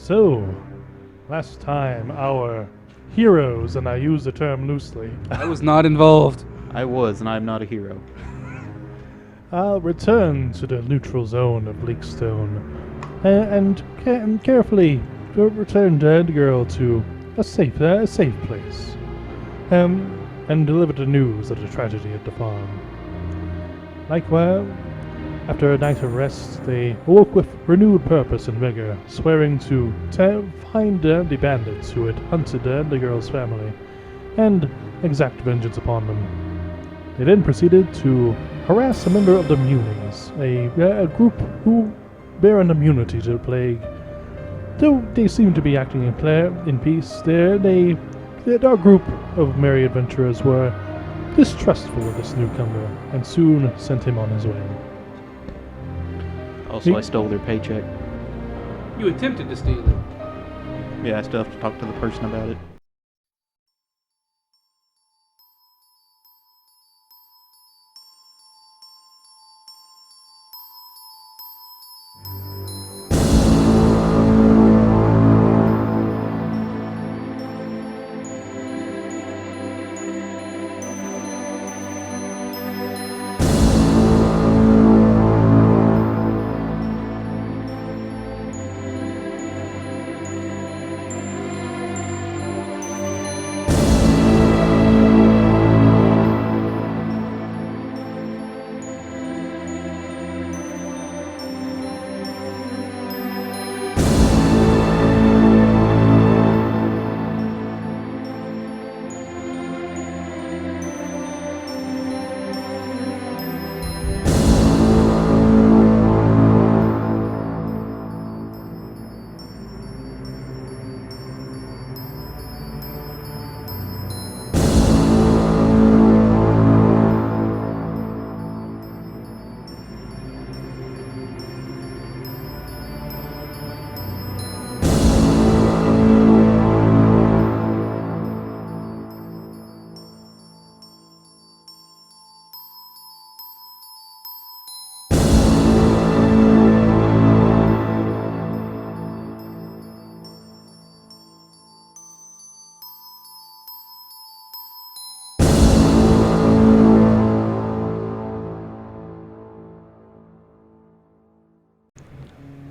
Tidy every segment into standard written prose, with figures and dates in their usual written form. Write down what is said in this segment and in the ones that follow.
So, last time our heroes, and I use the term loosely, I was not involved. I was, and I'm not a hero. returned to the neutral zone of Bleakstone and carefully returned the girl to a safe place, and delivered the news of the tragedy at the farm. Likewise, after a night of rest, they awoke with renewed purpose and vigor, swearing to find the bandits who had hunted the girl's family and exact vengeance upon them. They then proceeded to harass a member of the Munies, a group who bear an immunity to the plague. Though they seem to be acting in peace, our group of merry adventurers were distrustful of this newcomer and soon sent him on his way. Also, I stole their paycheck. You attempted to steal it. Yeah, I still have to talk to the person about it.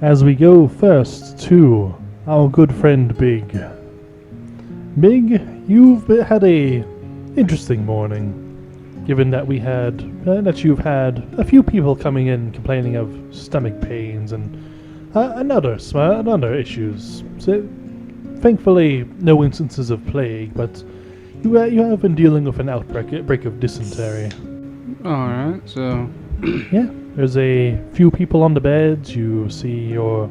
As we go first to our good friend Big. Big, you've had a interesting morning, given that you've had a few people coming in complaining of stomach pains and other issues. So, thankfully, no instances of plague, but you have been dealing with an outbreak of dysentery. Alright, so... Yeah, there's a few people on the beds. You see your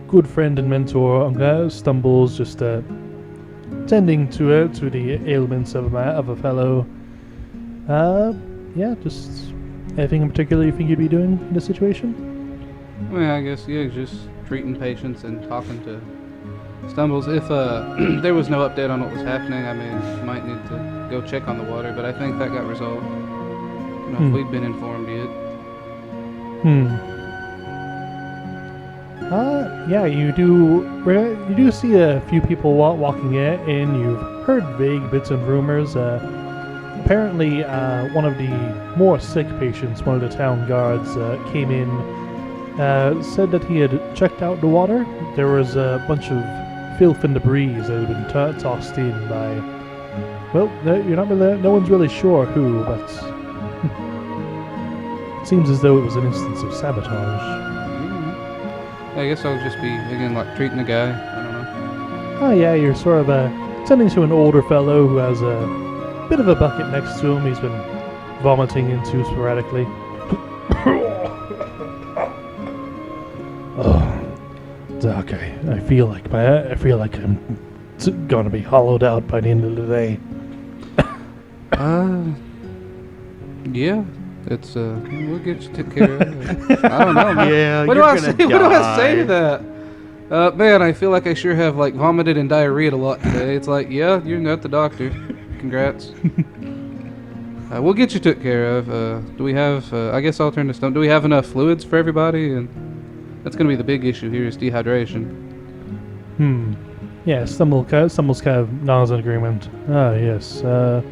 good friend and mentor, Stumbles, just tending to the ailments of a fellow. Yeah, just anything in particular you think you'd be doing in this situation? Well, I guess, yeah, just treating patients and talking to Stumbles. If there was no update on what was happening, I mean, might need to go check on the water, but I think that got resolved. I don't know if we'd been informed yet. Yeah, you do see a few people walking in. You've heard vague bits and rumors. Apparently, one of the more sick patients, one of the town guards, came in, said that he had checked out the water. There was a bunch of filth and debris that had been tossed in by, well, no one's really sure who, but it seems as though it was an instance of sabotage. I guess I'll just be, again, like, treating a guy. I don't know. Oh yeah, you're sort of tending to an older fellow who has a bit of a bucket next to him. He's been vomiting into sporadically. Oh, okay. I feel like I'm gonna be hollowed out by the end of the day. Yeah. It's we'll get you taken care of. I don't know, man. Yeah, what you're do I gonna say? die. What do I say to that? Man, I feel like I sure have like vomited and diarrhea a lot today. It's like, yeah, you're not the doctor. Congrats. We'll get you took care of. Do we have? I guess I'll turn to Stone. Do we have enough fluids for everybody? And that's gonna be the big issue here is dehydration. Yeah, Stumbles kind of nods in agreement. Ah, yes. I'm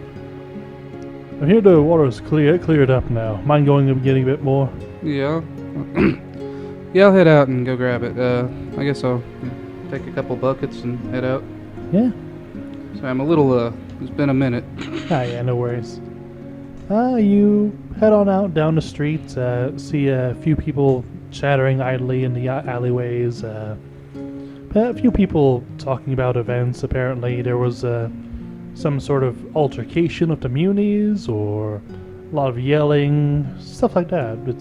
here. The water's cleared up now. Mind going and getting a bit more? Yeah. Yeah, I'll head out and go grab it. I guess I'll take a couple buckets and head out. Yeah. So I'm a little, it's been a minute. Ah, yeah, no worries. You head on out down the street, see a few people chattering idly in the alleyways, a few people talking about events. Apparently there was some sort of altercation with the munis, or a lot of yelling, stuff like that. It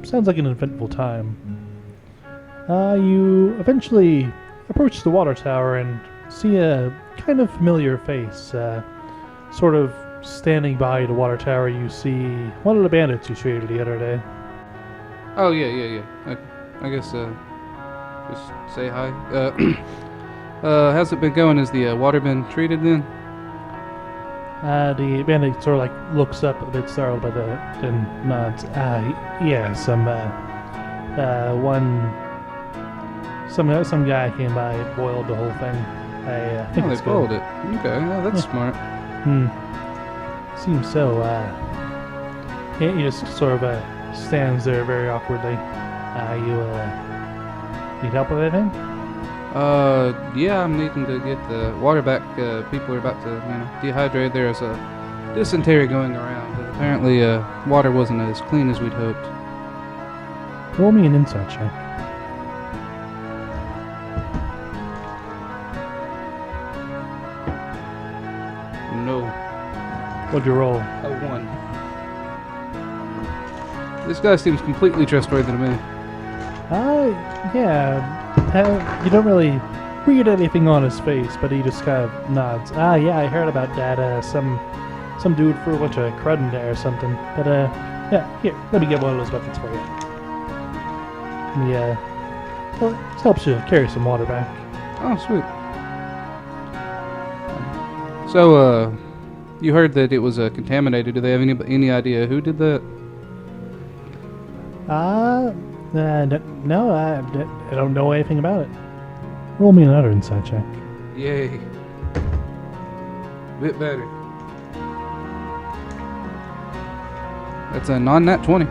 sounds like an eventful time. You eventually approach the water tower and see a kind of familiar face, sort of standing by the water tower. You see one of the bandits you traded the other day. Oh, yeah. I guess, just say hi. How's it been going? Has the water been treated then? The bandit sort of like looks up a bit startled, but then nods. Yeah, some guy came by, boiled the whole thing. I think Oh, it's they good. boiled it. Okay, yeah, that's smart. Seems so. He just sort of stands there very awkwardly. You need help with anything? Yeah, I'm needing to get the water back. People are about to, dehydrate. There's a dysentery going around. But apparently, water wasn't as clean as we'd hoped. Roll me an insight check. No, What'd you roll? a 1. This guy seems completely trustworthy to me. Yeah. You don't really read anything on his face, but he just kind of nods. Yeah, I heard about that. Some dude threw a bunch of crud in there or something. But, yeah, here, let me get one of those buckets for you. Well, this helps you carry some water back. Oh, sweet. So, you heard that it was contaminated. Do they have any idea who did that? No, I don't know anything about it. Roll me another insight check. Yay. Bit better. That's a non-nat 20.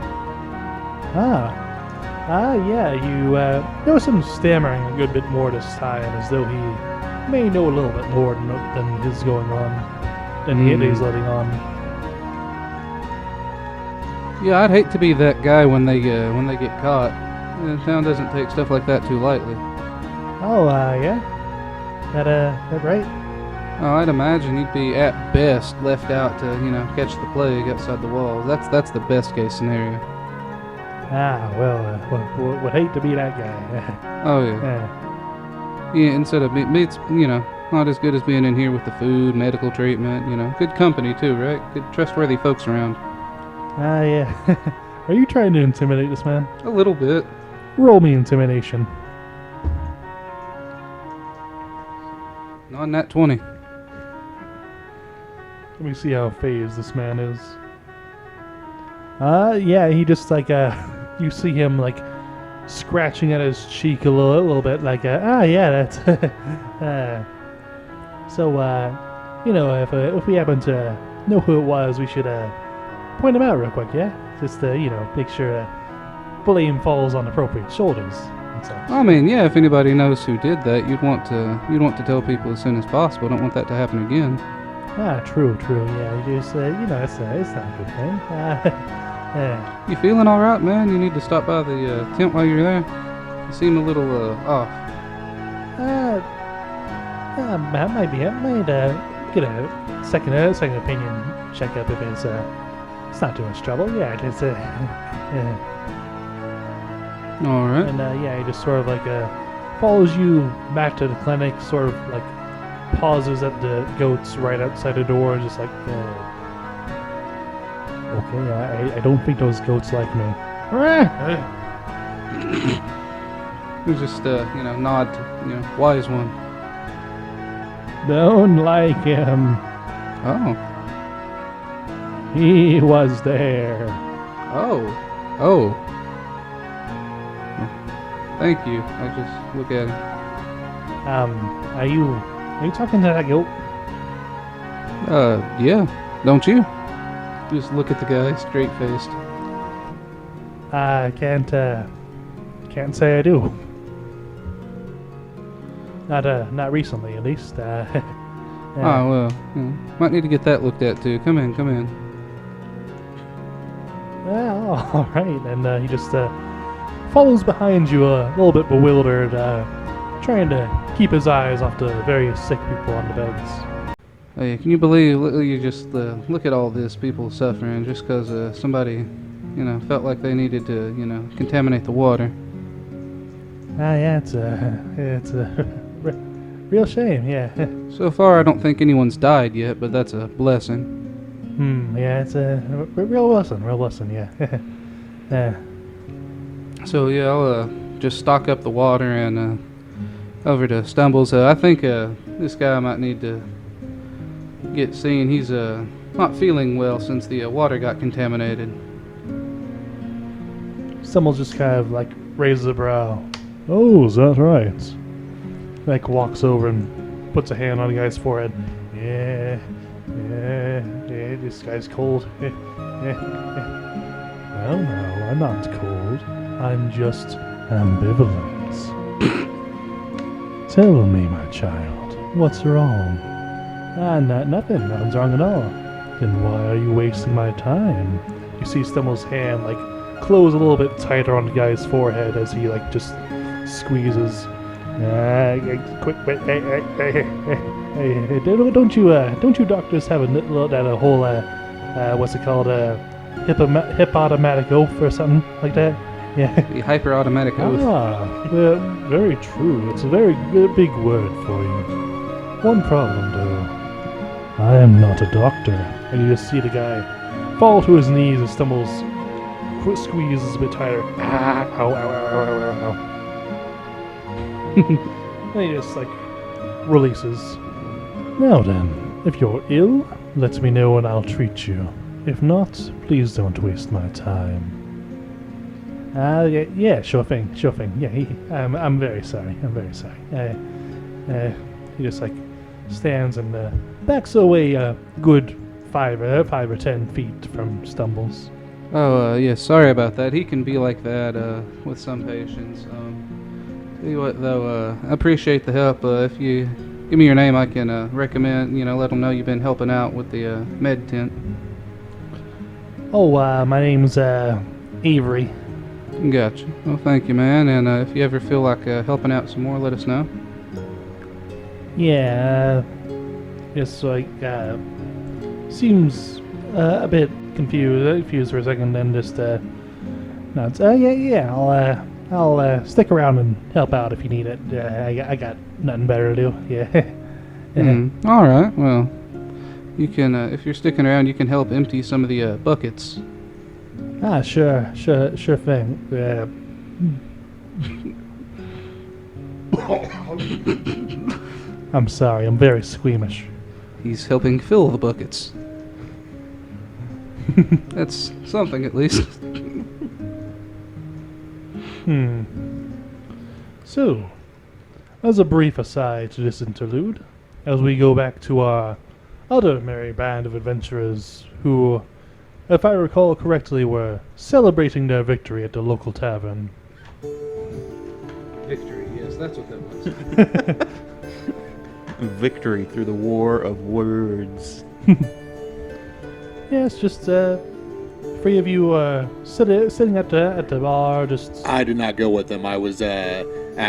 Yeah, you notice him stammering a good bit more this time, as though he may know a little bit more than is going on, than he's letting on. Yeah, I'd hate to be that guy when they get caught. The town doesn't take stuff like that too lightly. Oh, yeah? That right? Oh, I'd imagine you'd be at best left out to, catch the plague outside the walls. That's the best case scenario. Well, would hate to be that guy. Oh yeah. Yeah, instead of it's not as good as being in here with the food, medical treatment, good company too, right? Good trustworthy folks around. Yeah. Are you trying to intimidate this man? A little bit. Roll me intimidation. Non-nat 20. Let me see how phased this man is. Yeah, he just you see him scratching at his cheek a little bit, yeah, that's. If we happen to know who it was, we should point him out real quick, yeah, just to make sure blame falls on appropriate shoulders. And such. I mean, yeah, if anybody knows who did that, you'd want to tell people as soon as possible. Don't want that to happen again. True. Yeah, you just it's not a good thing. Yeah. You feeling all right, man? You need to stop by the tent while you're there. You seem a little off. Might be. I might get a second opinion checkup if it's not too much trouble. Yeah, it's yeah. All right. And yeah, he just sort of follows you back to the clinic. Sort of pauses at the goats right outside the door, just okay, I don't think those goats like me. He just nod to wise one. Don't like him. Oh. He was there. Oh. Thank you. I just look at him. Are you talking to that goat? Yeah. Don't you? Just look at the guy, straight faced. I can't say I do. Not recently, at least. Oh, well, might need to get that looked at too. Come in. Well, all right. And he just follows behind you a little bit bewildered, trying to keep his eyes off the various sick people on the beds. Hey, can you believe you just look at all this people suffering just because somebody, felt like they needed to, contaminate the water? Yeah, it's a real shame. Yeah. So far, I don't think anyone's died yet, but that's a blessing. Yeah, it's a real lesson. Yeah. So yeah, I'll just stock up the water and over to Stumbles. I think this guy might need to get seen. He's not feeling well since the water got contaminated. Stumbles just kind of like raises a brow. Oh, is that right? Like walks over and puts a hand on the guy's forehead. Yeah, this guy's cold. Well, no, I'm not cold. I'm just ambivalent. Tell me, my child, what's wrong? Nothing. Nothing's wrong at all. Then why are you wasting my time? You see Stummel's hand like close a little bit tighter on the guy's forehead as he like just squeezes. Quick, hey, don't you doctors have a whole what's it called, hip automatic oath or something like that? Yeah. The hyper automatic oath. Well, very true. It's a very big word for you. One problem though, I am not a doctor. And you just see the guy fall to his knees and stumbles, squeezes a bit tighter. Ow. And he just like releases. Now then, if you're ill, let me know and I'll treat you. If not, please don't waste my time. Yeah, sure thing. Yeah, I'm very sorry. He just like stands and backs away a good 5 or 10 feet from Stumbles. Oh, yeah, sorry about that. He can be like that with some patients. Tell you what, though, I appreciate the help. If you give me your name, I can recommend, let them know you've been helping out with the med tent. Oh, my name's Avery. Gotcha. Well, thank you, man. And if you ever feel like helping out some more, let us know. Yeah, just like seems a bit confused for a second, then just nods. Yeah. I'll stick around and help out if you need it. I got nothing better to do. Yeah. All right. Well, you can if you're sticking around, you can help empty some of the buckets. Sure thing. I'm sorry, I'm very squeamish. He's helping fill the buckets. That's something, at least. So, as a brief aside to this interlude, as we go back to our other merry band of adventurers who, if I recall correctly, were celebrating their victory at the local tavern. Victory, yes, that's what that was. Victory through the war of words. Yes, just 3 of you sitting at the bar, just... I did not go with him. I was at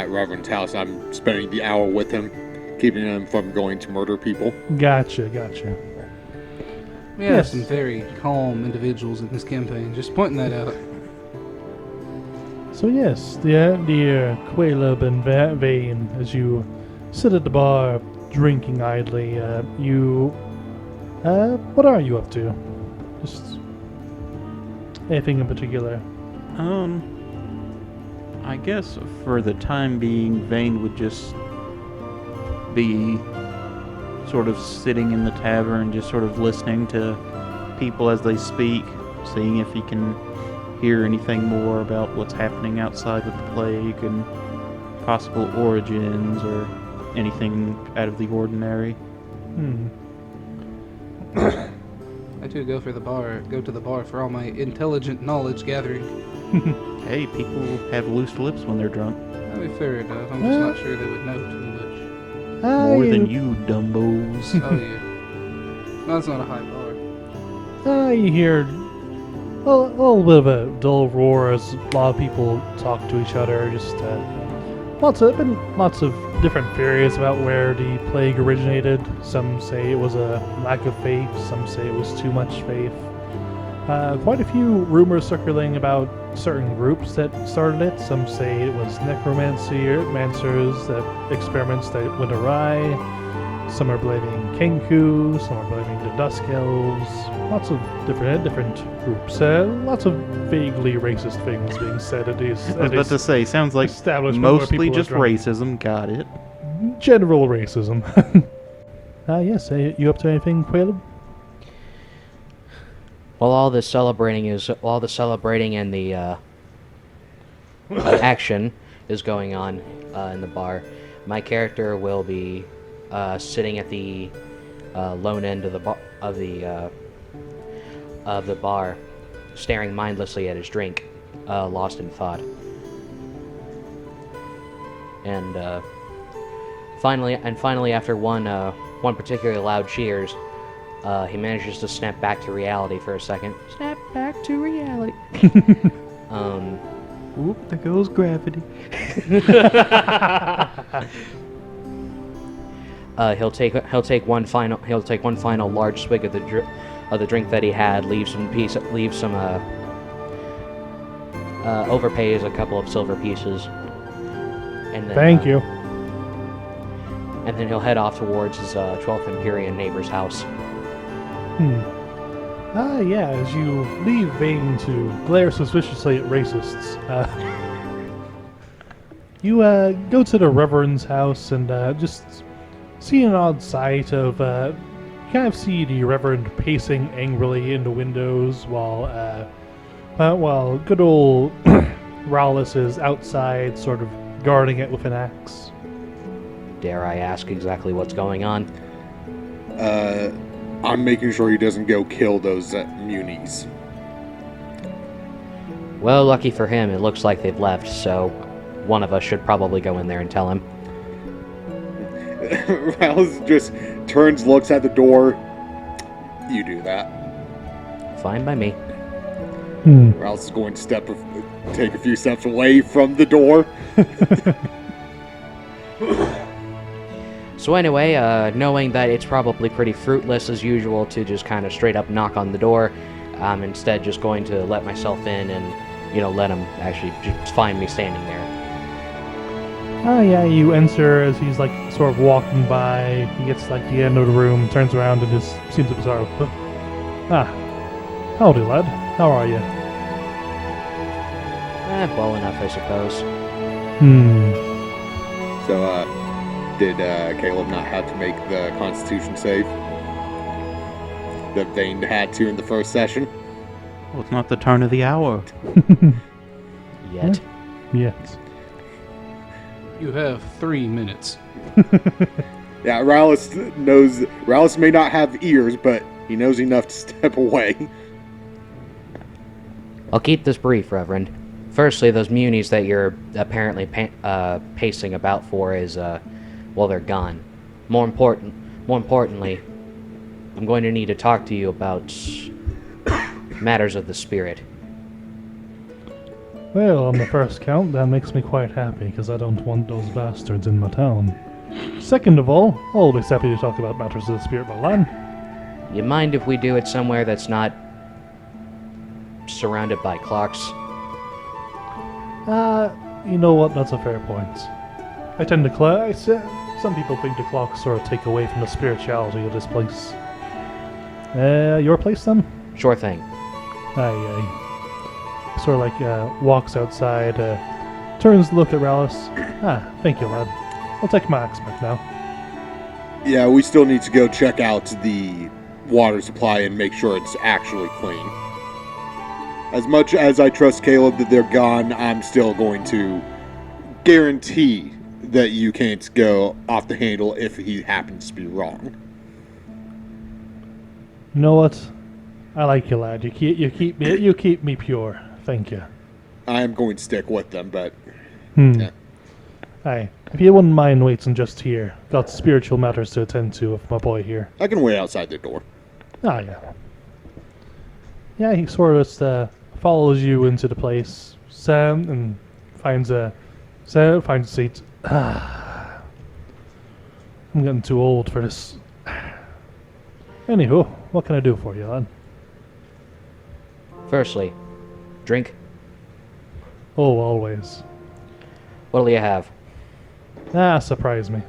Reverend's house. I'm spending the hour with him, keeping him from going to murder people. Gotcha. We have some very calm individuals in this campaign, just pointing that out. So yes, dear Qualeb and Vane, as you sit at the bar drinking idly, what are you up to? Just anything in particular? I guess for the time being, Vane would just be sort of sitting in the tavern, just sort of listening to people as they speak, seeing if he can hear anything more about what's happening outside with the plague and possible origins or anything out of the ordinary. I too go to the bar for all my intelligent knowledge gathering. Hey, people have loose lips when they're drunk. I mean, fair enough. I'm just not sure they would know too More than you, dumbos. much. Oh yeah. No, that's not a high bar. You hear a little bit of a dull roar as a lot of people talk to each other. Just lots of different theories about where the plague originated. Some say it was a lack of faith. Some say it was too much faith. Quite a few rumors circulating about certain groups that started it. Some say it was necromancers, that experiments that went awry. Some are blaming Kenku, some are blaming the Dusk Elves. Lots of different groups. Lots of vaguely racist things being said at these. I was about to say, sounds like establishment where mostly people are just drunk. racism. Got it. General racism. Yes. You up to anything, Caleb? While all the celebrating and the action is going on in the bar, my character will be sitting at the lone end of the bar, staring mindlessly at his drink, lost in thought. And finally, after one particularly loud cheers, he manages to snap back to reality for a second. Snap back to reality. Oop, there goes gravity. He'll take one final large swig of the drink that he had. Overpays a couple of silver pieces. And then, Thank you. And then he'll head off towards his 12th Empyrean neighbor's house. Yeah, as you leave Vane to glare suspiciously at racists, you go to the Reverend's house and just see an odd sight of, you kind of see the Reverend pacing angrily in the windows while good old Rowless is outside, sort of guarding it with an axe. Dare I ask exactly what's going on? I'm making sure he doesn't go kill those munis. Well, lucky for him, it looks like they've left, so one of us should probably go in there and tell him. Ralph just turns, looks at the door. You do that. Fine by me. Ralph is going to take a few steps away from the door. So anyway, knowing that it's probably pretty fruitless as usual to just kind of straight up knock on the door, I'm instead just going to let myself in and, let him actually just find me standing there. Yeah, you enter as he's like sort of walking by. He gets like the end of the room, turns around and just seems a bit sorry. Howdy, lad. How are you? Well enough, I suppose. So, did Caleb not have to make the Constitution save that Vane had to in the first session? Well, it's not the turn of the hour. Yet. Yes. You have 3 minutes. Yeah, Rallis may not have ears, but he knows enough to step away. I'll keep this brief, Reverend. Firstly, those munis that you're apparently pacing about for is, they're gone. More importantly, I'm going to need to talk to you about matters of the spirit. Well, on the first count, that makes me quite happy, because I don't want those bastards in my town. Second of all, always happy to talk about matters of the spirit, my lad. You mind if we do it somewhere that's not surrounded by clocks? You know what? That's a fair point. I tend to some people think the clocks sort of take away from the spirituality of this place. Your place then? Sure thing. Aye. Sort of like walks outside, turns to look at Rallis. Thank you, lad. I'll take my axe back now. Yeah, we still need to go check out the water supply and make sure it's actually clean. As much as I trust Caleb that they're gone, I'm still going to guarantee that you can't go off the handle if he happens to be wrong. You know what? I like you, lad. You keep me pure. Thank you. I am going to stick with them, but Yeah. Aye. If you wouldn't mind waiting just here, got spiritual matters to attend to with my boy here. I can wait outside the door. Ah, yeah. Yeah, he sort of just follows you into the place, and finds a seat. I'm getting too old for this. Anywho, what can I do for you, lad? Firstly, drink. Oh, always. What'll you have? Surprise me.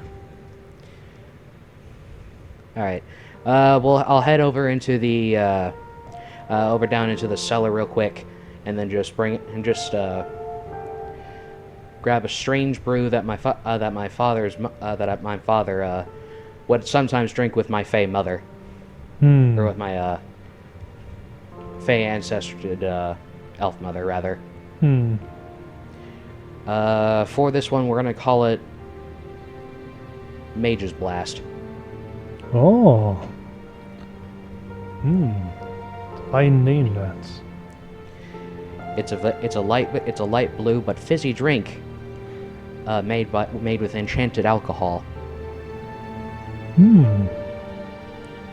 All right. Well, I'll head over into the down into the cellar real quick, and then just grab a strange brew that my father would sometimes drink with my Fey mother, or with my Fey ancestred elf mother rather. For this one, we're gonna call it Mage's Blast. Oh. Fine name, that. It's a light blue but fizzy drink, made with enchanted alcohol. Your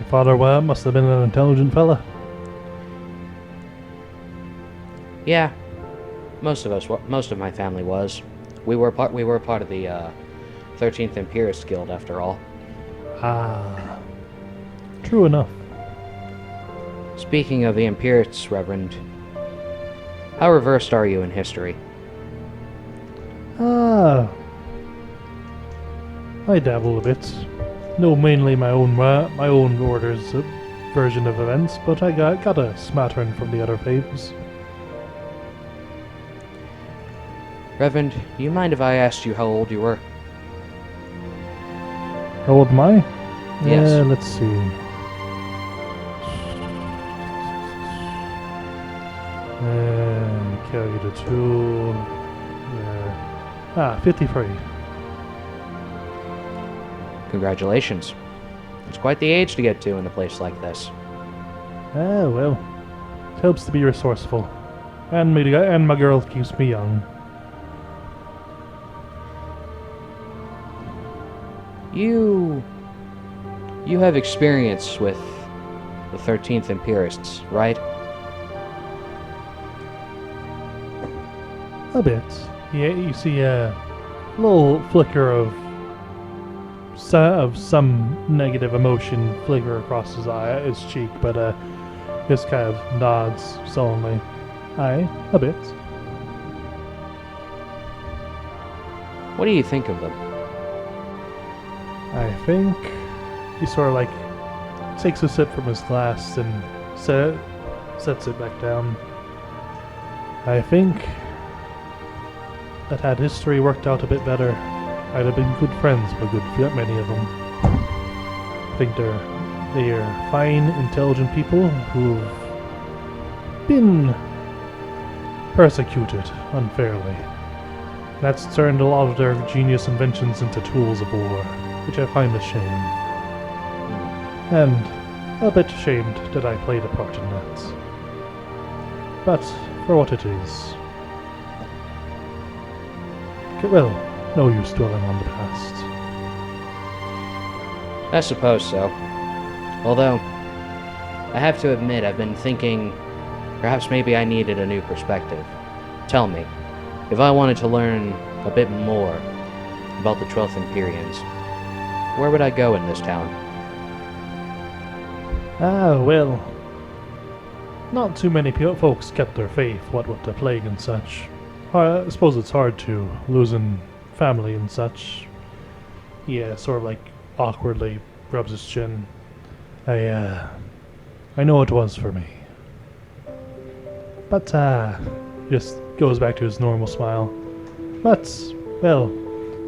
father must have been an intelligent fella. Yeah, most of my family was. We were part of the 13th Imperius Guild, after all. Ah. True enough. Speaking of the Imperius, Reverend, how reversed are you in history? I dabble a bit. No, mainly my own order's version of events, but I got a smattering from the other faiths. Reverend, do you mind if I asked you how old you were? How old am I? Yes. Let's see. Carry the 2. 53. Congratulations. It's quite the age to get to in a place like this. Well. It helps to be resourceful. And my girl keeps me young. You have experience with the 13th Imperists, right? A bit. Yeah, you see a little flicker of some negative emotion flicker across his cheek, but just kind of nods sullenly. Aye, a bit. What do you think of them? I think he sort of like takes a sip from his glass and sets it back down. I think that had history worked out a bit better, I'd have been good friends with many of them. I think they're fine, intelligent people who've been persecuted unfairly. That's turned a lot of their genius inventions into tools of war, which I find a shame. And a bit ashamed that I played a part in that. But for what it is, well, no use dwelling on the past. I suppose so. Although, I have to admit, I've been thinking perhaps maybe I needed a new perspective. Tell me, if I wanted to learn a bit more about the 12th Imperians, where would I go in this town? Well, not too many folks kept their faith, what with the plague and such. I suppose it's hard to, losing family and such. Yeah, sort of like awkwardly rubs his chin. I know it was for me. But, just goes back to his normal smile. But, well,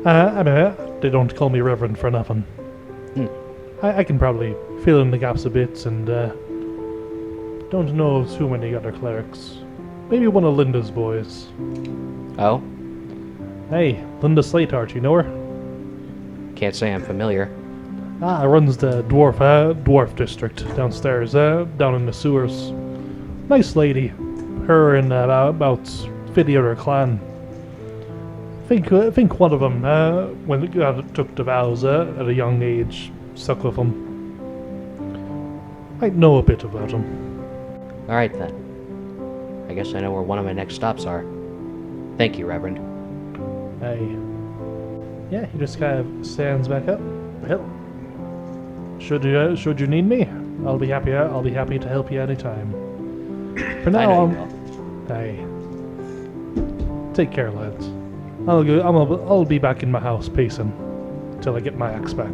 I mean, they don't call me Reverend for nothing. I can probably fill in the gaps a bit, and, don't know too many other clerics. Maybe one of Linda's boys. Oh? Hey, Linda Slateheart, you know her? Can't say I'm familiar. Runs the dwarf district downstairs, down in the sewers. Nice lady. Her and about 50 other clan. I think one of them, when it took the vows at a young age, stuck with them. I know a bit about them. Alright then. I guess I know where one of my next stops are. Thank you, Reverend. Yeah, he just kind of stands back up. Well, should you need me, I'll be happy to help you anytime. For I now, know you will. take care, lads. I'll be back in my house pacing till I get my axe back.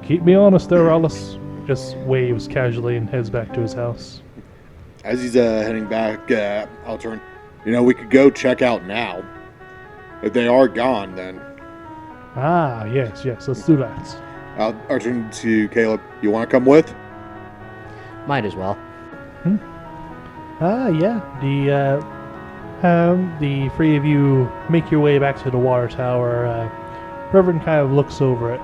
Keep me honest there, Alice. Just waves casually and heads back to his house. As he's heading back, I'll turn. We could go check out now. If they are gone, then Yes, let's do that. I'll turn to Caleb. You want to come with? Might as well. Yeah. The three of you make your way back to the water tower. Reverend kind of looks over it.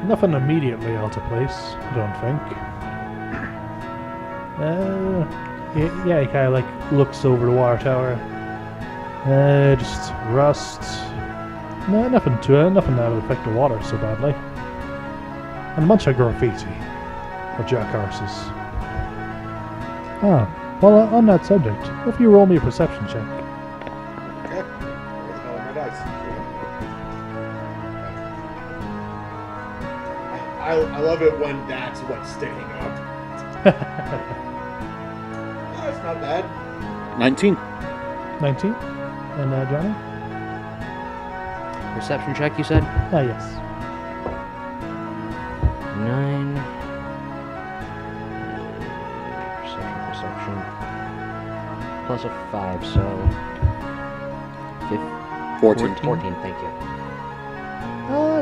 Nothing immediately out of place, I don't think. Yeah, he kind of like looks over the water tower. Just rust. No, nothing that would affect the water so badly. And a bunch of graffiti. Or jackarses. Well, on that subject, if you roll me a perception check. Okay. Where's my dice? I love it when that's what's sticking up. That's not bad. 19. 19. And Johnny? Perception check, you said? Yes. 9. Perception. Plus a 5, so... 14. 14, thank you.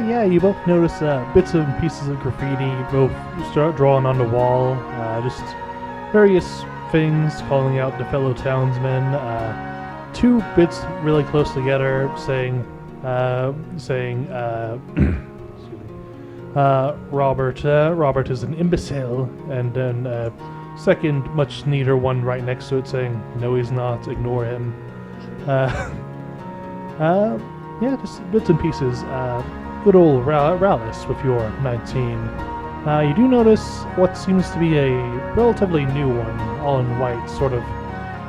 Yeah, you both notice bits and pieces of graffiti, both start drawn on the wall, just various things calling out the fellow townsmen, two bits really close together saying, Robert is an imbecile, and then second much neater one right next to it saying, no he's not, ignore him. Yeah, just bits and pieces. Good old Rallis with your 19. You do notice what seems to be a relatively new one, all in white, sort of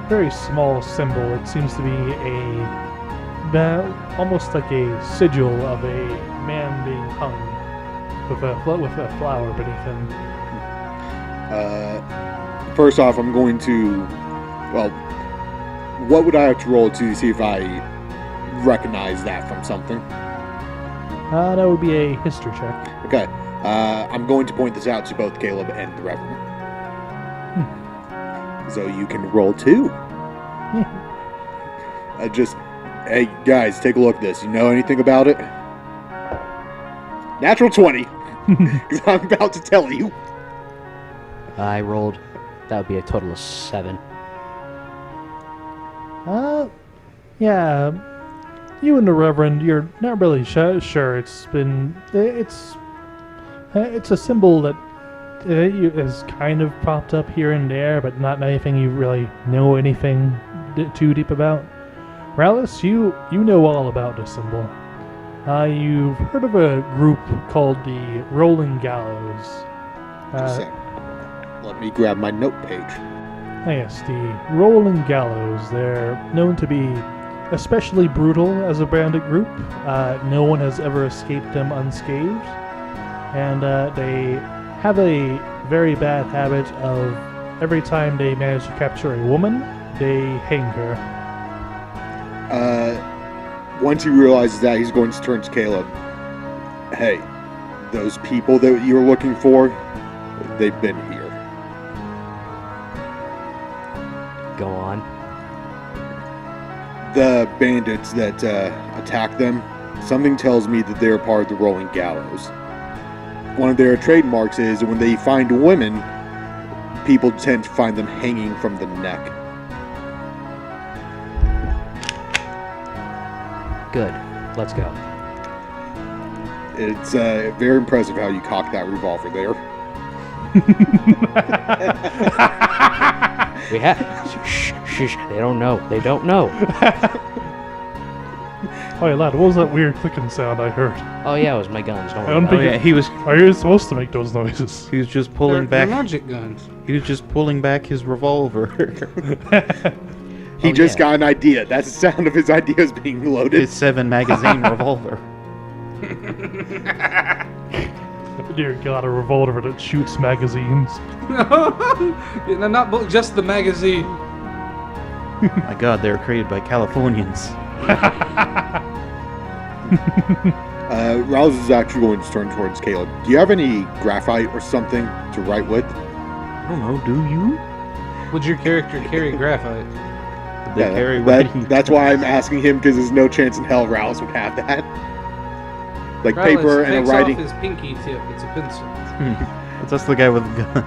very small symbol. It seems to be almost like a sigil of a man being hung with a flower beneath him. First off, I'm going to... Well, what would I have to roll to see if I recognize that from something? That would be a history check. Okay. I'm going to point this out to both Caleb and the Reverend. So you can roll too. Hey guys, take a look at this. You know anything about it? Natural 20. Because I'm about to tell you. I rolled. That would be a total of 7. Yeah. You and the Reverend, you're not really sure. It's a symbol that has kind of popped up here and there, but not anything you really know anything too deep about. Rallis, you know all about this symbol. You've heard of a group called the Rolling Gallows. Let me grab my note page. Yes, the Rolling Gallows. They're known to be especially brutal as a bandit group. No one has ever escaped them unscathed. And they have a very bad habit of every time they manage to capture a woman, they hang her. Once he realizes that, he's going to turn to Caleb. Hey, those people that you're looking for, they've been here. Go on. The bandits that attack them, something tells me that they're part of the Rolling Gallows. One of their trademarks is when they find women, people tend to find them hanging from the neck. Good. Let's go. It's very impressive how you cocked that revolver there. We have. Shh. They don't know. They don't know. Oh, yeah, lad, what was that weird clicking sound I heard? Oh yeah, it was my guns. Don't I worry don't about Oh it. think yeah, he was Are you supposed to make those noises? he was just pulling They're back. magic guns. He was just pulling back his revolver. He Oh, just yeah. got an idea. That's the sound of his ideas being loaded. His 7 magazine revolver. Dear God, a revolver that shoots magazines. No, not just the magazine. My God, they were created by Californians. Rouse is actually going to turn towards Caleb. Do you have any graphite or something to write with? I don't know. Do you? Would your character carry graphite? They carry writing. that's why I'm asking him, because there's no chance in hell Rouse would have that. Like Riley paper and a takes writing. off his pinky tip. It's a pencil. That's the guy with the gun.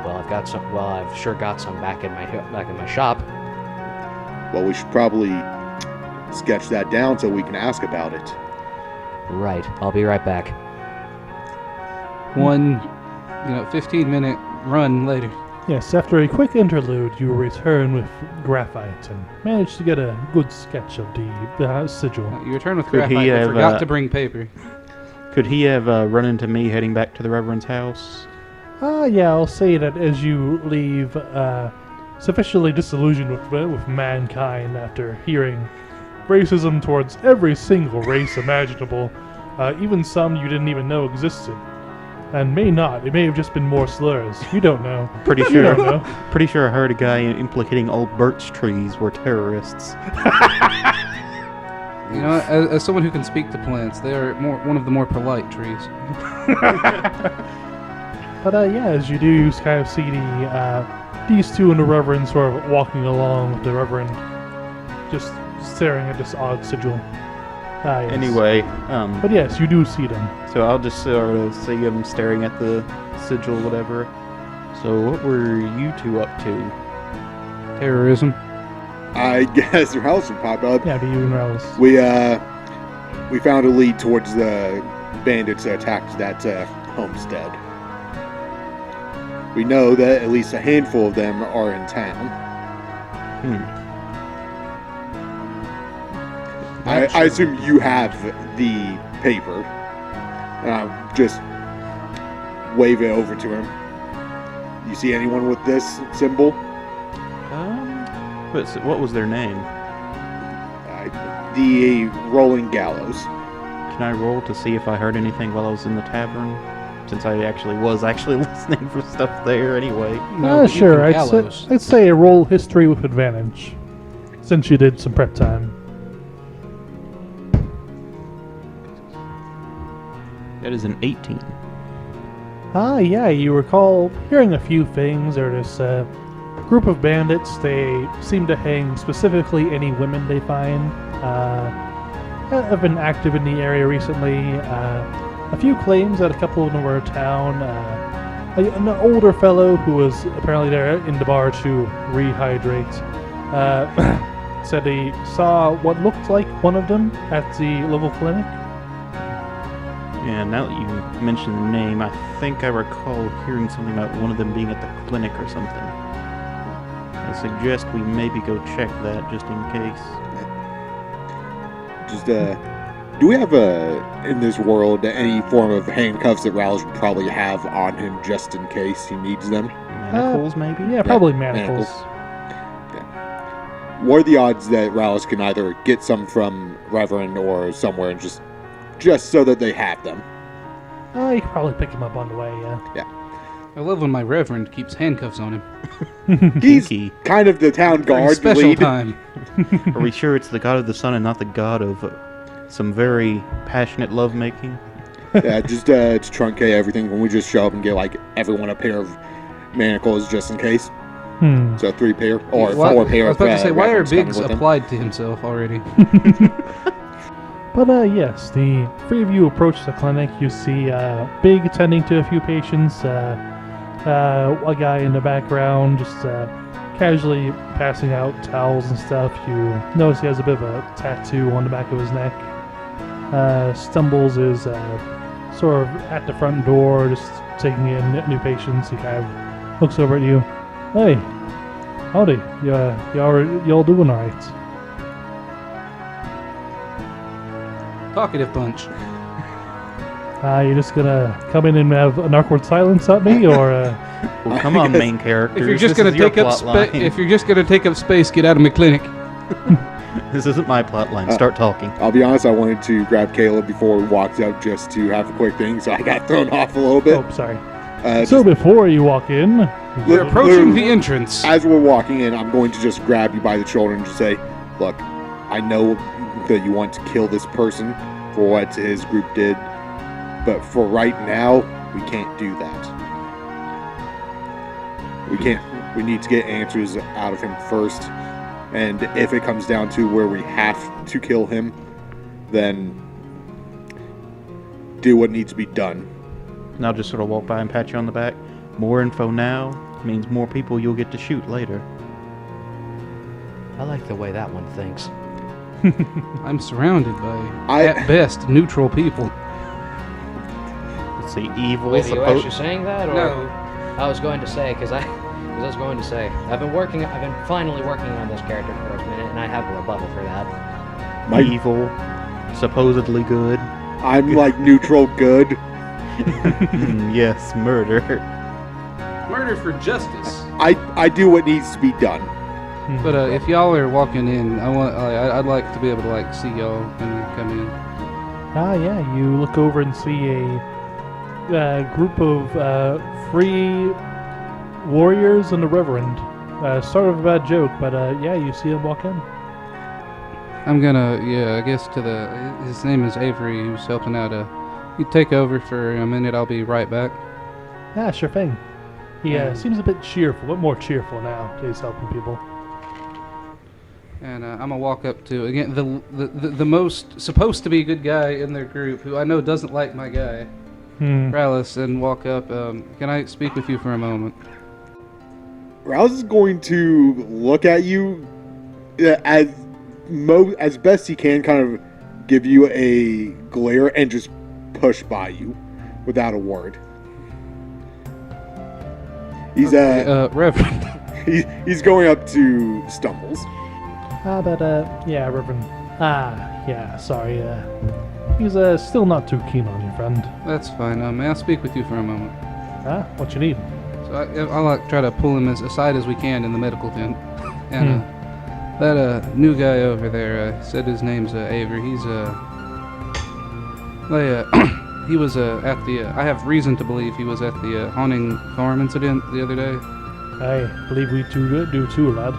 Well, I've got some. Well, I've sure got some back in my shop. Well, we should probably sketch that down so we can ask about it. Right. I'll be right back. One, 15-minute run later. Yes, after a quick interlude, you return with graphite and manage to get a good sketch of the sigil. You return with Could he graphite, but have, forgot to bring paper. Could he have run into me heading back to the Reverend's house? Yeah, I'll say that as you leave, sufficiently disillusioned with mankind after hearing racism towards every single race imaginable, even some you didn't even know existed. And may not. It may have just been more slurs. You don't know. Pretty You sure. don't know. Pretty sure I heard a guy implicating all birch trees were terrorists. As someone who can speak to plants, they are one of the more polite trees. But yeah, as you do, you kind of see these two and the Reverend sort of walking along with the Reverend just staring at this odd sigil. Yes. Anyway, But yes, you do see them. so I'll just sort of see him staring at the sigil, whatever. So what were you two up to? Terrorism. I guess Rouse would pop up. Yeah, do you and Rose? We found a lead towards the bandits that attacked that homestead. We know that at least a handful of them are in town. I assume you have the paper. And I'll just wave it over to him. You see anyone with this symbol? What was their name? The Rolling Gallows. Can I roll to see if I heard anything while I was in the tavern? Since I was listening for stuff there anyway. No, but you Sure. can I'd Gallows. say a roll history with advantage, since you did some prep time. That is an 18. Yeah, you recall hearing a few things. There's this group of bandits. They seem to hang specifically any women they find. Have been active in the area recently. A few claims that a couple of them were in town. An older fellow who was apparently there in the bar to rehydrate said he saw what looked like one of them at the local clinic. Yeah, now that you mention the name, I think I recall hearing something about one of them being at the clinic or something. I suggest we maybe go check that just in case. Just, do we have in this world any form of handcuffs that Rouse would probably have on him just in case he needs them? Manacles, maybe? Yeah, probably manacles. What are the odds that Rouse can either get some from Reverend or somewhere and just so that they have them? You could probably pick him up on the way, yeah. I love when my reverend keeps handcuffs on him. He's Pinky. kind of the town During guard special lead. time. Are we sure it's the god of the sun and not the god of some very passionate lovemaking? Yeah, just to truncate everything when we just show up and get like everyone a pair of manacles just in case. So 3 pair or 4 pair. I was about to say, why are Reverends coming Biggs with him? applied to himself already? But yes, the three of you approach the clinic. You see Big attending to a few patients. A guy in the background just casually passing out towels and stuff. You notice he has a bit of a tattoo on the back of his neck. Stumbles is sort of at the front door, just taking in new patients. He kind of looks over at you. Hey, howdy. Y'all doing all right? Talkative bunch. You just gonna come in and have an awkward silence at me, or? Well, come on, main characters. If you're just This gonna is your take up plot line. if you're just gonna take up space, get out of my clinic. This isn't my plot line. Start talking. I'll be honest, I wanted to grab Caleb before we walked out just to have a quick thing, so I got thrown off a little bit. Oh, sorry. So So before you walk in, We're approaching the entrance. as we're walking in, I'm going to just grab you by the shoulder and just say, look, I know that you want to kill this person for what his group did, but for right now, we can't do that. We can't. We need to get answers out of him first, and if it comes down to where we have to kill him, then do what needs to be done. And I'll just sort of walk by and pat you on the back. More info now means more people you'll get to shoot later. I like the way that one thinks. I'm surrounded by, at best, neutral people. Let's see, evil. Wait, are you actually saying that, or? No. I was going to say, because I was going to say, I've been finally working on this character for a minute, and I have a rebuttal for that. Evil, supposedly good. I'm like neutral good. Yes, murder. Murder for justice. I do what needs to be done. But if y'all are walking in, I'd like to be able to like see y'all when you come in. yeah, you look over and see a group of free warriors and a reverend. Sort of a bad joke, but yeah, you see him walk in. I'm gonna, I guess his name is Avery, who's helping out. You take over for a minute, I'll be right back. Yeah, sure thing. He seems a bit cheerful, but more cheerful now. He's helping people. And I'm gonna walk up to, again, the most supposed to be good guy in their group, who I know doesn't like my guy, Rallis, and walk up. Can I speak with you for a moment? Rouse is going to look at you as best he can, kind of give you a glare and just push by you without a word. He's Reverend. he's going up to Stumbles. Yeah, Reverend. Yeah, sorry. He's still not too keen on you, friend. That's fine. May I speak with you for a moment? What you need? So I'll like try to pull him as aside as we can in the medical tent. And that new guy over there said his name's Avery. He's he was at the. I have reason to believe he was at the haunting farm incident the other day. I believe we do too, lad.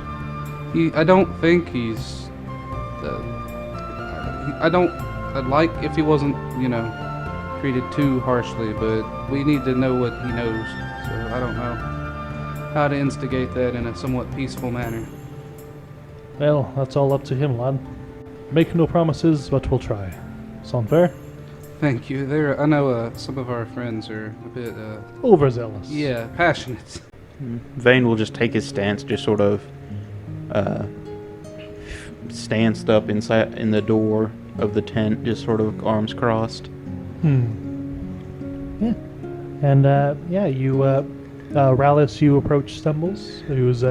I don't think he's. I'd like if he wasn't, treated too harshly, but we need to know what he knows. So I don't know how to instigate that in a somewhat peaceful manner. Well, that's all up to him, lad. Make no promises, but we'll try. Sound fair? Thank you. I know some of our friends are a bit. Overzealous. Yeah, passionate. Vane will just take his stance, just sort of stanced up inside in the door of the tent, just sort of arms crossed. Yeah. And you Rallis, you approach Stumbles, who's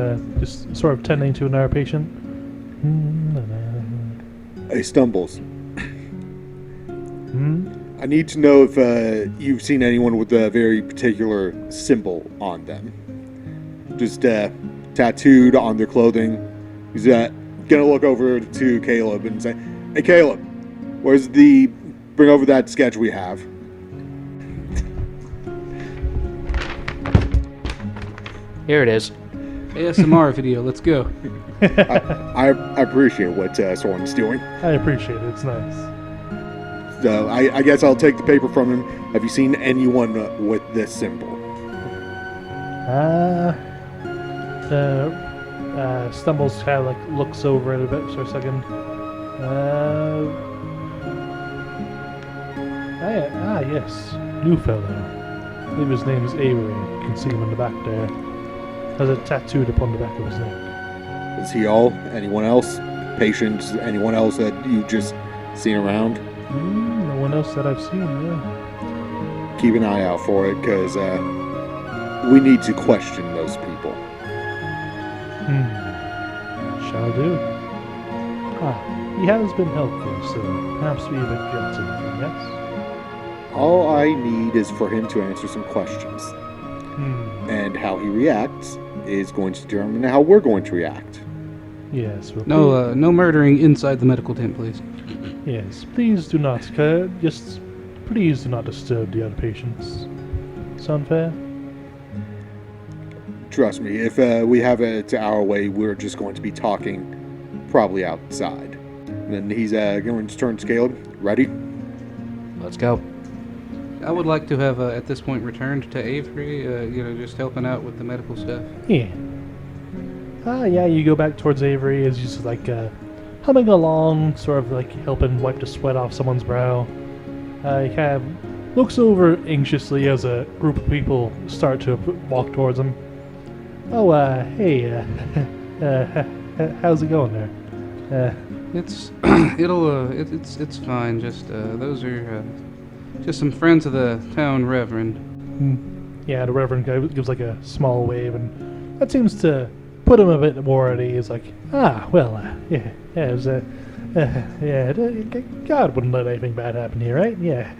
just sort of tending to another patient. Hey, Stumbles. I need to know if you've seen anyone with a very particular symbol on them. Just tattooed on their clothing. He's gonna look over to Caleb and say, "Hey, Caleb, bring over that sketch we have." Here it is. ASMR video. Let's go. I appreciate what Soren's doing. I appreciate it. It's nice. So I guess I'll take the paper from him. Have you seen anyone with this symbol? Stumbles kind of looks over it a bit for a second. Yes, new fellow. I believe his name is Avery. You can see him in the back there. Has a tattooed upon the back of his neck. Is he all? Anyone else? Patients? Anyone else that you've just seen around? one else that I've seen, yeah. Keep an eye out for it, because we need to question those people. Shall do. He has been helpful, so perhaps we have got something, yes? All I need is for him to answer some questions. And how he reacts is going to determine how we're going to react. Yes. Well, No murdering inside the medical tent, please. Yes, please do not. Please do not disturb the other patients. Sound fair? Trust me, if we have it our way, we're just going to be talking probably outside. And then he's going to turn to Caleb. Ready? Let's go. I would like to have, at this point, returned to Avery, just helping out with the medical stuff. Yeah. Yeah, you go back towards Avery as he's like humming along, sort of like helping wipe the sweat off someone's brow. He kind of looks over anxiously as a group of people start to walk towards him. Oh, hey, how's it going there? It's it's fine. Just those are just some friends of the town reverend. Yeah, the Reverend guy gives like a small wave, and that seems to put him a bit more at ease. Like, yeah, it was, God wouldn't let anything bad happen here, right? Yeah.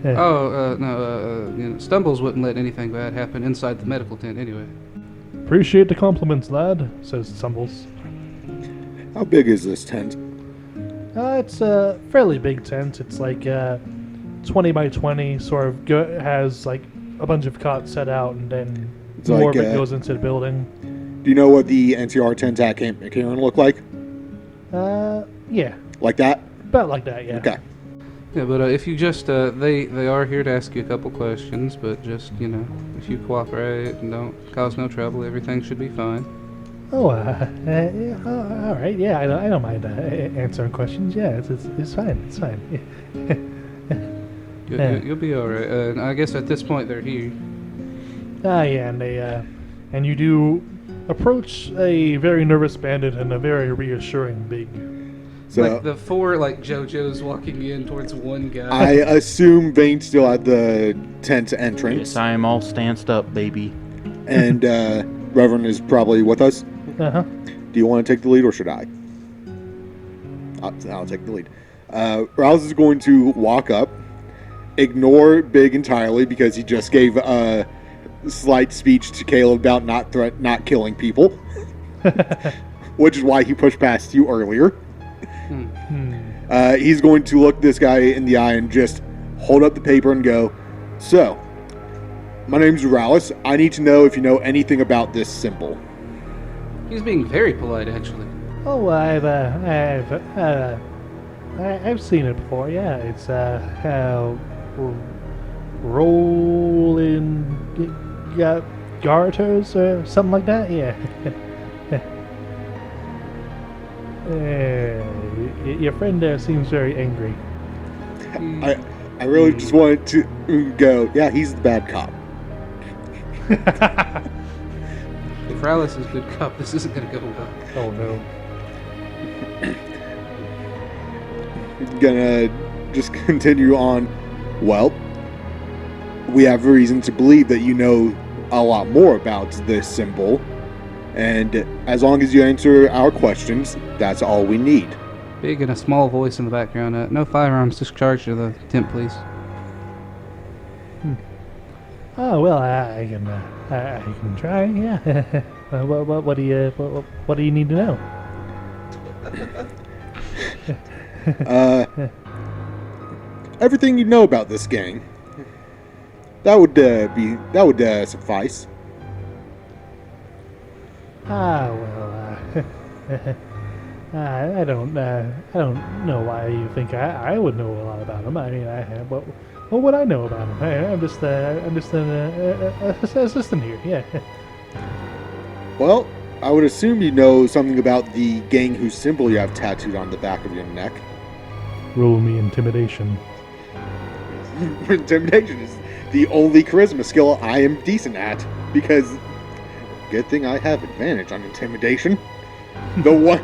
No, Stumbles wouldn't let anything bad happen inside the medical tent anyway. Appreciate the compliments, lad, says Stumbles. How big is this tent? It's a fairly big tent. It's like 20 by 20, sort of has like a bunch of cots set out, and then It's more like, of it goes into the building. Do you know what the NCR tent at Camp McCarran look like? Yeah, Like that? about like that, yeah. Okay. Yeah, but if you just they are here to ask you a couple questions, but just if you cooperate and don't cause no trouble, everything should be fine. Oh, yeah, all right, yeah, I don't mind answering questions. Yeah, it's fine, it's fine. You'll be all right. And I guess at this point they're here. Yeah, and and you do approach a very nervous bandit and a very reassuring big. So Like the four JoJo's walking in towards one guy. I assume Vane's still at the tent entrance, Yes, I am all stanced up, baby. and Reverend is probably with us. Uh-huh. Do you want to take the lead, or should I? I'll take the lead. Rouse is going to walk up, ignore Big entirely because he just gave a slight speech to Caleb about not killing people, which is why he pushed past you earlier. He's going to look this guy in the eye and just hold up the paper and go, "So, my name's Rallis. I need to know if you know anything about this symbol." He's being very polite, actually. Oh, I've seen it before. Yeah, it's rolling garters or something like that. Yeah. Your friend there seems very angry. I really just wanted to go, yeah, he's the bad cop. If Rallis is good cop, this isn't going to go well. Oh no. Gonna just continue on. Well, we have reason to believe that you know a lot more about this symbol, and as long as you answer our questions, that's all we need. Big and a small voice in the background. No firearms discharged to the tent, please. Oh well, I can try. Yeah. What do you need to know? Everything you know about this gang. That would suffice. I don't know why you think I would know a lot about him. I mean, what would I know about him? I'm just an assistant here. Yeah. Well, I would assume you know something about the gang whose symbol you have tattooed on the back of your neck. Roll me intimidation. Intimidation is the only charisma skill I am decent at, because good thing I have advantage on intimidation. The one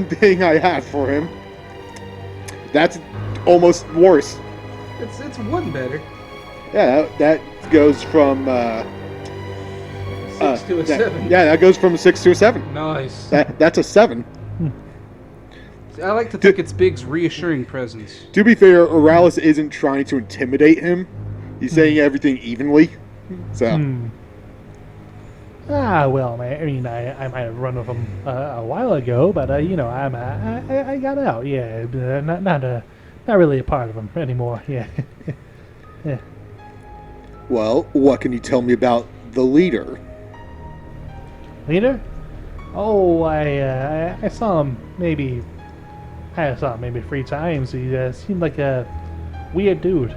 thing I have for him. That's almost worse. It's one better. Yeah, that goes from 6 to a 7. Yeah, that goes from a 6 to a 7. Nice. That's a 7. I like to think it's Big's reassuring presence. To be fair, Oralis isn't trying to intimidate him. He's saying everything evenly. So, Well, I mean, I might have run with him a while ago, but I got out. Yeah, not really a part of him anymore. Yeah. Yeah. well, what can you tell me about the leader? Leader? Oh, I saw him maybe. I saw him maybe 3 times. He seemed like a weird dude.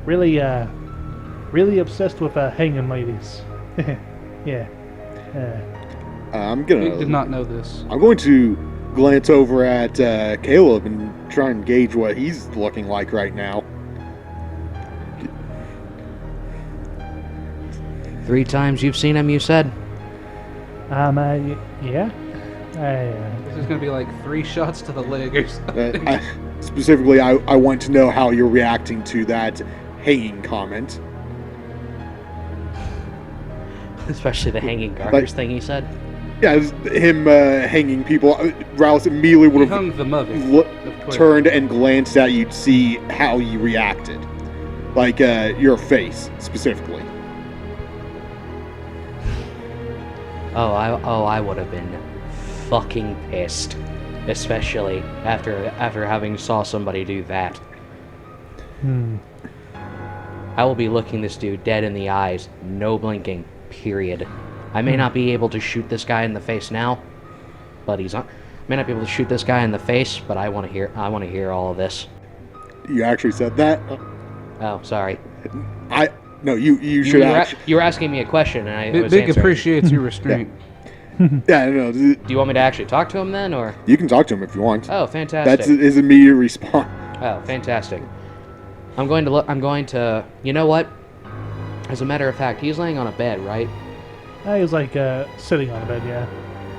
Really obsessed with hanging ladies. Yeah. I'm Big gonna. did not know this. I'm going to glance over at Caleb and try and gauge what he's looking like right now. 3 times you've seen him, you said? Yeah. This is gonna be like 3 shots to the leg or something. Specifically, I want to know how you're reacting to that hanging comment. Especially the hanging garters thing he said. Yeah, it was him hanging people. Rouse immediately He would have hung the mother. turned and glanced at you to see how you reacted. Like your face, specifically. I would have been fucking pissed. Especially after having saw somebody do that. I will be looking this dude dead in the eyes, no blinking, period. I may not be able to shoot this guy in the face now, but may not be able to shoot this guy in the face, but I want to hear all of this. You actually said that? Oh, sorry. No, you should actually. You were asking me a question, and I was Big answering. appreciates your restraint. Yeah, no. Do you want me to actually talk to him then, or? You can talk to him if you want. Oh, fantastic. That's his immediate response. Oh, fantastic. I'm going to. You know what? As a matter of fact, he's laying on a bed, right? He was like sitting on a bed. Yeah.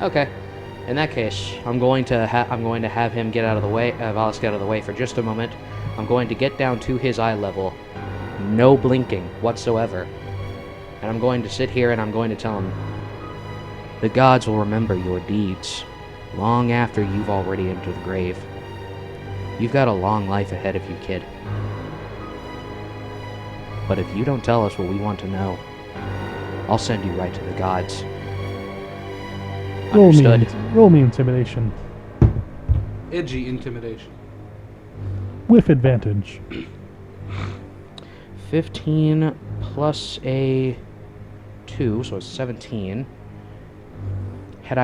Okay. In that case, I'm going to have him get out of the way. Valis get out of the way for just a moment. I'm going to get down to his eye level, no blinking whatsoever, and I'm going to sit here and I'm going to tell him, the gods will remember your deeds long after you've already entered the grave. You've got a long life ahead of you, kid. But if you don't tell us what we want to know, I'll send you right to the gods. Understood? Roll me intimidation. Edgy intimidation. With advantage. 15 plus a 2, so it's 17. Had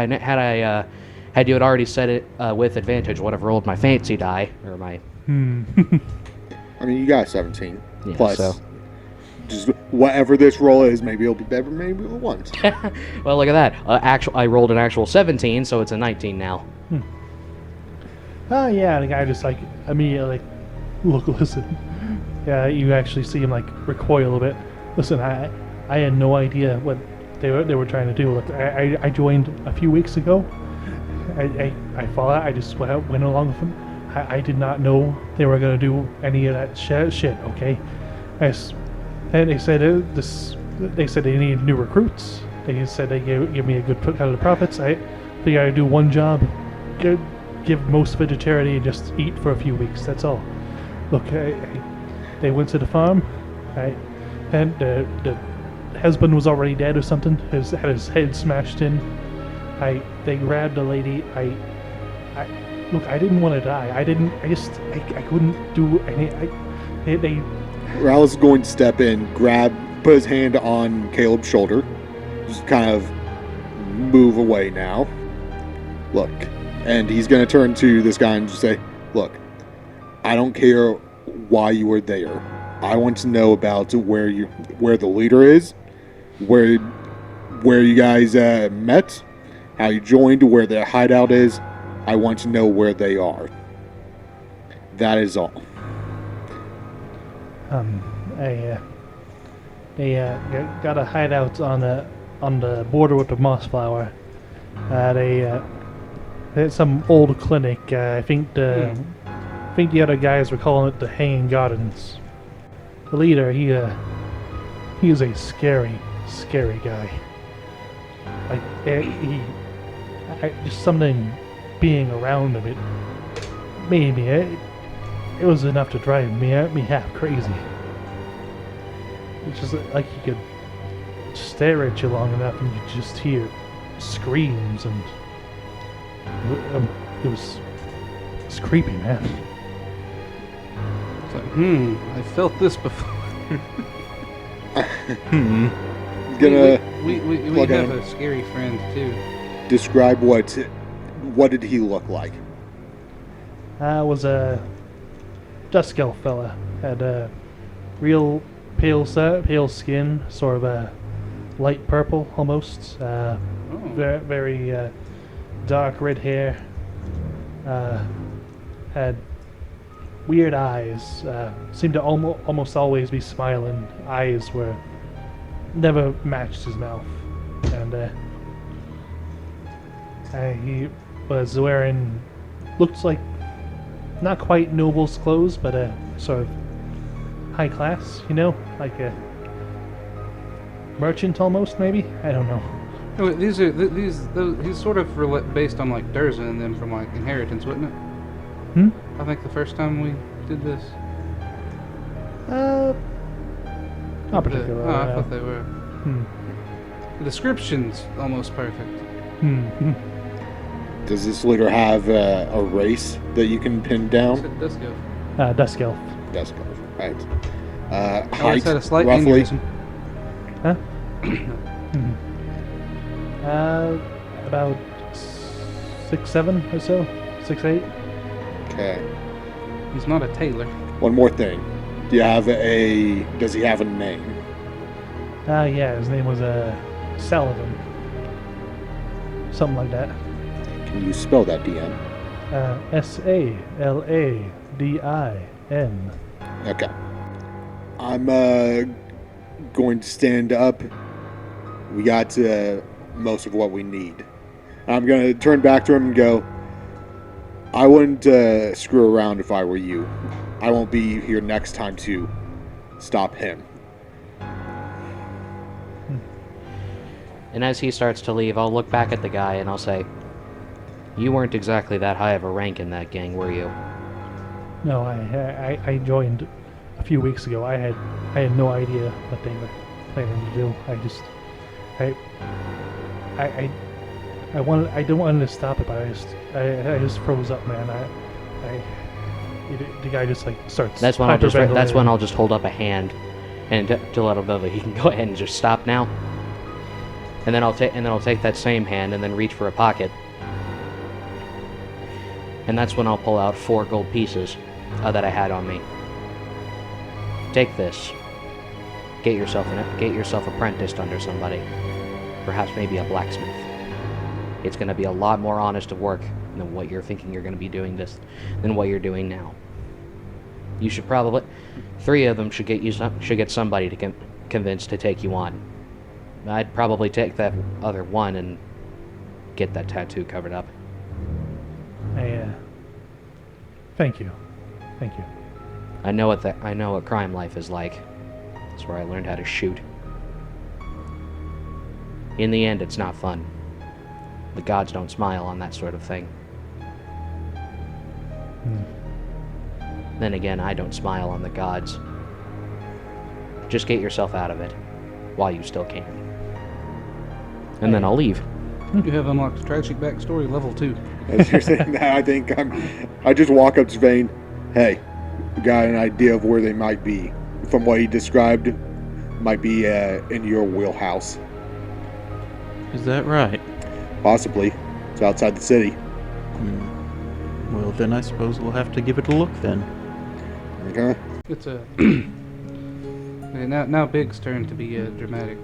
you had already said it with advantage, would have rolled my fancy die or my. I mean, you got 17 Yeah, plus. so. Just whatever this roll is, maybe it'll be better, maybe it won't. Well, look at that. I rolled an actual 17, so it's a 19 now. Oh yeah, the guy just like immediately look, listen. Yeah, you actually see him like recoil a bit. Listen, I had no idea what they were trying to do. Look, I joined a few weeks ago. I followed. I just went along with them. I did not know they were gonna do any of that shit. Okay, and they said They said they needed new recruits. They said they give me a good cut of the profits. I think I do one job, give most of it to charity, and just eat for a few weeks. That's all. Look, they went to the farm, and the husband was already dead or something. Had his head smashed in. They grabbed the lady. Look, I didn't want to die. I couldn't do any. Raul is going to step in, put his hand on Caleb's shoulder, just kind of move away now. Look, and he's going to turn to this guy and just say, look, I don't care why you were there. I want to know about where the leader is, where you guys met, how you joined, where their hideout is. I want to know where they are. That is all. They got a hideout on the border with the Mossflower. It's some old clinic. I think the other guys were calling it the Hanging Gardens. The leader, he is a scary guy. Like just something being around him. It made me. It was enough to drive me half crazy. It's just like he could stare at you long enough and you just hear screams, and it was creepy, man. It's like, I felt this before. Gonna We plug have in. a scary friend too. Describe what did he look like? Was a dusk elf fella. Had a real pale skin, sort of a light purple almost. Very dark red hair. Had weird eyes. Seemed to almost always be smiling. Eyes were never matched his mouth, and he was wearing looked like not quite noble's clothes, but a sort of high class, like a merchant almost, maybe. I don't know. Oh, he's sort of based on like Durza and them from like Inheritance, wouldn't it? I think the first time we did this. Not particularly. I thought they were. The description's almost perfect. Does this leader have a race that you can pin down? Let's go. Dusk elf. That's good. Right. Always Height, had a slight roughly. aneurysm. Huh? About 6'7" or so, 6'8". Okay. He's not a tailor. One more thing. Does he have a name? Yeah, his name was Saladin. Something like that. Can you spell that, DM? Saladin. Okay. I'm going to stand up. We got most of what we need. I'm going to turn back to him and go, I wouldn't screw around if I were you. I won't be here next time to stop him. And as he starts to leave, I'll look back at the guy and I'll say, "You weren't exactly that high of a rank in that gang, were you?" No, I joined a few weeks ago. I had no idea what they were planning to do. I don't want to stop it, but I just froze up, man. The guy just like starts. That's when hyperventilating. I'll just hold up a hand, and to let him know that he can go ahead and just stop now. And then I'll take that same hand and then reach for a pocket. And that's when I'll pull out 4 gold pieces that I had on me. Take this. Get yourself apprenticed under somebody. Perhaps maybe a blacksmith. It's going to be a lot more honest of work than what you're thinking you're going to be doing than what you're doing now. You should probably 3 of them should get somebody to convince to take you on. I'd probably take that other one and get that tattoo covered up. Thank you. I know what crime life is like. That's where I learned how to shoot. In the end, it's not fun. The gods don't smile on that sort of thing. Then again, I don't smile on the gods. Just get yourself out of it while you still can. And then I'll leave. You have unlocked tragic backstory level 2. As you're saying that, I just walk up to Vane. Hey, we got an idea of where they might be. From what he described, might be in your wheelhouse. Is that right? Possibly. It's outside the city. Well, then I suppose we'll have to give it a look then. Okay. It's a now Big's turn to be dramatic.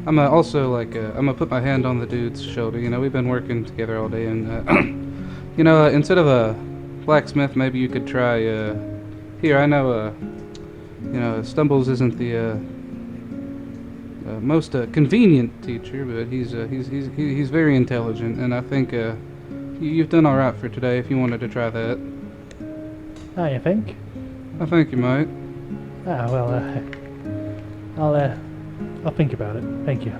I'm also like I'm gonna put my hand on the dude's shoulder. We've been working together all day, and instead of a blacksmith, maybe you could try. Here, I know. Stumbles isn't the most convenient teacher, but he's very intelligent, and I think you've done all right for today. If you wanted to try that, You think? I think you might. Well, I'll think about it. Thank you.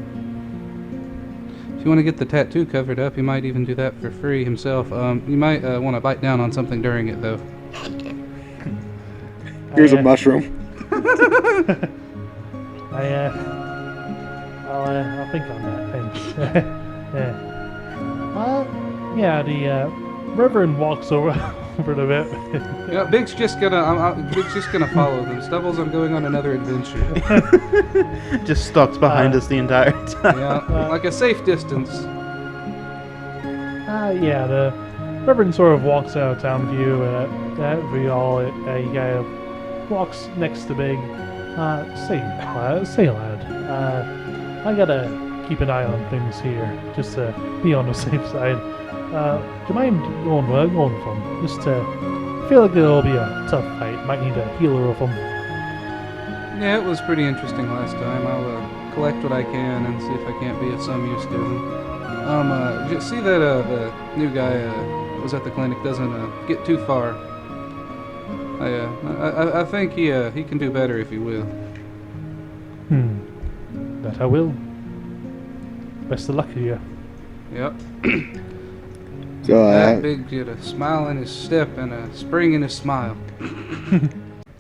If you want to get the tattoo covered up, he might even do that for free himself. You might want to bite down on something during it, though. Here's a mushroom. I'll think on that. Thanks. Yeah. The Reverend walks over the bit. Yeah, Big's just gonna follow them. Stubbles, I'm going on another adventure. Just stalks behind us the entire time. Yeah, like a safe distance. Yeah, the Reverend sort of walks out of town view, he kind of walks next to Big. Say lad, I gotta keep an eye on things here, just to be on the safe side. Do you mind going where I'm going from? Just to feel like it'll be a tough fight. Might need a healer of them. Yeah, it was pretty interesting last time. I'll collect what I can and see if I can't be of some use to them. See that the new guy was at the clinic doesn't get too far. I think he can do better if he will. That I will. Best of luck to you. Yep. So, That Big had a smile in his step and a spring in his smile.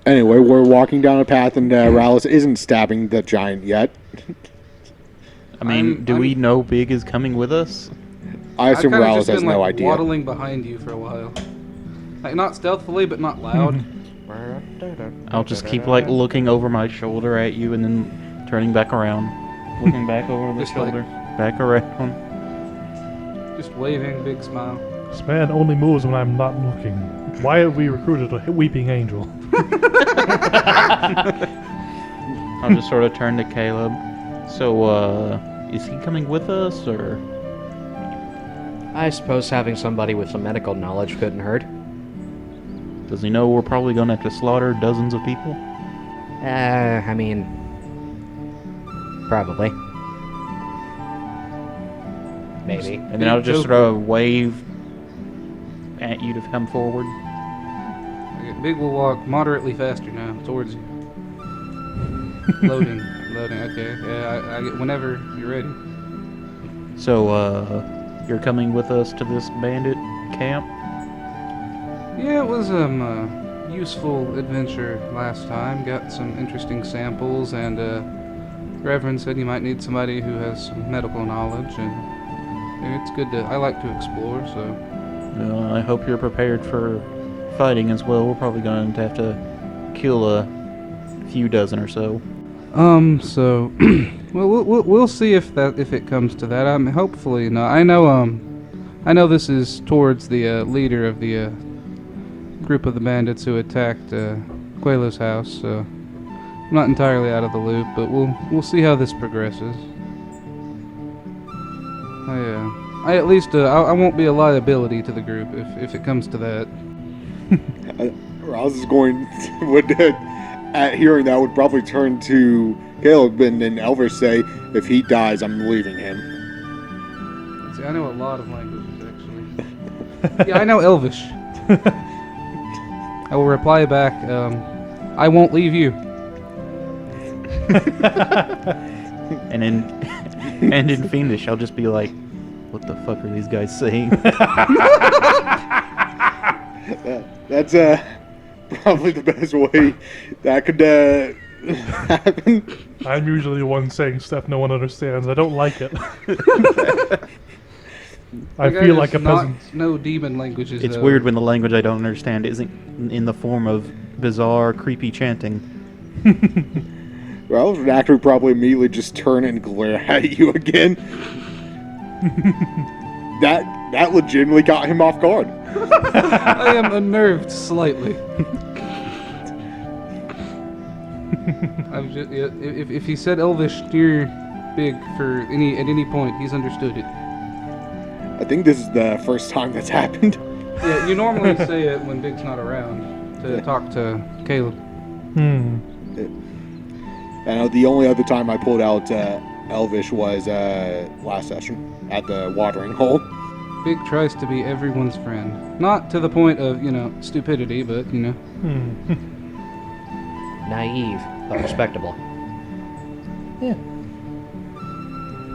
anyway, we're walking down a path, and Rallis isn't stabbing the giant yet. I mean, do we know Big is coming with us? I assume I've kinda Rallis just has been, no like, idea. waddling behind you for a while. Like, not stealthily, but not loud. I'll just keep like looking over my shoulder at you and then turning back around, looking back over the Just shoulder, back around. Just waving, big smile. This man only moves when I'm not looking. Why have we recruited a weeping angel? I'll just sort of turn to Caleb. So, is he coming with us, or? I suppose having somebody with some medical knowledge couldn't hurt. Does he know we're probably going to have to slaughter dozens of people? I mean, probably. Maybe. And then I'll just sort of wave at you to come forward. Okay, Big will walk moderately faster now towards you. Loading. Okay. Yeah, I get whenever you're ready. So, you're coming with us to this bandit camp? Yeah, it was a useful adventure last time. Got some interesting samples, and Reverend said you might need somebody who has some medical knowledge, and it's good to. I like to explore, so. I hope you're prepared for fighting as well. We're probably going to have to kill a few dozen or so. So, well, we'll see if it comes to that. Hopefully not. I know this is towards the leader of the group of the bandits who attacked Quelo's house. So, I'm not entirely out of the loop, but we'll see how this progresses. I at least I won't be a liability to the group if it comes to that. Rouse is going at hearing that would probably turn to Caleb and then Elvis say, if he dies, I'm leaving him. See, I know a lot of languages actually. Yeah, I know Elvish. I will reply back, I won't leave you. And in Fiendish, I'll just be like, what the fuck are these guys saying? That's probably the best way that could happen. I'm usually the one saying stuff no one understands. I don't like it. I feel like a peasant. No demon languages. It's though. weird when the language I don't understand isn't in the form of bizarre, creepy chanting. Ralph would actually probably immediately just turn and glare at you again. That legitimately got him off guard. I am unnerved slightly. If he said Elvish near Big at any point, he's understood it. I think this is the first time that's happened. Yeah, you normally say it when Big's not around to talk to Caleb. And the only other time I pulled out Elvish was last session at the watering hole. Big tries to be everyone's friend. Not to the point of, stupidity, but, Naive, but respectable. Yeah.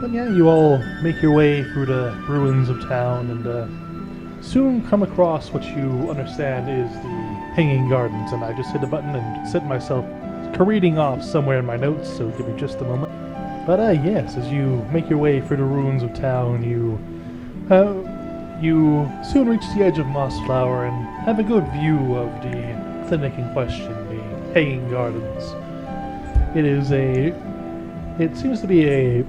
But yeah, you all make your way through the ruins of town and soon come across what you understand is the Hanging Gardens. And I just hit a button and set myself careening off somewhere in my notes, so give me just a moment. But yes, as you make your way through the ruins of town, you soon reach the edge of Mossflower and have a good view of the clinic in question, the Hanging Gardens. It seems to be a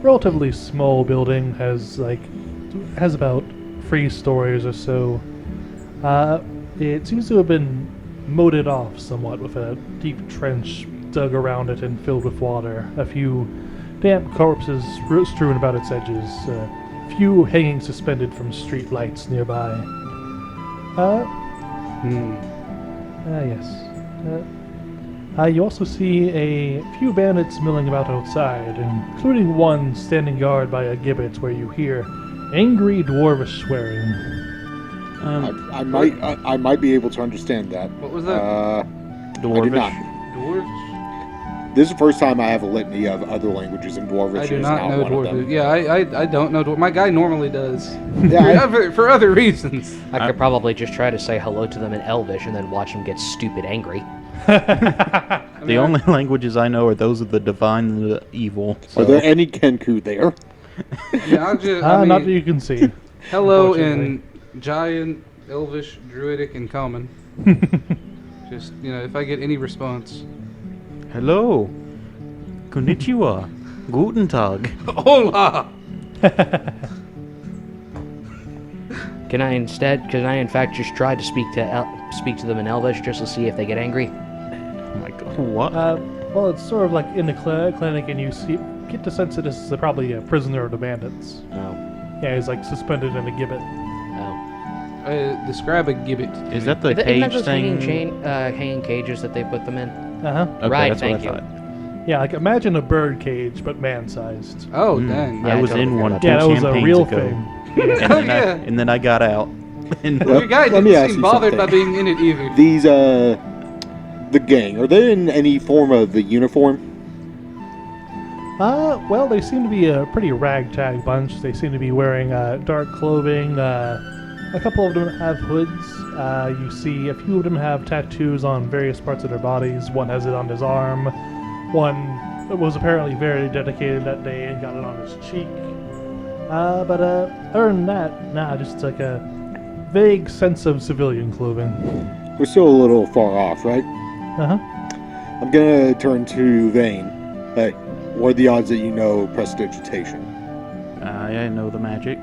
relatively small building, has about 3 stories or so. It seems to have been moated off somewhat with a deep trench dug around it and filled with water. A few damp corpses strewn about its edges. Few hanging suspended from street lights nearby. Yes. You also see a few bandits milling about outside, including one standing guard by a gibbet where you hear angry dwarvish swearing. I might be able to understand that. What was that? I do Dwarvish. not. Dwarves? This is the first time I have a litany of other languages, and Dwarvish I do is not know one of them. Dwarvish. Yeah, I don't know Dwarvish. My guy normally does. Yeah, for other reasons. I could probably just try to say hello to them in Elvish and then watch them get stupid angry. The only languages I know are those of the divine and the evil. Are there any Kenku there? Yeah, I'll just, Not that you can see. hello unfortunately. in Giant, Elvish, Druidic, and Common. Just, if I get any response. Hello. Konnichiwa. Guten Tag. Hola! Can I in fact just try to speak to them in Elvish just to see if they get angry? Oh my god. What? Well, it's sort of like in the clinic, and you get the sense that this is probably a prisoner of the bandits. Oh. Yeah, he's like suspended in a gibbet. Oh. Describe a gibbet. to Is me. that the Isn't that cage those thing? hanging cages that they put them in? Uh-huh. Okay, Right, that's thank what you. I thought. Yeah, like imagine a bird cage, but man-sized. Oh, dang. Yeah, I was totally in one forgot 2 Yeah, that was a campaigns real ago. thing. And, Oh, then yeah. and then I got out. And Your guy Let me didn't ask seem you bothered by something. being in it either. These, the gang, are they in any form of the uniform? Well, they seem to be a pretty ragtag bunch. They seem to be wearing dark clothing. A couple of them have hoods. You see a few of them have tattoos on various parts of their bodies. One has it on his arm. One was apparently very dedicated that day and got it on his cheek. But other than that, just like a vague sense of civilian clothing. We're still a little far off, right? Uh-huh. I'm gonna turn to Vane. Hey, what are the odds that you know prestidigitation? I know the magic.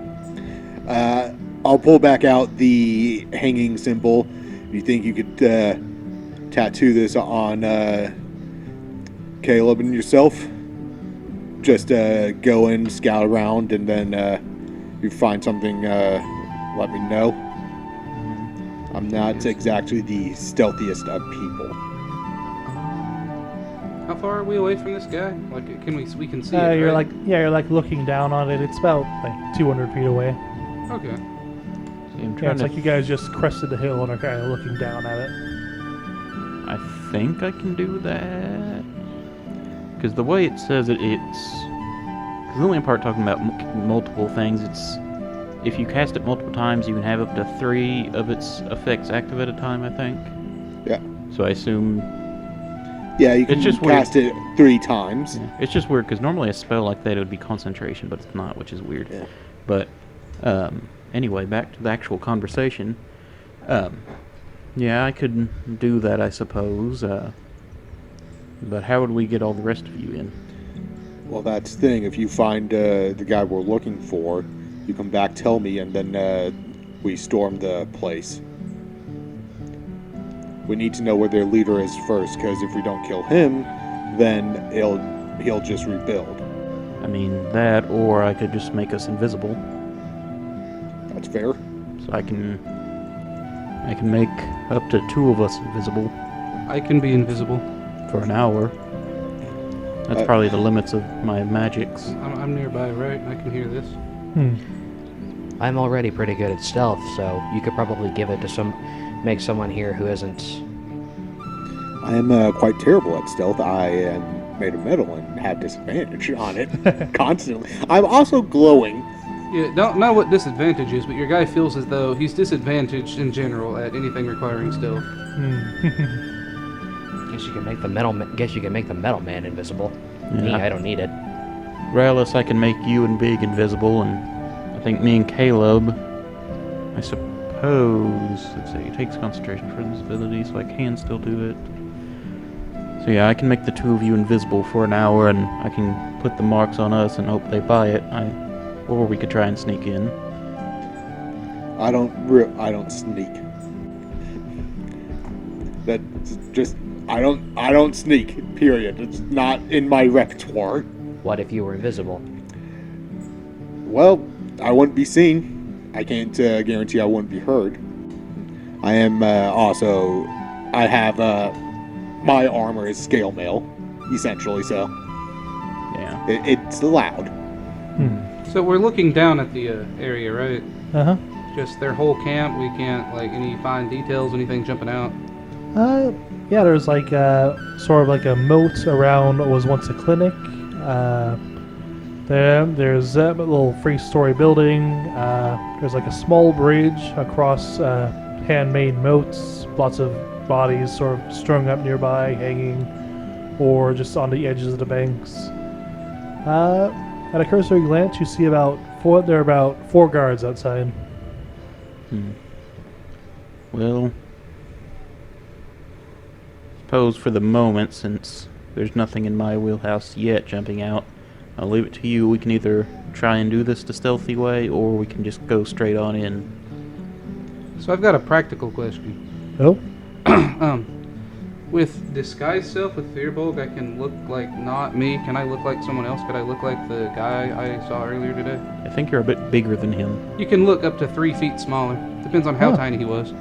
I'll pull back out the hanging symbol. You think you could tattoo this on Caleb and yourself? Just go in, scout around, and then you find something, let me know. I'm not exactly the stealthiest of people. How far are we away from this guy? Like, we can see it, You're right? you're like looking down on it. It's about like 200 feet away. Okay. See, I'm Yeah, trying it's to. like you guys just crested the hill and are kind of looking down at it. I think I can do that. Because the way it says it, it's. Because the only part talking about multiple things, it's. If you cast it multiple times, you can have up to 3 of its effects active at a time, I think. Yeah. So I assume. Yeah, you can It's just cast it 3 times. Yeah, it's just weird, because normally a spell like that it would be concentration, but it's not, which is weird. Yeah. But, anyway, back to the actual conversation. Yeah, I could do that, I suppose. But how would we get all the rest of you in? Well, that's the thing. If you find the guy we're looking for, you come back, tell me, and then we storm the place. We need to know where their leader is first, because if we don't kill him, then he'll just rebuild. I mean, that, or I could just make us invisible. That's fair. So I can make up to 2 of us invisible I can be invisible. for an hour. That's probably the limits of my magics. I'm nearby, right? I can hear this. I'm already pretty good at stealth, so you could probably give it to make someone here who isn't. I am quite terrible at stealth. I am made of metal and have disadvantage on it constantly. I'm also glowing. Yeah, don't know what disadvantage is, but your guy feels as though he's disadvantaged in general at anything requiring stealth. Guess you can make the metal man invisible. Me, Yeah. I don't need it. Ralis, I can make you and Big invisible, and I think me and Caleb, I suppose, let's see, it takes concentration for this ability, so I can still do it. So yeah, I can make the two of you invisible for an hour, and I can put the marks on us and hope they buy it. Or we could try and sneak in. I don't sneak. That's just I don't sneak. Period. It's not in my repertoire. What if you were invisible? Well, I wouldn't be seen. I can't guarantee I wouldn't be heard. I am also. I have my armor is scale mail, essentially. So Yeah. it's loud. So we're looking down at the area, right? Uh-huh. Just their whole camp. We can't, like, any fine details, anything jumping out. Yeah, there's like sort of like a moat around what was once a clinic. There's a little three-story building. There's like a small bridge across handmade moats. Lots of bodies sort of strung up nearby, hanging, or just on the edges of the banks. At a cursory glance, you see there are about 4 guards outside. Well, suppose for the moment, since there's nothing in my wheelhouse yet jumping out, I'll leave it to you. We can either try and do this the stealthy way, or we can just go straight on in. So I've got a practical question. Oh? With disguise self, with Fearbolg, I can look like not me. Can I look like someone else? Could I look like the guy I saw earlier today? I think you're a bit bigger than him. You can look up to 3 feet smaller. Depends on how Huh. tiny he was.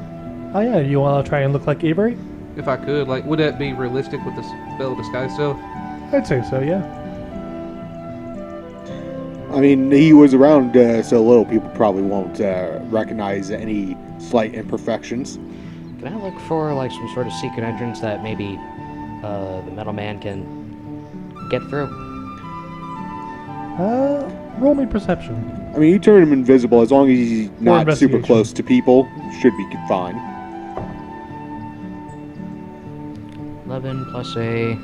Oh yeah, you want to try and look like Avery? If I could, like, would that be realistic with the spell disguise self? I'd say so, yeah. I mean, he was around so little, people probably won't recognize any slight imperfections. Can I look for like some sort of secret entrance that maybe the metal man can get through? Roll me perception. I mean, you turn him invisible as long as he's not super investigation. close to people. Should be fine. 11 plus a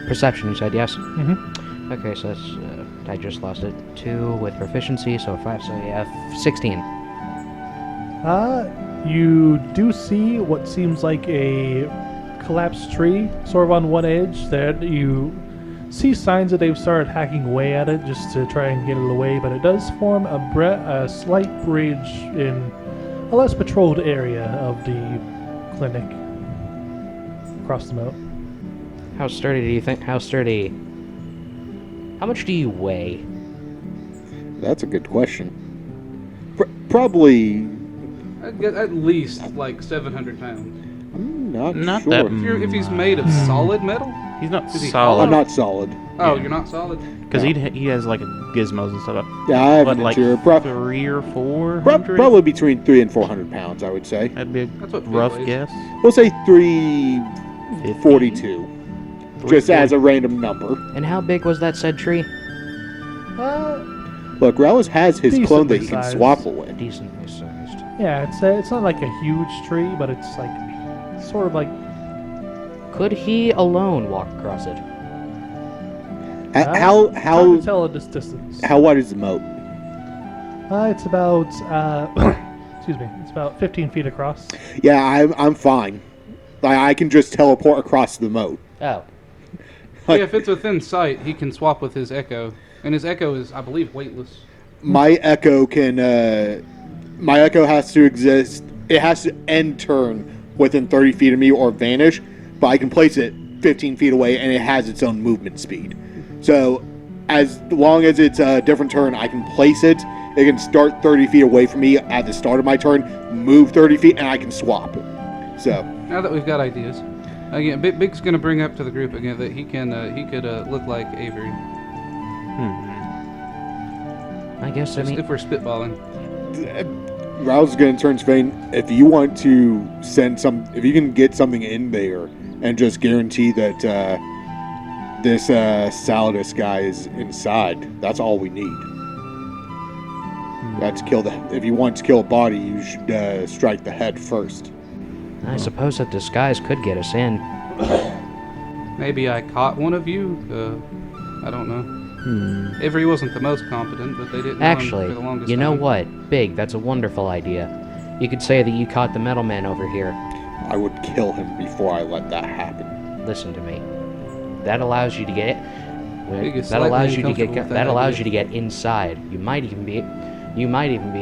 perception, you said, yes? Mm-hmm. Okay, so that's, I just lost it. 2 with proficiency, so 5, so yeah, 16. You do see what seems like a collapsed tree, sort of on one edge. That you see signs that they've started hacking away at it just to try and get it away, but it does form a slight bridge in a less patrolled area of the clinic across the moat. How sturdy do you think? How sturdy? How much do you weigh? That's a good question. Probably. I'd get at least like 700 pounds. I'm not Not sure. that If he's made of solid metal? He's not Is he solid. I'm not solid. Oh, Yeah. you're not solid? Because he has like gizmos and stuff. Yeah, I have But an like interior. 3 or 400? Probably between 300 and 400 pounds, I would say. That'd be a That's what Fig rough weighs. guess. We'll say 342, just as a random number. And how big was that said tree? Look, Rallis has his clone that he Decently can sized. swap away. Decently sized. Yeah, it's not like a huge tree, but it's like sort of like Could he alone walk across it? How hard to tell at this distance. how wide is the moat? It's about excuse me, it's about 15 feet across. Yeah, I'm fine. I can just teleport across the moat. Oh. Yeah, if it's within sight, he can swap with his Echo. And his Echo is, I believe, weightless. My echo can. My echo has to exist. It has to end turn within 30 feet of me or vanish, but I can place it 15 feet away, and it has its own movement speed. So, as long as it's a different turn, I can place it. It can start 30 feet away from me at the start of my turn, move 30 feet, and I can swap. So, Now that we've got ideas. Again, Big's gonna bring up to the group again that he could look like Avery. I guess, I Just mean, if we're spitballing. Rouse is going to turn to Vane. If you want to if you can get something in there and just guarantee that this Saladus guy is inside, that's all we need. That's if you want to kill a body, you should strike the head first. I suppose that disguise could get us in. Maybe I caught one of you. I don't know. Avery wasn't the most competent, but they didn't know him Actually, for the longest you know time. what? Big, that's a wonderful idea. You could say that you caught the metal man over here. I would kill him before I let that happen. Listen to me. That allows you to get. Big is That slightly allows you to uncomfortable get. with That allows idea. you to get inside. You might even be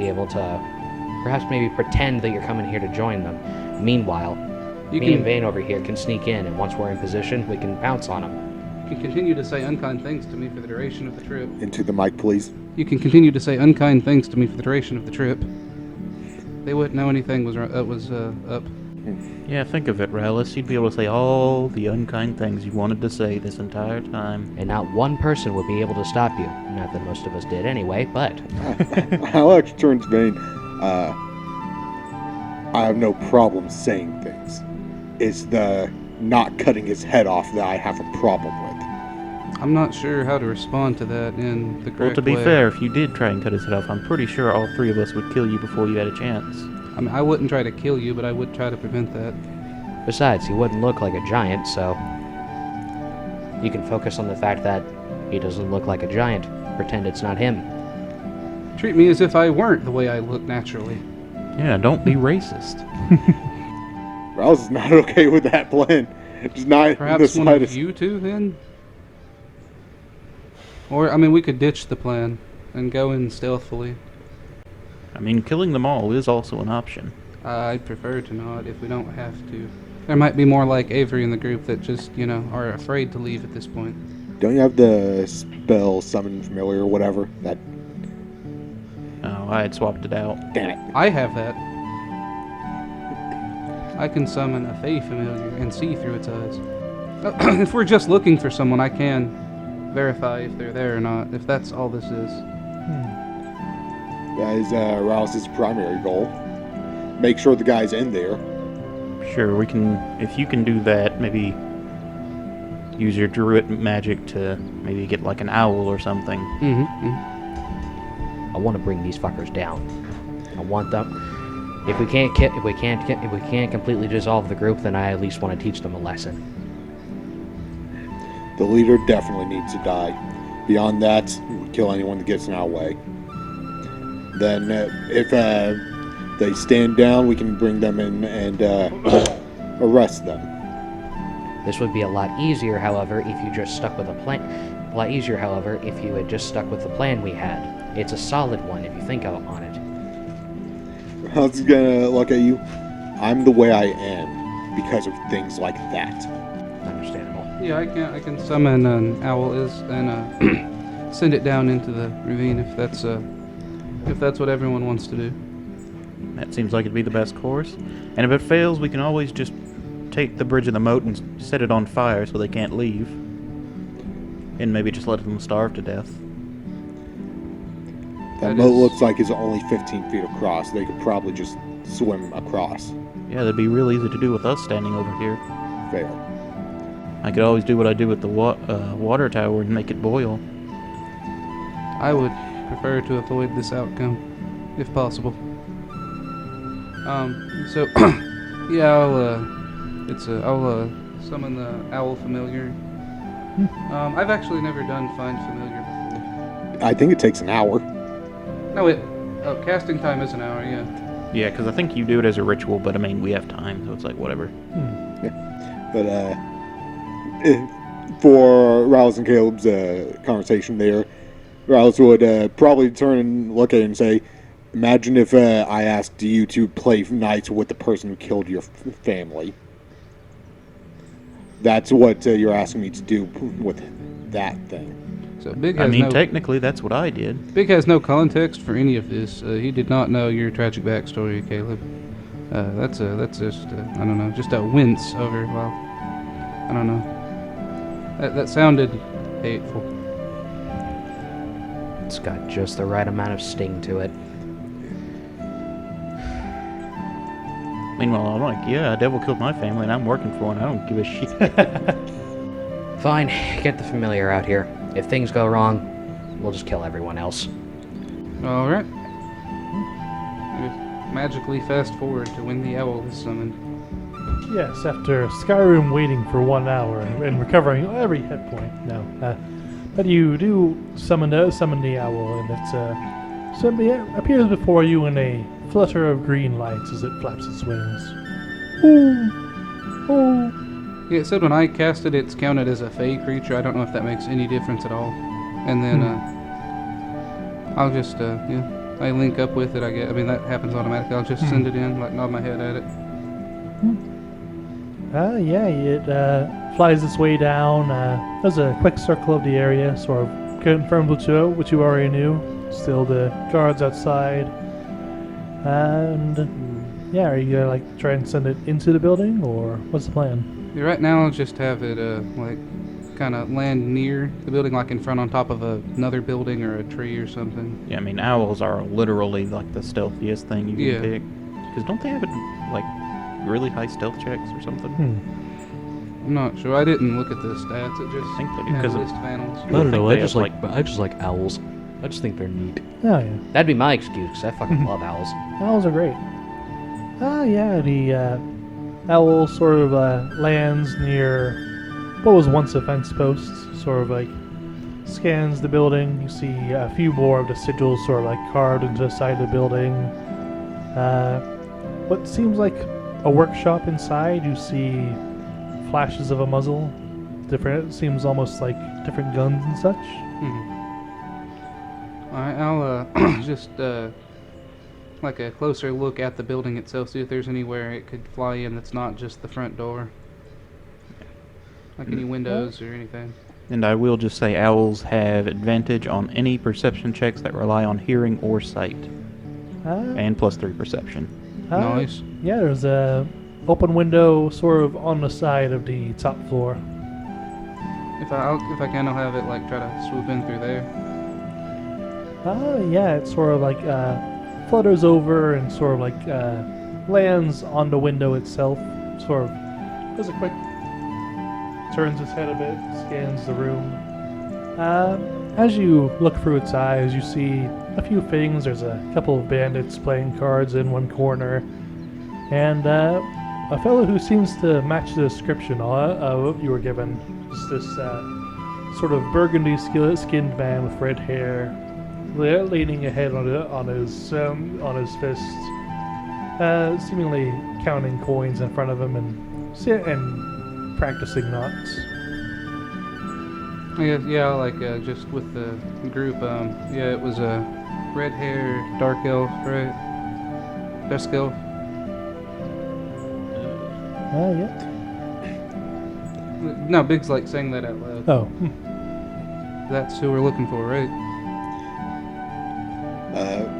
able to, perhaps maybe pretend that you're coming here to join them. Meanwhile, me and Vane over here can sneak in, and once we're in position, we can pounce on them. You can continue to say unkind things to me for the duration of the trip. Into the mic, please. You can continue to say unkind things to me for the duration of the trip. They wouldn't know anything was up. Yeah, think of it, Rallis. You'd be able to say all the unkind things you wanted to say this entire time. And not one person would be able to stop you. Not that most of us did anyway, but I'll actually turn to Vane. I have no problem saying things. It's the not cutting his head off that I have a problem with. I'm not sure how to respond to that in the correct Well, to be way. fair, if you did try and cut his head off, I'm pretty sure all three of us would kill you before you had a chance. I mean, I wouldn't try to kill you, but I would try to prevent that. besides, he wouldn't look like a giant, so you can focus on the fact that he doesn't look like a giant. Pretend it's not him. Treat me as if I weren't the way I look naturally. Yeah, don't be racist. Rouse is not okay with that plan. It's not Perhaps the one of slightest. you two, then? Or, I mean, we could ditch the plan and go in stealthily. I mean, killing them all is also an option. I'd prefer to not if we don't have to. There might be more like Avery in the group that just, are afraid to leave at this point. Don't you have the spell summon familiar or whatever? That Oh, I had swapped it out. damn it. I have that. I can summon a Fey familiar and see through its eyes. If we're just looking for someone, I can verify if they're there or not, if that's all this is. That is Rouse's primary goal. Make sure the guy's in there. Sure, we can. If you can do that, maybe use your druid magic to maybe get like an owl or something. I want to bring these fuckers down. I want them. If we can't completely dissolve the group, then I at least want to teach them a lesson. The leader definitely needs to die. Beyond that, we kill anyone that gets in our way. Then, if they stand down, we can bring them in and arrest them. This would be a lot easier, however, if you just stuck with a plan. A lot easier, however, if you had just stuck with the plan we had. It's a solid one if you think on it. Rouse is gonna look at you. I'm the way I am because of things like that. Understandable. Yeah, I can summon an owl and send it down into the ravine if that's what everyone wants to do. That seems like it'd be the best course. And if it fails, we can always just take the bridge of the moat and set it on fire so they can't leave. And maybe just let them starve to death. That moat looks like it's only 15 feet across. They could probably just swim across. Yeah, that'd be real easy to do with us standing over here. Fair. I could always do what I do with the water tower and make it boil. I would prefer to avoid this outcome, if possible. So, yeah, I'll summon the owl familiar. I've actually never done find familiar before. I think it takes an hour. No, casting time is an hour, yeah. Yeah, because I think you do it as a ritual, but I mean, we have time, so it's like, whatever. But for Rouse and Caleb's conversation there, Rouse would probably turn and look at it and say, imagine if I asked you to play nights with the person who killed your family. That's what you're asking me to do with that thing. So Big I has mean, technically, that's what I did. Big has no context for any of this. He did not know your tragic backstory, Caleb. That's just I don't know, just a wince over. Well, I don't know. That sounded hateful. It's got just the right amount of sting to it. Meanwhile, I'm like, yeah, a devil killed my family and I'm working for it. I don't give a shit. Fine, get the familiar out here. If things go wrong, we'll just kill everyone else. All right. Just magically fast forward to when the owl is summoned. Yes, after Skyrim waiting for 1 hour and recovering every hit point. No, but you do summon the owl, and it appears before you in a flutter of green lights as it flaps its wings. Ooh, oh. Yeah, it said when I cast it, it's counted as a fey creature. I don't know if that makes any difference at all. And then I'll just I link up with it. I mean that happens automatically. I'll just send it in, like nod my head at it. It flies its way down, does a quick circle of the area, sort of confirms what you already knew. Still the guards outside. And are you gonna like try and send it into the building, or what's the plan? Yeah, right now I'll just have it like kind of land near the building, like in front on top of another building or a tree or something. Yeah, I mean, owls are literally like the stealthiest thing you can pick. Because don't they have like really high stealth checks or something? I'm not sure. I didn't look at the stats. It just I think they do, had a 'cause list of animals. I don't know. they I just have, like owls. I just think they're neat. Oh yeah, That'd be my excuse, 'cause I fucking love owls. owls are great. The owl sort of lands near what was once a fence post, sort of like scans the building. You see a few more of the sigils sort of like carved into the side of the building. What seems like a workshop inside. You see flashes of a muzzle. Different, it seems almost like different guns and such. Alright, I'll just like a closer look at the building itself, see if there's anywhere it could fly in that's not just the front door. Like any windows or anything. And I will just say owls have advantage on any perception checks that rely on hearing or sight. And +3 perception. Nice. Yeah, there's a open window sort of on the side of the top floor. If I can, I'll have it like try to swoop in through there. It sort of like flutters over and sort of like lands on the window itself. Sort of does a quick, turns its head a bit, scans the room. As you look through its eyes, you see a few things. There's a couple of bandits playing cards in one corner, and a fellow who seems to match the description of you were given. Just this sort of burgundy-skinned man with red hair, leaning ahead on his fist, seemingly counting coins in front of him and practicing knots. Yeah, like just with the group. It was a red hair, dark elf, right? Dusk elf. Yeah. No, Big's like saying that out loud. Oh. That's who we're looking for, right?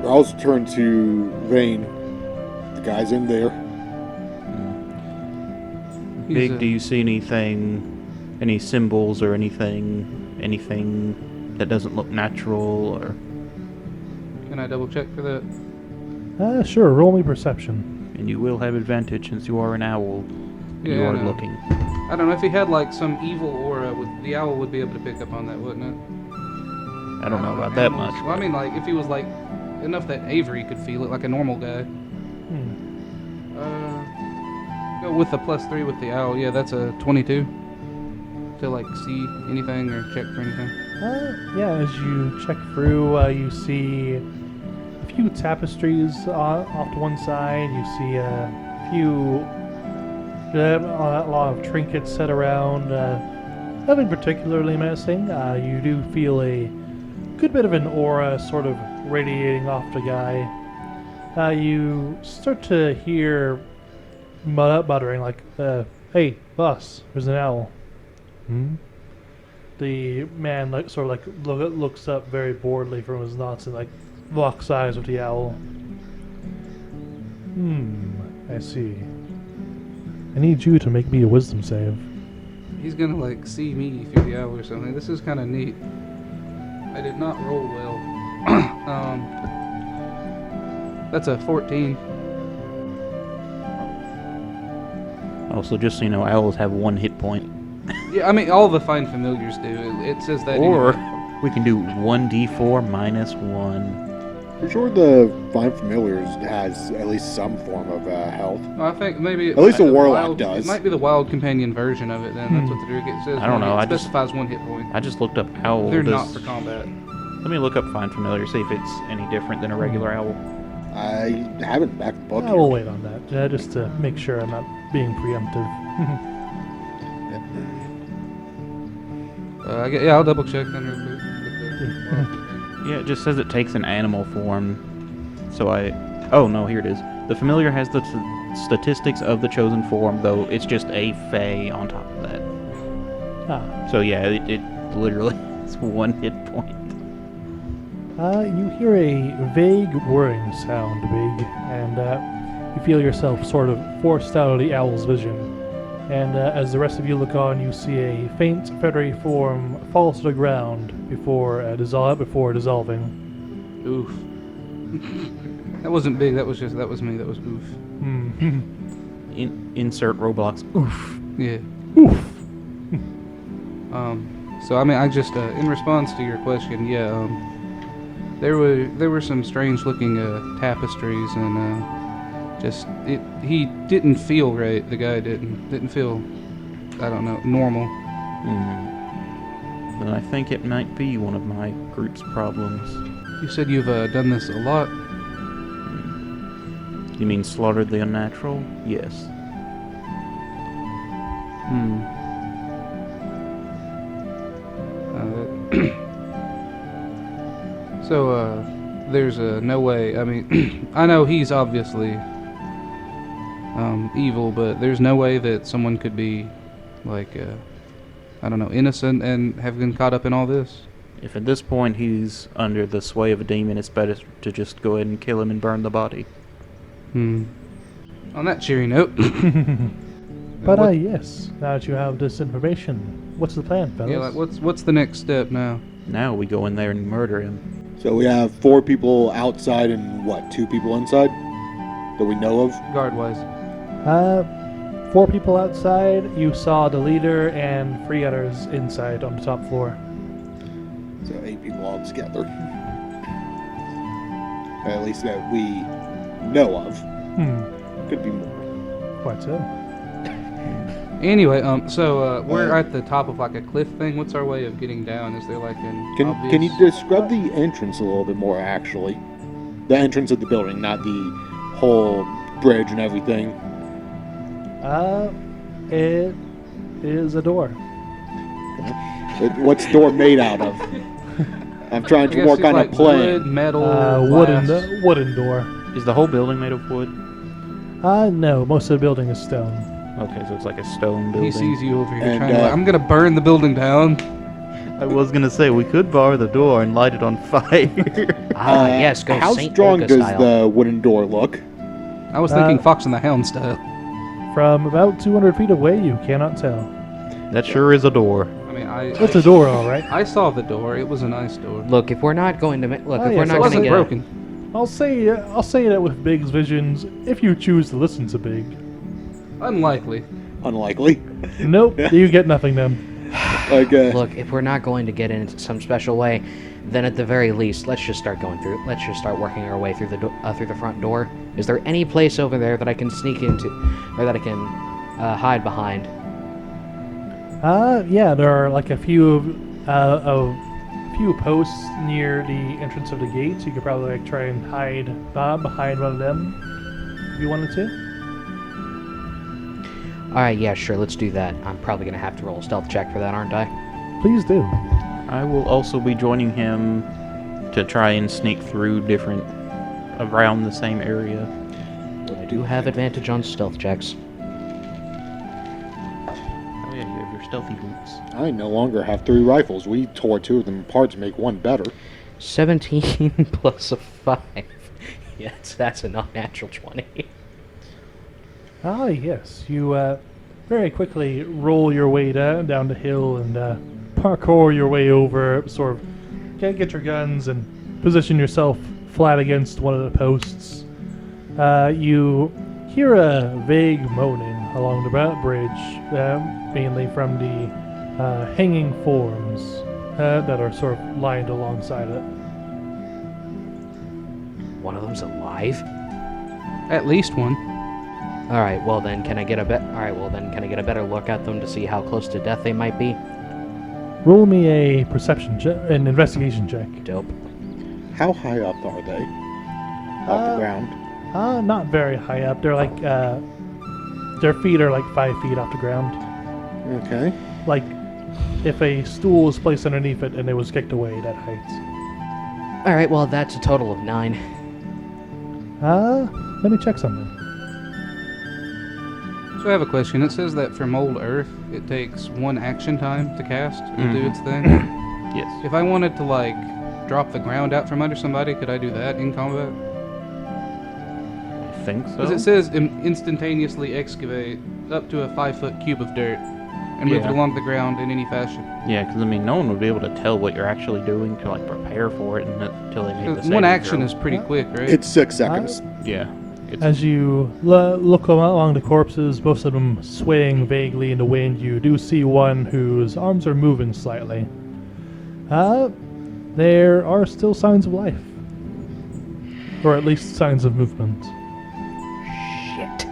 I'll turn to Vane. The guy's in there. Big, do you see anything, any symbols or anything that doesn't look natural, or? Can I double check for that? Sure. Roll me perception. And you will have advantage since you are an owl. Yeah, you I are know. looking. I don't know if he had like some evil aura. The owl would be able to pick up on that, wouldn't it? I don't know about that Animals. much. Well, I mean, like if he was like enough that Avery could feel it, like a normal guy. Go with the +3 with the owl. Yeah, that's a 22 to like see anything or check for anything. As you check through, you see a few tapestries off to one side. You see a lot of trinkets set around. Nothing particularly menacing. You do feel a good bit of an aura sort of radiating off the guy. You start to hear muttering like, "Hey, boss, there's an owl." The man looks up very boredly from his knots and like locks eyes with the owl. I see. I need you to make me a wisdom save. he's gonna like see me through the owl or something. This is kind of neat. I did not roll well. That's a 14. Also, just so you know, owls have 1 hit point. Yeah, I mean all the Find Familiars do. It says that. Or anyway. we can do 1d4 minus 1. I'm sure the Find Familiars has at least some form of health. Well, I think maybe At least the Warlock wild, does. It might be the wild companion version of it. Then that's what the Druid says. I don't know, It I just- specifies 1 hit point. I just looked up owl. They're Does- not for combat. Let me look up Find Familiar, see if it's any different than a regular owl. I haven't backed the book I here. will wait on that, just to make sure I'm not being preemptive. Yeah, I'll double check then real quick. Yeah, it just says it takes an animal form. So oh no, here it is. The familiar has the statistics of the chosen form, though it's just a fae on top of that. Ah. So yeah, it literally is 1 hit point. You hear a vague whirring sound, Big, and you feel yourself sort of forced out of the owl's vision. And as the rest of you look on, you see a faint, feathery form fall to the ground before dissolving. Oof. That wasn't big. That was me. That was oof. Hmm. Insert Roblox. Oof. Yeah. Oof. So I mean, I just in response to your question, yeah. There were some strange looking tapestries and he didn't feel right. The guy didn't feel, I don't know, normal. Then I think it might be one of my group's problems. You said you've done this a lot. You mean slaughtered the unnatural? Yes. So there's no way. I mean, I know he's obviously evil, but there's no way that someone could be like I don't know, innocent and have been caught up in all this. If at this point he's under the sway of a demon, it's better to just go ahead and kill him and burn the body. On that cheery note. But yes, now that you have this information, what's the plan, fellas? Yeah, like what's the next step now? Now we go in there and murder him. So we have 4 people outside and 2 people inside that we know of? Guard wise. 4 people outside. You saw the leader and 3 others inside on the top floor. So 8 people all together. At least that we know of. Could be more. Quite so. Anyway, so we're at the top of like a cliff thing. What's our way of getting down? Is there like an obvious... Can you describe the entrance a little bit more, actually? The entrance of the building, not the whole bridge and everything. It is a door. What's the door made out of? I'm trying I to guess work it's on like a plan. wood, metal, Wooden glass. wooden door. Is the whole building made of wood? No, most of the building is stone. Okay, so it's like a stone building. He sees you over here And, trying to. I'm gonna burn the building down. I was gonna say, we could bar the door and light it on fire. Yes, go How Saint strong Olga does style. the wooden door look? I was thinking Fox and the Hound style. From about 200 feet away, you cannot tell. That sure is a door. I mean, It's a door, all right. I saw the door. It was a nice door. Look, if we're not going to Oh, if yes, we're It not going to wasn't get broken. I'll say that with Big's visions, if you choose to listen to Big. Unlikely. Unlikely. Nope, you get nothing then. Look, if we're not going to get in some special way, then at the very least, let's just start going through. Let's just start working our way through the front door. Is there any place over there that I can sneak into, or that I can hide behind? Yeah, there are like a few posts near the entrance of the gates. You could probably like try and hide behind one of them if you wanted to. Alright, yeah, sure, let's do that. I'm probably gonna have to roll a stealth check for that, aren't I? Please do. I will also be joining him to try and sneak through around the same area. I do have advantage on stealth checks. Oh yeah, you have your stealthy boots. I no longer have 3 rifles. We tore 2 of them apart to make one better. 17 plus a 5. Yes, that's a not natural 20. Ah, yes. You very quickly roll your way down the hill and parkour your way over, sort of get your guns and position yourself flat against one of the posts. You hear a vague moaning along the bridge, mainly from the hanging forms that are sort of lined alongside it. One of them's alive. At least one. All right. Well then, can I get a better look at them to see how close to death they might be? Roll me a perception check, an investigation check. Dope. How high up are they? Off the ground. Not very high up. They're like their feet are like 5 feet off the ground. Okay. Like if a stool was placed underneath it and it was kicked away, that height. All right. Well, that's a total of 9. Let me check something. So I have a question. It says that for Mold Earth, it takes 1 action time to cast and do its thing. Yes. If I wanted to, like, drop the ground out from under somebody, could I do that in combat? I think so. Because it says instantaneously excavate up to a 5-foot cube of dirt and move it Yeah. along the ground in any fashion. Yeah, because I mean, no one would be able to tell what you're actually doing to like prepare for it until they make the 'Cause saving one action throw. is pretty quick, right? It's 6 seconds. Yeah. It's, As you look along the corpses, most of them swaying vaguely in the wind, you do see one whose arms are moving slightly. There are still signs of life. Or at least signs of movement. Shit.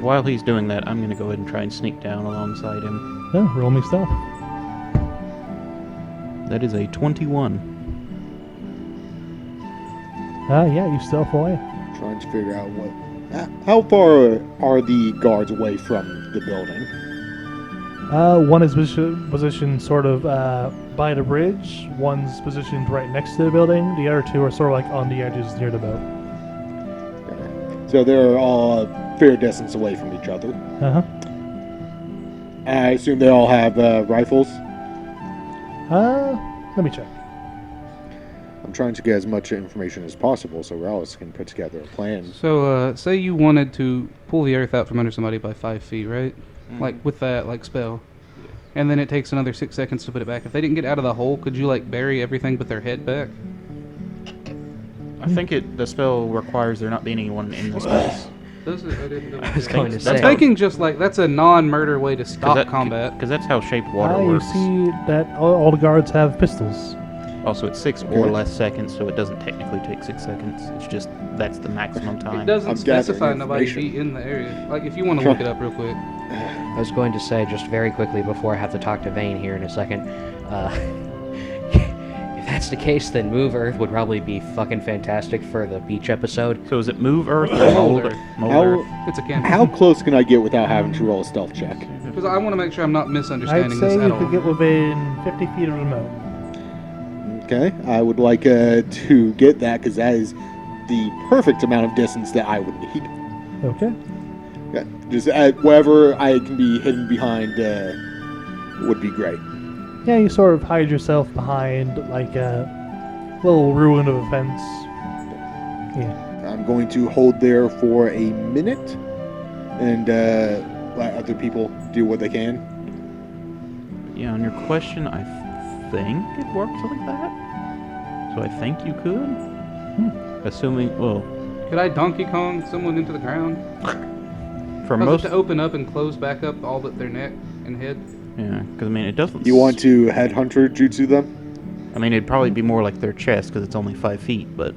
while he's doing that, I'm gonna go ahead and try and sneak down alongside him. Yeah, roll me stealth. That is a 21. Yeah, you stealth away. Trying to figure out how far are the guards away from the building? One is positioned sort of by the bridge. One's positioned right next to the building. The other two are sort of like on the edges near the boat. Okay. So they're all a fair distance away from each other. Uh-huh. I assume they all have rifles. Let me check. I'm trying to get as much information as possible so Rallis can put together a plan. So, say you wanted to pull the earth out from under somebody by 5 feet, right? Like, with that, like, spell. And then it takes another 6 seconds to put it back. If they didn't get out of the hole, could you, like, bury everything but their head back? I think the spell requires there not be anyone in the space. Does it? I didn't know. I was going to That's say. I'm thinking just, like, that's a non-murder way to stop combat. Because that's how shaped water You works. see that all the guards have pistols. Also, it's 6 or less seconds, so it doesn't technically take 6 seconds. It's just that's the maximum time. It doesn't I'm specify gathering nobody information. be in the area. Like, if you want to look it up real quick. I was going to say just very quickly before I have to talk to Vane here in a second. If that's the case, then Move Earth would probably be fucking fantastic for the beach episode. So is it Move Earth or Mold Earth? Mold Earth. It's a cantrip. How close can I get without having to roll a stealth check? Because I want to make sure I'm not I'd misunderstanding say this you at could all. get within 50 feet of the moat. Okay, I would like to get that because that is the perfect amount of distance that I would need. Okay. Yeah, just wherever I can be hidden behind would be great. Yeah, you sort of hide yourself behind like a little ruin of a fence. Yeah. I'm going to hold there for a minute and let other people do what they can. Yeah, on your question, I think it works like that. So I think you could. Assuming, well, Could I Donkey Kong someone into the ground? for Cause most, it to open up and close back up all but their neck and head. yeah, because I mean it doesn't. You want to headhunter jutsu them? I mean, it'd probably be more like their chest because it's only 5 feet, but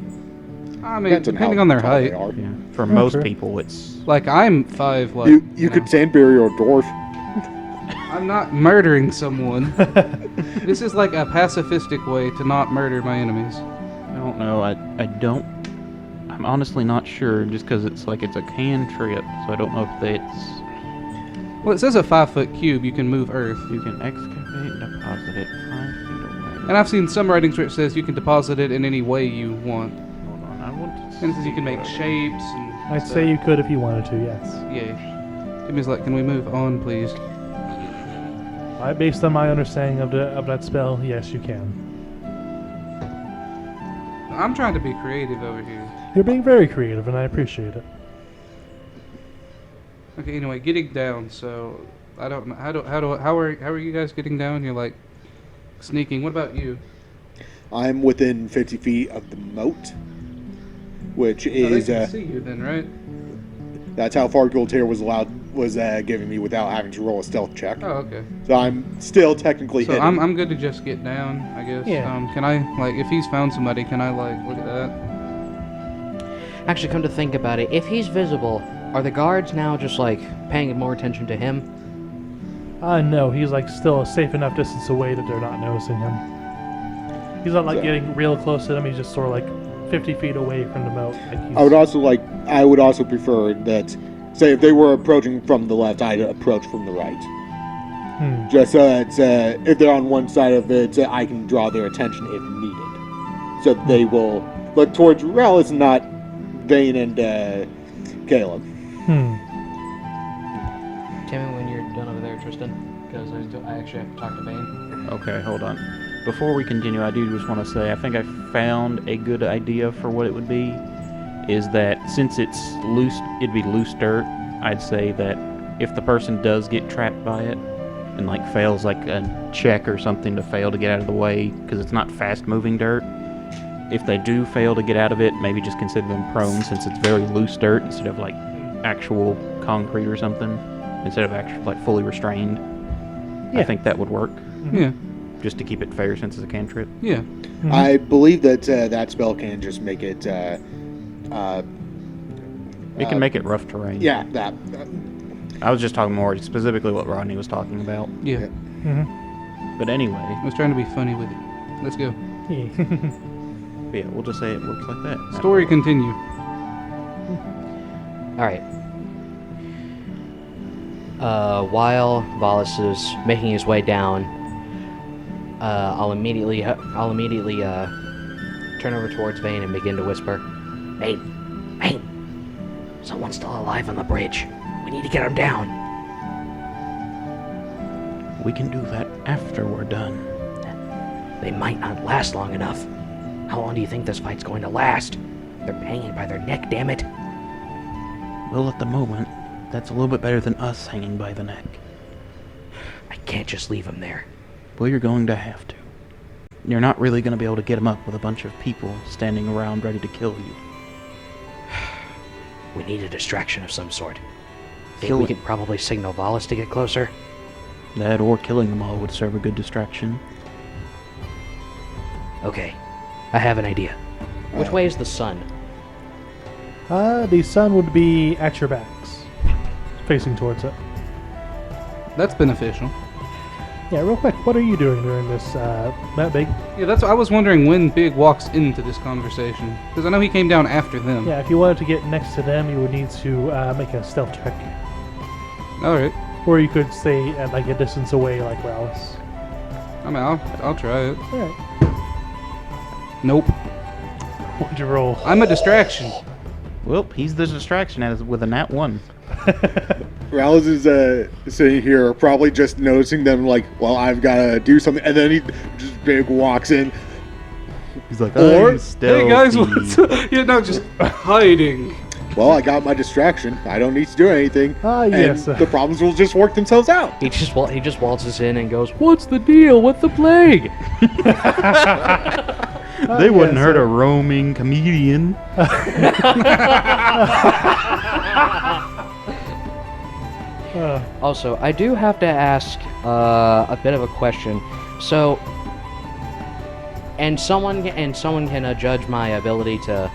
I mean, Depends depending how on their tall they height. are. yeah, for most true. people, it's Like I'm 5. Like You could sandbury or dwarf. I'm not murdering someone. This is like a pacifistic way to not murder my enemies. I don't know. I don't. I'm honestly not sure, just because it's like it's a cantrip, so I don't know if it's. Well, it says a 5-foot cube. You can move Earth, You can excavate and deposit it 5 feet away. and I've seen some writings where it says you can deposit it in any way you want. Hold on, I want to. And it says you can make shapes and. I'd stuff. say you could if you wanted to, yes. Yeah. Timmy's like, can we move on, please? Based on my understanding of that spell, yes, you can. I'm trying to be creative over here. You're being very creative, and I appreciate it. Okay. Anyway, getting down. So I don't know how are you guys getting down? You're like sneaking. What about you? I'm within 50 feet of the moat, which Oh, they is can see you then, right? that's how far Gultair was giving me without having to roll a stealth check. Oh, okay. So I'm still technically So hidden. I'm good to just get down, I guess. Yeah. Can I if he's found somebody, can I look at that? Actually, come to think about it, if he's visible, are the guards now just paying more attention to him? No, he's still a safe enough distance away that they're not noticing him. He's not So- getting real close to them. He's just sort of 50 feet away from the moat. He's, I would also prefer that, say, if they were approaching from the left, I'd approach from the right. Just so that if they're on one side of it, I can draw their attention if needed. So that they will look towards Relics, not Vane and Caleb. Tell me when you're done over there, Tristan, because I actually have to talk to Vane. Okay, hold on. Before we continue, I do just want to say I think I found a good idea for what it would be. Is that since it's loose, it'd be loose dirt. I'd say that if the person does get trapped by it and fails a check or something to fail to get out of the way, because it's not fast-moving dirt. If they do fail to get out of it, maybe just consider them prone, since it's very loose dirt instead of actual concrete or something, instead of actually fully restrained. Yeah. I think that would work, Yeah. just to keep it fair since it's a cantrip. Yeah. I believe that that spell can just make it. It can make it rough terrain. Yeah, that. I was just talking more specifically what Rodney was talking about. Yeah. But anyway, I was trying to be funny with it. Let's go. yeah, we'll just say it works like that. Story continue. Alright. While Valis is making his way down, I'll immediately turn over towards Vane and begin to whisper, Vane! Someone's still alive on the bridge. We need to get him down. We can do that after we're done. They might not last long enough. How long do you think this fight's going to last? They're hanging by their neck, damn it. Well, at the moment, that's a little bit better than us hanging by the neck. I can't just leave him there. Well, you're going to have to. You're not really going to be able to get him up with a bunch of people standing around ready to kill you. We need a distraction of some sort. Think Kill we it. could probably signal Valis to get closer? That or killing them all would serve a good distraction. Okay, I have an idea. Which way is the sun? The sun would be at your backs, facing towards it. That's beneficial. Yeah, real quick, what are you doing during this, Matt Big? Yeah, that's. I was wondering when Big walks into this conversation, because I know he came down after them. Yeah, if you wanted to get next to them, you would need to make a stealth check. All right. Or you could stay at a distance away like Rallis. I mean, I'll try it. Alright. Nope. What'd you roll? I'm a distraction. Well, he's the distraction with a nat 1. Rallis is sitting here, probably just noticing them. Well, I've got to do something, and then he just big walks in. He's like, Or- I'm stealthy. Hey guys, what's up? You're not just hiding. Well, I got my distraction. I don't need to do anything. Ah, yes. And the problems will just work themselves out. He just waltzes in and goes, "What's the deal with the plague?" They wouldn't hurt so- a roaming comedian. Also, I do have to ask a bit of a question. So, and someone can judge my ability to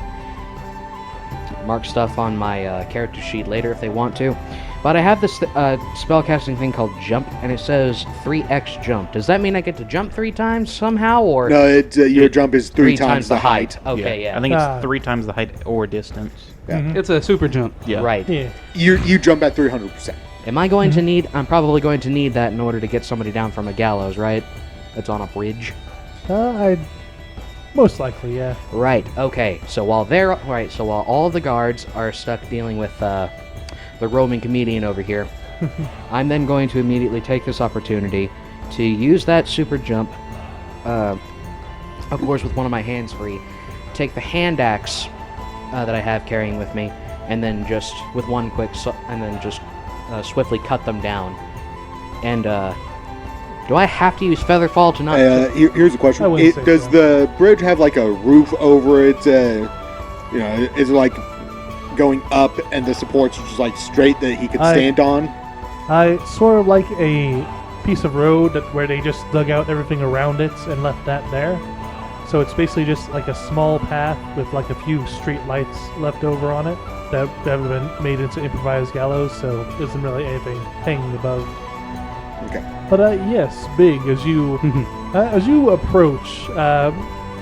mark stuff on my character sheet later if they want to. But I have this spellcasting thing called jump, and it says 3x jump. Does that mean I get to jump 3 times somehow, or No, your jump is three times the height. Okay, yeah. I think it's Ah. 3 times the height or distance. It's a super jump. Yeah. Right. Yeah. You jump at 300%. Am I going to need? I'm probably going to need that in order to get somebody down from a gallows, right? That's on a bridge. I'd most likely, yeah. Right. Okay. So while all of the guards are stuck dealing with the roaming comedian over here, I'm then going to immediately take this opportunity to use that super jump. Of course, with one of my hands free, take the hand axe that I have carrying with me, and then just with one quick and then just swiftly cut them down. And do I have to use Featherfall to not? Here's a question: I wouldn't say does so. the bridge have like a roof over it? Is it like going up and the supports are just like straight that he could stand on? Sort of like a piece of road where they just dug out everything around it and left that there. So it's basically just like a small path with like a few street lights left over on it that have been made into improvised gallows, so there isn't really anything hanging above. Okay. But yes, big as you approach,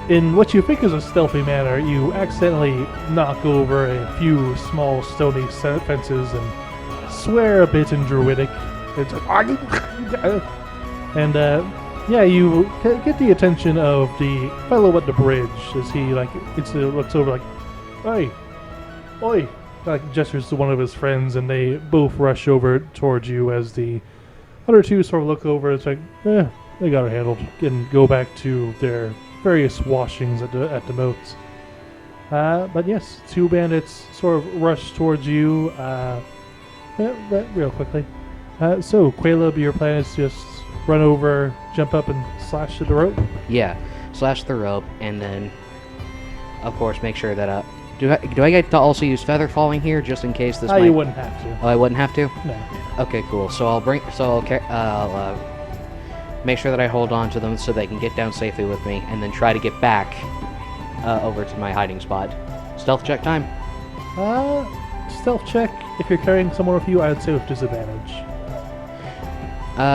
in what you think is a stealthy manner, you accidentally knock over a few small stony fences and swear a bit in Druidic. It's and yeah, you get the attention of the fellow at the bridge as he looks over like, "Hey, oi!" Like gestures to one of his friends, and they both rush over towards you as the other two sort of look over. It's like, they got it handled, and go back to their various washings at the moats. But yes, two bandits sort of rush towards you real quickly. So, Caleb, your plan is just run over, jump up, and slash to the rope? Yeah, slash the rope, and then, of course, make sure that do I get to also use feather falling here just in case this? You wouldn't have to. Oh, I wouldn't have to. No. Okay, cool. So I'll make sure that I hold on to them so they can get down safely with me, and then try to get back over to my hiding spot. Stealth check time. Stealth check. If you're carrying someone with you, I'd say with disadvantage.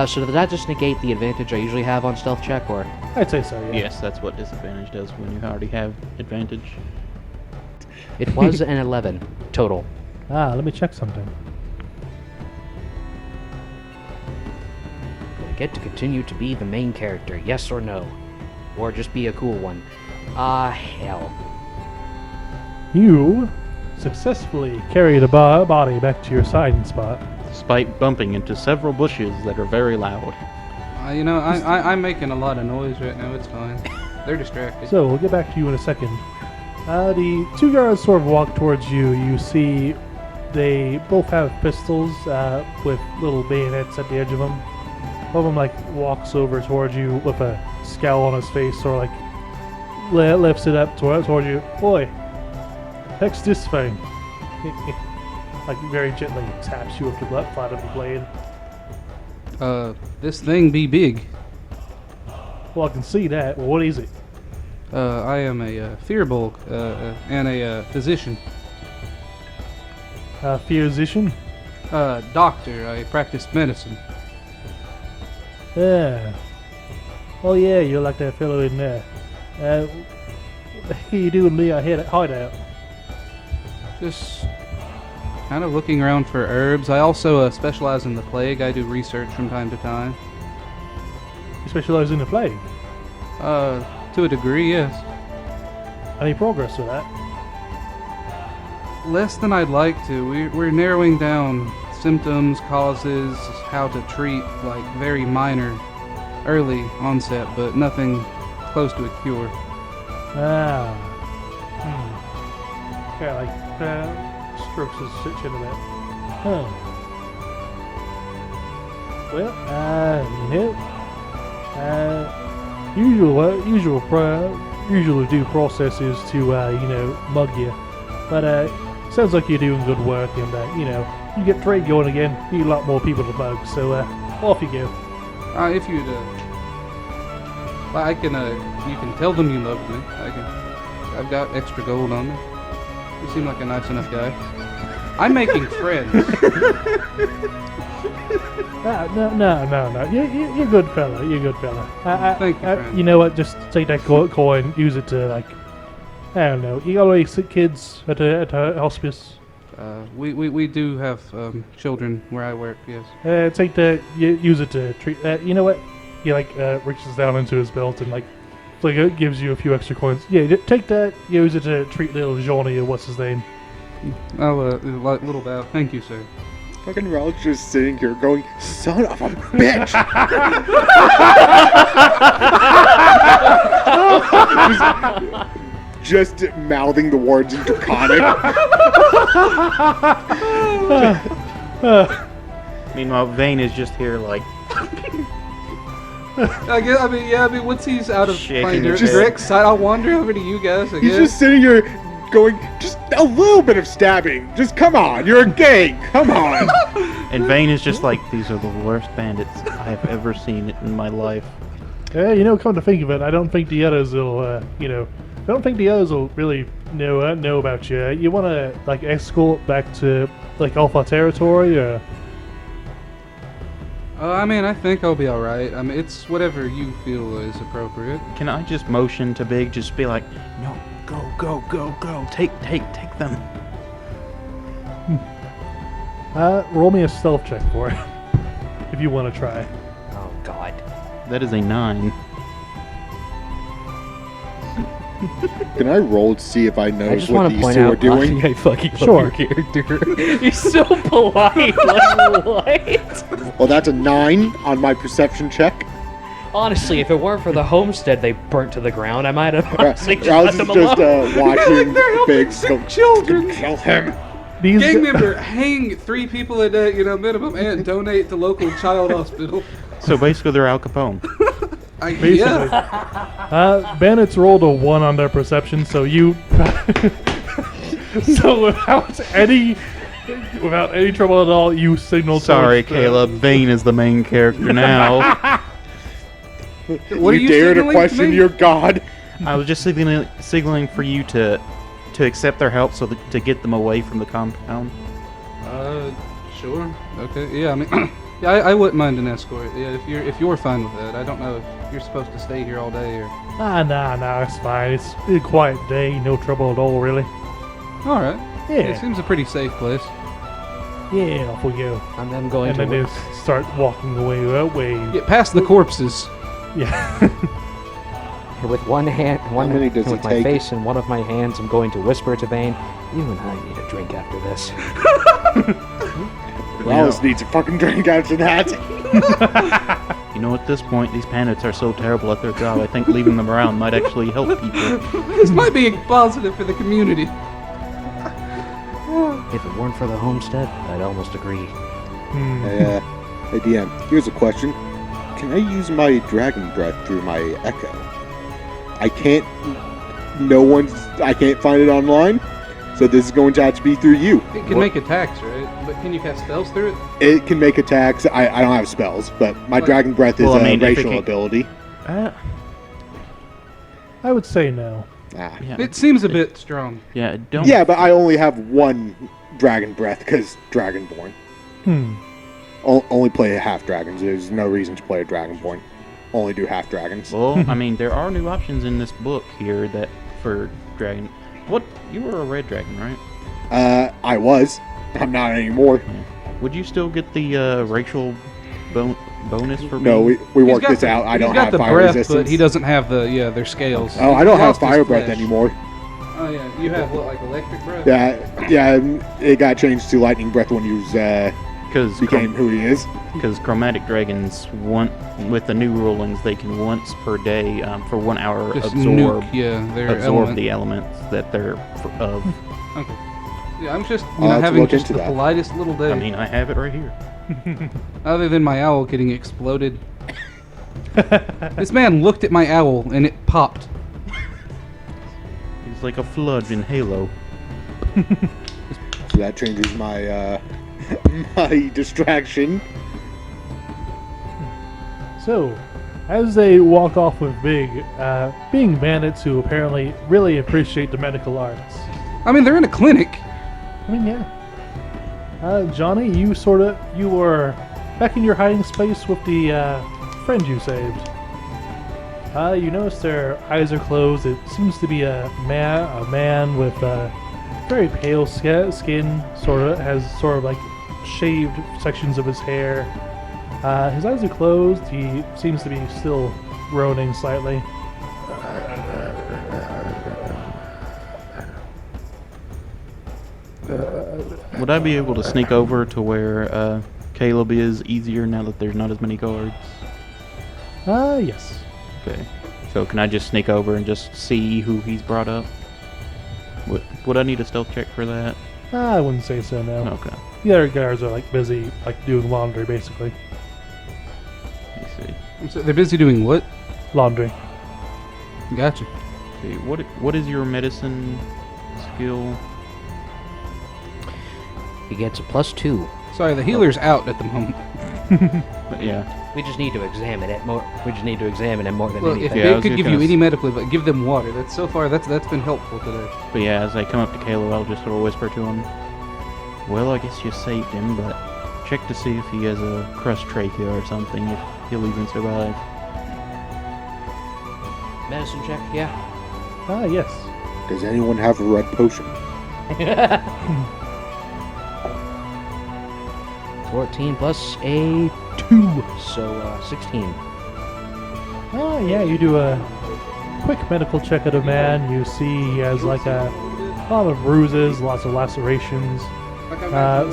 So does that just negate the advantage I usually have on stealth check, or? I'd say so, yeah. Yes, that's what disadvantage does when you already have advantage. It was an 11 total. Let me check something. I get to continue to be the main character, yes or no? Or just be a cool one? Hell. You successfully carry the body back to your hiding spot. Despite bumping into several bushes that are very loud. I'm making a lot of noise right now. It's fine. They're distracted. So, we'll get back to you in a second. The two guards sort of walk towards you. You see they both have pistols with little bayonets at the edge of them. One of them walks over towards you with a scowl on his face, or lifts it up toward you. Boy, heck's this thing? Very gently taps you with the flat of the blade. This thing be big. Well, I can see that. Well, what is it? I am a Fearbulk, and a physician. Physician? Doctor. I practice medicine. Yeah. Oh yeah, you're like that fellow in there. What the heck are you doing near a hideout? Just kind of looking around for herbs. I also specialize in the plague. I do research from time to time. You specialize in the plague? To a degree, yes. Any progress with that? Less than I'd like to. We're narrowing down symptoms, causes, how to treat, very minor, early onset, but nothing close to a cure. Strokes his chin a bit. Huh. Well, usual due process is to mug you, but sounds like you're doing good work, and you get trade going again. You need a lot more people to mug, so off you go. If you'd, I can, you can tell them you love me. I've got extra gold on me. You seem like a nice enough guy. I'm making friends. No. You're a good fella. You're a good fella. Thank you, friend. You know what? Just take that coin, use it to I don't know. You always see kids at a hospice. We do have children where I work. Yes. Take that. Use it to treat. You know what? He reaches down into his belt and gives you a few extra coins. Yeah, take that. Use it to treat little Johnny, or what's his name. Oh, little bow. Thank you, sir. Fucking Ralph's just sitting here going, son of a bitch! just mouthing the words in Draconic. Meanwhile, Vane is just here like, I mean, once he's out of Shaking playing his Rick's side, I'll wander over to you guys again. He's just sitting here going, just a little bit of stabbing. Just come on, you're a gang. Come on. and Vane is just like, these are the worst bandits I have ever seen in my life. Come to think of it, I don't think the others will, I don't think the others will really know about you. You want to, like, escort back to, like, Alpha territory, or? I mean, I think I'll be alright. I mean, it's whatever you feel is appropriate. Can I just motion to Big, just be like, no, go, take them. Roll me a stealth check for it, if you want to try. Oh God. That is a 9. Can I roll to see if I I know just what want to these point two are out, doing? I fucking love Sure. your character. He's so polite. Like, what? Well, that's a 9 on my perception check. Honestly, if it weren't for the homestead they burnt to the ground, I might have honestly just I left was him just alone. watching They're helping Big sick go, children. kill him. These Gang member, hang 3 people a day, minimum, and donate to local child hospital. So basically, they're Al Capone. Basically. Yeah. Bandits rolled a 1 on their perception, so you... so without any trouble at all, you signal Sorry, towards Caleb. Vane is the main character now. What are You you dare to signaling question me? your god? I was just signaling for you to accept their help to get them away from the compound. Sure. Okay. Yeah, I mean, yeah, I wouldn't mind an escort. Yeah, if you're fine with that. I don't know if you're supposed to stay here all day or. Nah, it's fine. It's a quiet day, no trouble at all, really. All right. Yeah. It seems a pretty safe place. Yeah, off we go. And then going And to then work. they start walking away that way. Get past the corpses. Yeah. With one hand, many does with it my take? face in one of my hands, I'm going to whisper to Bane, "You and I need a drink after this." Wallace needs a fucking drink after that. You know, at this point, these bandits are so terrible at their job, I think leaving them around might actually help people. This might be positive for the community. If it weren't for the homestead, I'd almost agree. Hey, hey, DM, here's a question. Can I use my dragon breath through my echo? I can't find it online, so this is going to have to be through you. It can make attacks, right? But can you cast spells through it? It can make attacks. I don't have spells, but my Like- dragon breath is Well, I mean, a if it racial can- ability. I would say no. Ah. Yeah, It seems a bit strong. yeah, don't. Yeah, but I only have one dragon breath because Dragonborn. Only play half dragons. There's no reason to play a Dragonborn. Only do half dragons. Well, I mean, there are new options in this book here that for dragon. What? You were a red dragon, right? I was. I'm not anymore. Would you still get the racial bonus for No, being- we He's worked got this the- out. I he's don't got have the fire breath, resistance. but he doesn't have their scales. Oh, I don't He have lost his fire breath flesh. anymore. Oh yeah, you have what, like electric breath? Yeah, it got changed to lightning breath when you became who he is. Because chromatic dragons with the new rulings, they can once per day for 1 hour Just absorb nuke, their absorb element. the elements that they're of. Okay. Yeah, I'm just I'll have to having look just into the that. politest little day. I mean, I have it right here. Other than my owl getting exploded. This man looked at my owl and it popped. He's like a flood in Halo. So that changes my my distraction. So, as they walk off with Big, being bandits who apparently really appreciate the medical arts. I mean, they're in a clinic. I mean, yeah. Johnny, you were back in your hiding space with the friend you saved. You notice their eyes are closed. It seems to be a man with very pale skin, has sort of like shaved sections of his hair. His eyes are closed. He seems to be still groaning slightly. Would I be able to sneak over to where Caleb is easier now that there's not as many guards? Yes. Okay. So can I just sneak over and just see who he's brought up? Would I need a stealth check for that? I wouldn't say so, no. Okay. The other guards are like busy, like doing laundry, basically. Let me see. So they're busy doing what? Laundry. Gotcha. See, what is your medicine skill? He gets a +2. Sorry, the healer's out at the moment. But yeah, We just need to examine it more. We just need to examine it more than Well, if anything. Yeah, I they was could just give gonna you s- any medical, but give them water. That's been helpful today. but yeah, as I come up to Caleb, I'll just sort of whisper to him. Well, I guess you saved him, but check to see if he has a crushed trachea or something, if he'll even survive. Medicine check, yeah. Ah, yes. Does anyone have a red potion? 14 plus a 2, so 16. Ah, yeah, you do a quick medical check of the man. You see he has like a lot of bruises, lots of lacerations.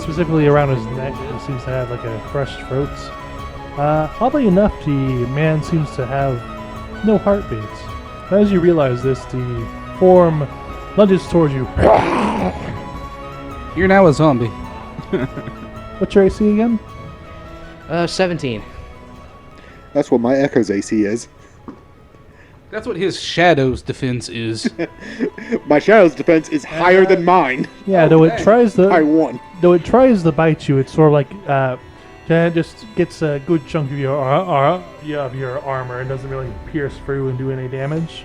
Specifically around his neck, he seems to have like a crushed throat. Oddly enough, the man seems to have no heartbeats. As you realize this, the form lunges towards you. You're now a zombie. What's your AC again? 17. That's what my Echo's AC is. That's what his shadow's defense is. My Shadow's defense is higher than mine. Yeah, though it tries I to won. bite you, it's sort of like it just gets a good chunk of your armor and doesn't really pierce through and do any damage.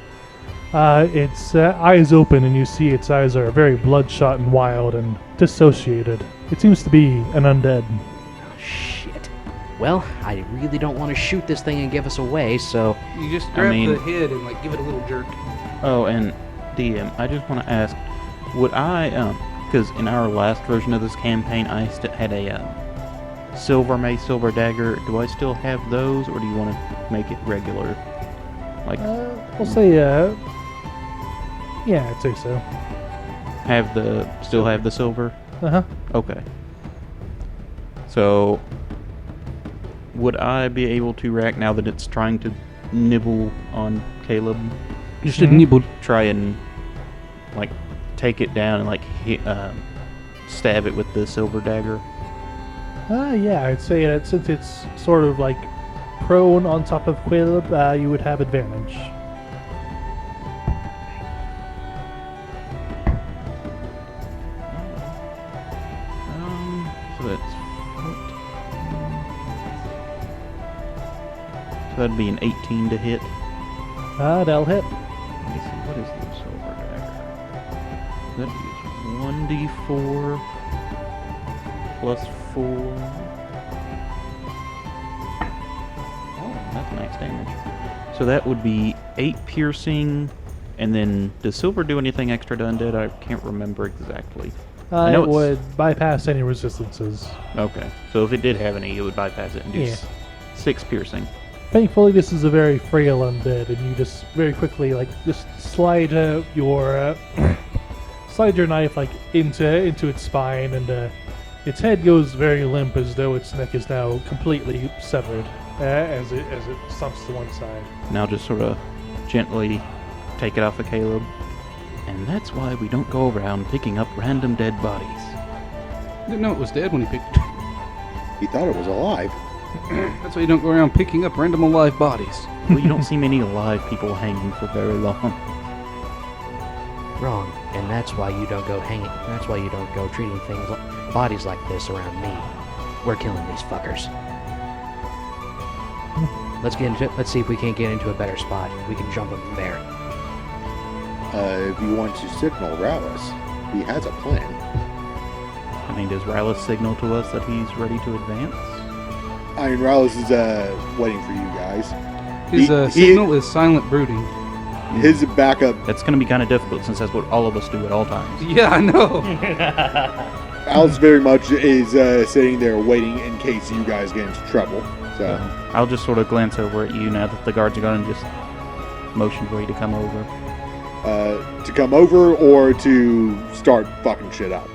Its eyes open, and you see its eyes are very bloodshot and wild and dissociated. It seems to be an undead. Shit. Well, I really don't want to shoot this thing and give us away, so... You just grab mean- the head and like give it a little jerk. Oh, and DM, I just want to ask, would I, because in our last version of this campaign, I had a silver mace, silver dagger. Do I still have those, or do you want to make it regular? Like, We'll say, yeah, I'd say so. still have the silver? Uh-huh. Okay. So, would I be able to rack now that it's trying to nibble on Caleb? You should nibble. Try and like take it down and like stab it with the silver dagger. Yeah, I'd say that since it's sort of like prone on top of Caleb, you would have advantage. So that's 14. So that'd be an 18 to hit. That'll hit. Let me see, what is the silver dagger? That is 1d4 plus 4. Oh, that's max damage. So that would be 8 piercing, and then does silver do anything extra to undead? I can't remember exactly. I know It it's- would bypass any resistances. Okay, so if it did have any, it would bypass it and do Yeah. 6 piercing. Thankfully, this is a very frail undead, and you just very quickly just slide your slide your knife into its spine, and its head goes very limp as though its neck is now completely severed as it slumps to one side. Now just sort of gently take it off of Caleb. And that's why we don't go around picking up random dead bodies. Didn't know it was dead when he picked it. He thought it was alive. That's why you don't go around picking up random alive bodies. Well, you don't see many alive people hanging for very long. Wrong. And that's why you don't go hanging. That's why you don't go treating bodies like this around me. We're killing these fuckers. Let's see if we can't get into a better spot. We can jump them from there. If you want to signal Rallis, he has a plan. I mean, does Rallis signal to us that he's ready to advance? I mean, Rallis is waiting for you guys. His He- signal is silent brooding. His backup, That's going to be kind of difficult since that's what all of us do at all times. Yeah, I know. Alice very much is sitting there waiting in case you guys get into trouble. So, I'll just sort of glance over at you now that the guards are gone and just motion for you to come over. to come over or to start fucking shit up.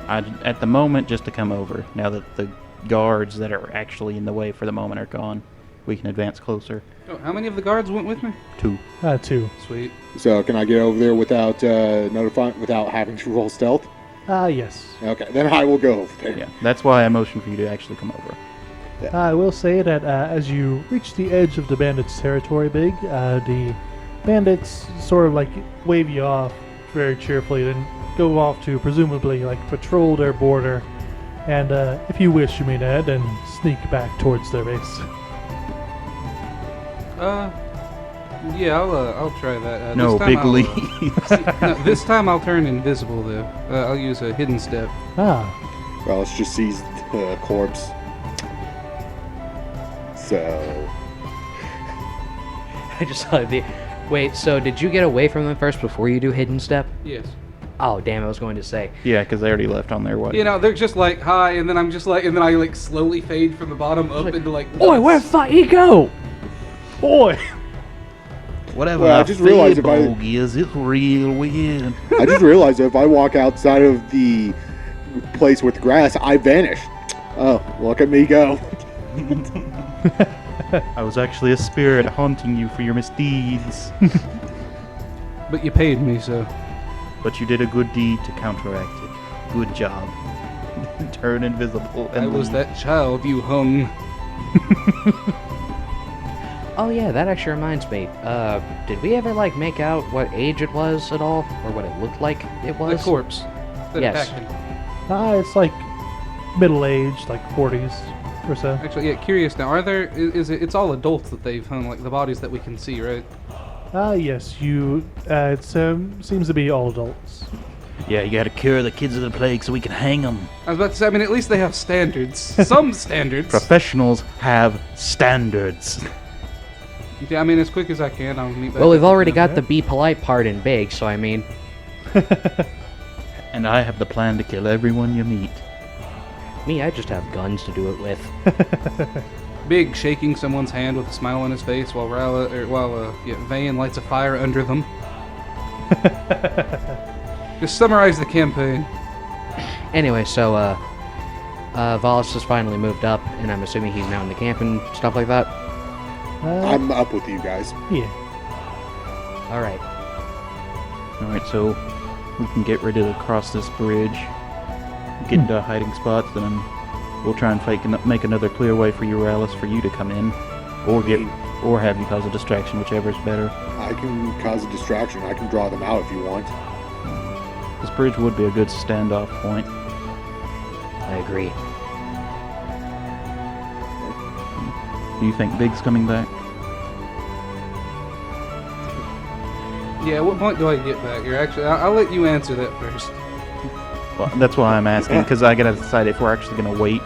At the moment, just to come over. Now that the guards that are actually in the way for the moment are gone, we can advance closer. Oh, how many of the guards went with me? 2. 2. Sweet. So, can I get over there without without having to roll stealth? Yes. Okay, then I will go over there. Yeah, that's why I motioned for you to actually come over. I will say that as you reach the edge of the bandits' territory, Big, the bandits sort of like wave you off very cheerfully, then go off to presumably like patrol their border, and if you wish, you may then sneak back towards their base. Yeah, I'll try that. No, this time big I'll, leap. no, this time I'll turn invisible though. I'll use a hidden step. Ah, Well, let's just seize the corpse. So, I just saw the. Wait, so did you get away from them first before you do hidden step? Yes. Oh, damn, I was going to say. Yeah, because they already left on their way. You know, they're just like hi, and then I'm just like, and then I like slowly fade from the bottom up into like. Oi, where the fuck he go? boy! Whatever Well, I I just feel realized if I- bogey is, it's real weird. I just realized that if I walk outside of the place with grass, I vanish. Oh, look at me go. I was actually a spirit haunting you for your misdeeds. But you paid me, so. But you did a good deed to counteract it. Good job. Turn invisible and I was leave. that child you hung. Oh yeah, that actually reminds me. Did we ever like make out what age it was at all, or what it looked like it The was? corpse. That Yes. attacked him. It's like middle-aged, like 40s or so. Actually, yeah. Curious now. Are there? Is it? It's all adults that they've hung, like the bodies that we can see, right? Yes, you. It seems to be all adults. Yeah, you gotta cure the kids of the plague so we can hang them. I was about to say. I mean, at least they have standards. Some standards. Professionals have standards. Yeah, I mean, as quick as I can, I'll meet back. Well, we've up already with them. got the be polite part in big, so I mean, And I have the plan to kill everyone you meet. me, I just have guns to do it with. Big shaking someone's hand with a smile on his face while Vane lights a fire under them. Just summarize the campaign. Anyway, so Volis has finally moved up, and I'm assuming he's now in the camp and stuff like that. I'm up with you guys. Yeah. All right. Alright, so we can get ready to cross this bridge, get into hiding spots, then we'll try and make another clear way for you, Alice, for you to come in, or have you cause a distraction, whichever is better. I can cause a distraction. I can draw them out if you want. This bridge would be a good standoff point. I agree. Do you think Big's coming back? Yeah, at what point do I get back here? Actually, I'll let you answer that first. Well, that's why I'm asking, because I gotta decide if we're actually gonna wait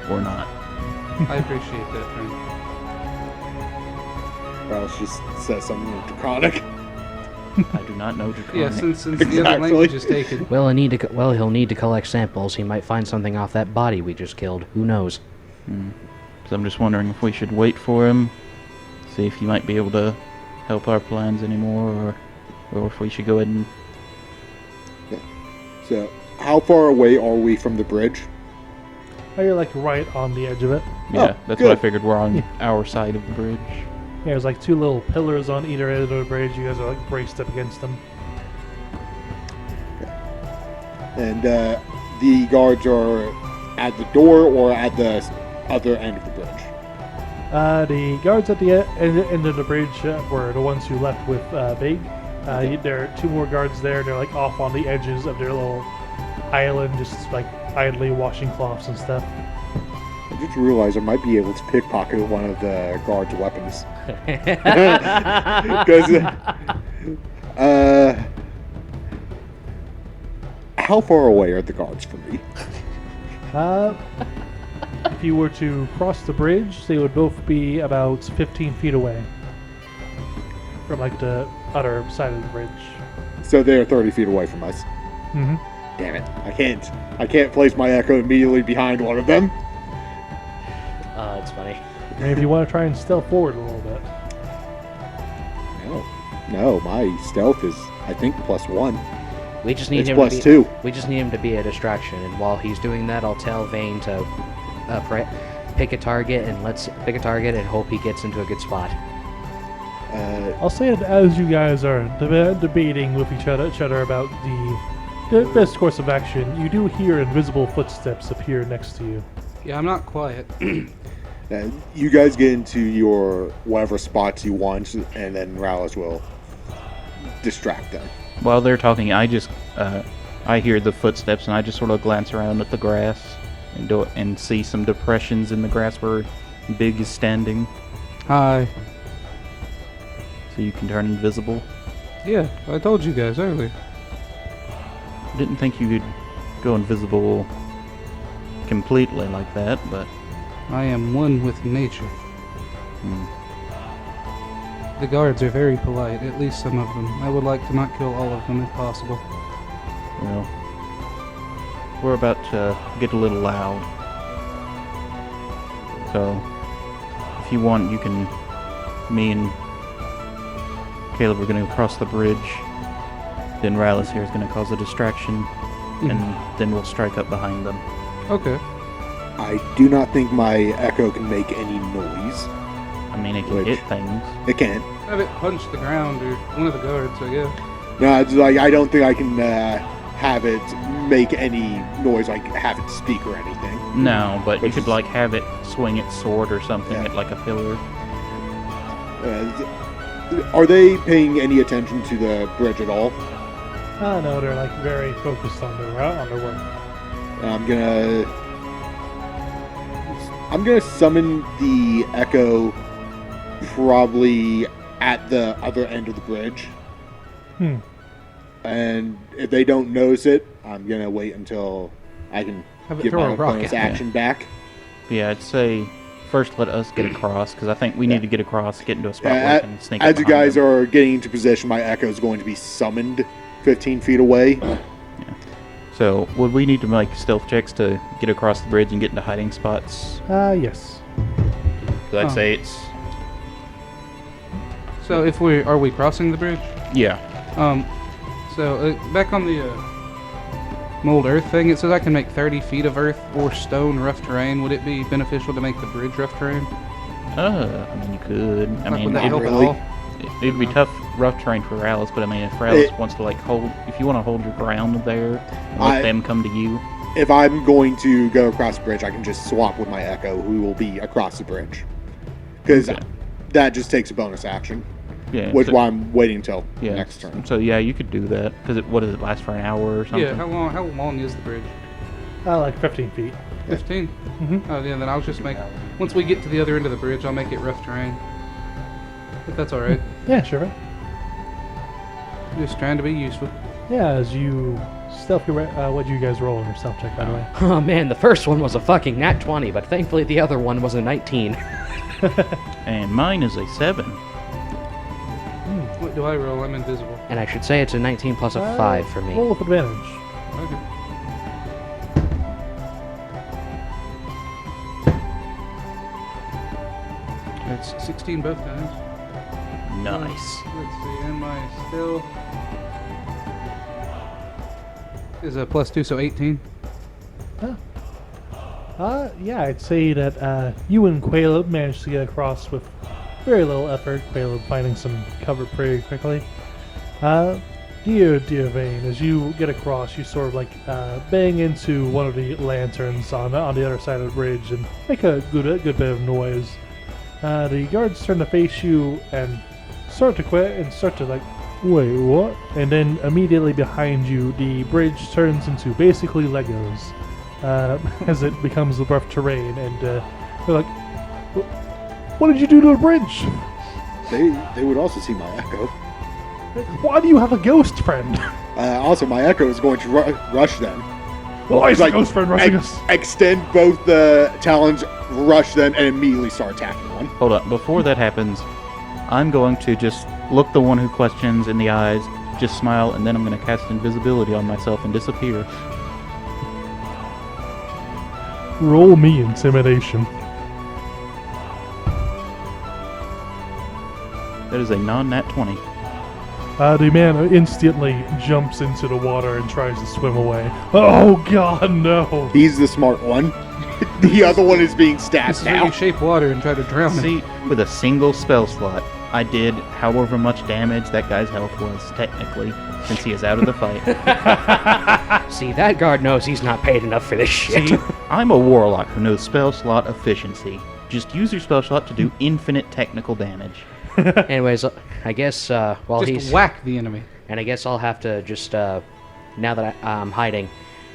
or not. I appreciate that, friend. Else just says something draconic. I do not know Draconic. Yeah, since the other Exactly. language is taken. Well, he'll need to collect samples. He might find something off that body we just killed. Who knows? So I'm just wondering if we should wait for him, see if he might be able to help our plans anymore, or if we should go ahead and... So, how far away are we from the bridge? Oh, you're like right on the edge of it. Yeah, Oh, that's what I good. figured. We're on our side of the bridge. Yeah, there's like two little pillars on either end of the bridge. You guys are like braced up against them. And the guards are at the door or at the other end of the bridge? The guards at the end of the bridge were the ones who left with Big. There are two more guards there. They're like off on the edges of their little island, just like idly washing cloths and stuff. I just realized I might be able to pickpocket one of the guards' weapons. Because, how far away are the guards from me? If you were to cross the bridge, they would both be about 15 feet away from like the other side of the bridge. So they're 30 feet away from us. Mm-hmm. Damn it! I can't place my echo immediately behind one of them. It's funny. And if you want to try and stealth forward a little bit, No, my stealth is I think +1. We just need It's him plus to be, 2. We just need him to be a distraction, and while he's doing that, I'll tell Vane to pick a target and hope he gets into a good spot. I'll say that as you guys are debating with each other about the the best course of action, you do hear invisible footsteps appear next to you. Yeah, I'm not quiet. You guys get into your whatever spots you want, and then Rallis will distract them. While they're talking, I hear the footsteps, and I just sort of glance around at the grass and see some depressions in the grass where Big is standing, Hi. so you can turn invisible. Yeah, I told you guys earlier. I didn't think you could go invisible completely like that, but I am one with nature. The guards are very polite, at least some of them. I would like to not kill all of them if possible. well, we're about to get a little loud. So, if you want, you can. Me and Caleb are going to cross the bridge. Then Rallis here is going to cause a distraction, and then we'll strike up behind them. Okay. I do not think my echo can make any noise. I mean, it can hit things. It can't. Have it punch the ground or one of the guards, I guess. No, it's like I don't think I can have it make any noise, like have it speak or anything. No, but you could like have it swing its sword or something at like a pillar. Are they paying any attention to the bridge at all? No, they're like very focused on their work. I'm gonna summon the echo probably at the other end of the bridge. And if they don't notice it, I'm gonna wait until I can Have it give throw my a rock bonus at me. action back. Yeah, I'd say first let us get across, because I think we need to get across, get into a spot where we can sneak up As you behind guys them. are getting into position, my echo is going to be summoned 15 feet away. So, would we need to make stealth checks to get across the bridge and get into hiding spots? Yes. Because I'd say it's... So if are we crossing the bridge? Yeah. So back on the mold earth thing, it says I can make 30 feet of earth or stone rough terrain. Would it be beneficial to make the bridge rough terrain? I mean, you could. I Like, mean, would that help really? at all? it'd be tough, rough terrain for Rallis, but I mean, if Rallis wants to, like, if you want to hold your ground there and let them come to you. If I'm going to go across the bridge, I can just swap with my echo, who will be across the bridge. Because that just takes a bonus action. Yeah. Which why I'm waiting until next turn. So, yeah, you could do that. Because what does it last for, an hour or something? Yeah, how long is the bridge? Like 15 feet. 15? Mm-hmm. Oh, yeah, then I'll just make... Once we get to the other end of the bridge, I'll make it rough terrain. If that's alright. Yeah, sure. Just trying to be useful. Yeah, as you stealth your what'd you guys roll on your stealth check, by the way? Oh man, the first one was a fucking nat 20, but thankfully the other one was a 19. And mine is a 7. What do I roll? I'm invisible. And I should say it's a 19 plus a 5 for me. Roll with advantage. Okay. That's 16 both times. Nice. Let's see, am I still... Is a plus 2, so 18? Yeah, I'd say that you and Caleb managed to get across with very little effort. Caleb finding some cover pretty quickly. Dear Vane, as you get across, you sort of like bang into one of the lanterns on the other side of the bridge and make a good bit of noise. The guards turn to face you and start to quit and start to like, wait, what? And then immediately behind you, the bridge turns into basically Legos as it becomes the rough terrain. And they're like, what did you do to the bridge? They would also see my echo. Why do you have a ghost friend? Also, my echo is going to rush them. Why is Like, the ghost friend rushing us? Extend both the talons, rush them, and immediately start attacking one. Hold up. Before that happens, I'm going to just look the one who questions in the eyes, just smile, and then I'm going to cast invisibility on myself and disappear. Roll me intimidation. That is a non-nat 20. The man instantly jumps into the water and tries to swim away. Oh god, no! He's the smart one. The other one is being This stabbed is where now. you shape water and try to drown it. See, with a single spell slot, I did however much damage that guy's health was, technically, since he is out of the fight. See, that guard knows he's not paid enough for this shit. See, I'm a warlock who knows spell slot efficiency. Just use your spell slot to do infinite technical damage. Anyways, I guess while Just he's whack the enemy. and I guess I'll have to just now that I'm hiding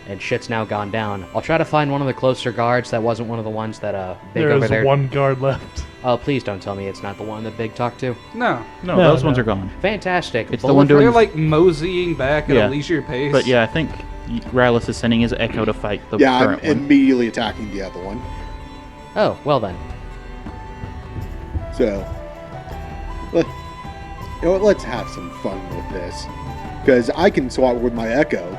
and shit's now gone down, I'll try to find one of the closer guards that wasn't one of the ones that Big over There's there. one guard left. Oh, please don't tell me it's not the one that Big talked to. No. No, No, those ones no. are gone. Fantastic. It's the one They're doing- like moseying back at Yeah. a leisure pace. But yeah, I think Rallis is sending his Echo to fight the Yeah, I'm current one. immediately attacking the other one. Oh, well then. So, let's have some fun with this. Because I can swap with my Echo,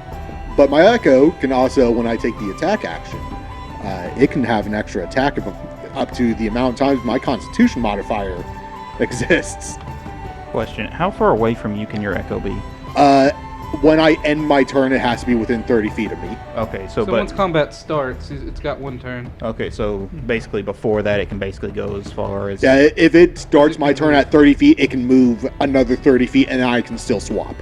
but my Echo can also, when I take the attack action, it can have an extra attack of up to the amount of times my Constitution modifier exists. Question: how far away from you can your Echo be? When I end my turn, it has to be within 30 feet of me. Okay, so once combat starts, it's got one turn. okay, so basically before that, it can basically go as far as. Yeah, if it starts my turn at 30 feet, it can move another 30 feet, and I can still swap.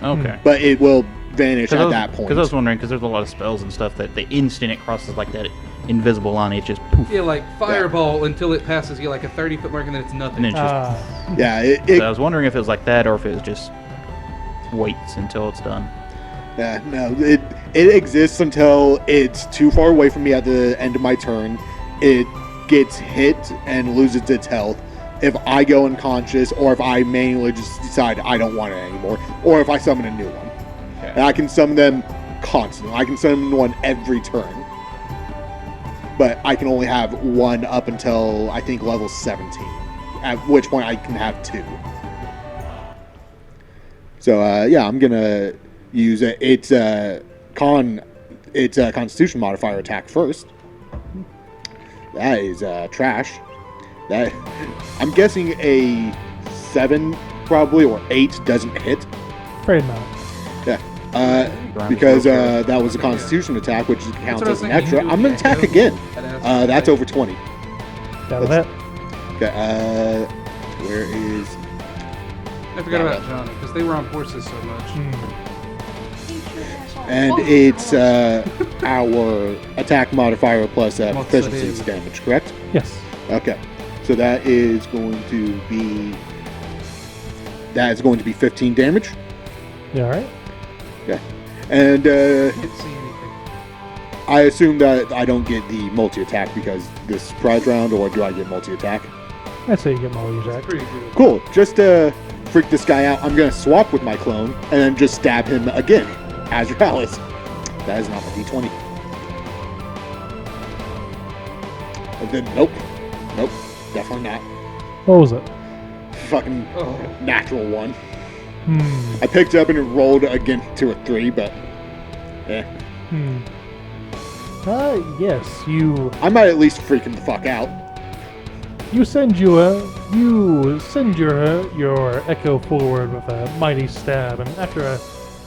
Okay. But it will vanish at that point. Because I was wondering, because there's a lot of spells and stuff that the instant it crosses like that invisible line, it just poof, Yeah, like fireball until it passes you like a 30-foot mark, and then it's nothing. and then it just. Yeah, So I was wondering if it was like that, or if it was just waits until it's done. yeah, no, it exists until it's too far away from me at the end of my turn. It gets hit and loses its health. If I go unconscious, or if I manually just decide I don't want it anymore, or if I summon a new one. Okay. And I can summon them constantly. I can summon one every turn. But I can only have one up until, I think, level 17. At which point I can have two. So, yeah, I'm going to use its Constitution modifier attack first. That is trash. That I'm guessing a 7 probably, or 8 doesn't hit. Afraid not. Yeah, because that was a Constitution attack, which counts what I as was an thinking. extra. You I'm do going to attack the again. Badass. That's over 20. That'll hit. Okay, where is... I forgot about Johnny, because they were on horses so much. And it's our attack modifier plus What's proficiency that damage, correct? Yes. Okay, so that is going to be 15 damage. You alright? Okay, and Can't see anything. I assume that I don't get the multi-attack because this is surprise round, or do I get multi-attack? I'd say you get Molly It's Jack. pretty good. Cool. Just to freak this guy out, I'm going to swap with my clone and then just stab him again as Alice. That is not a D20. And then, nope. Nope. Definitely not. What was it? Fucking Oh. natural one. Hmm. I picked it up and it rolled again to a 3, but Hmm. Yes, you I might at least freak him the fuck out. send your echo forward with a mighty stab, and after a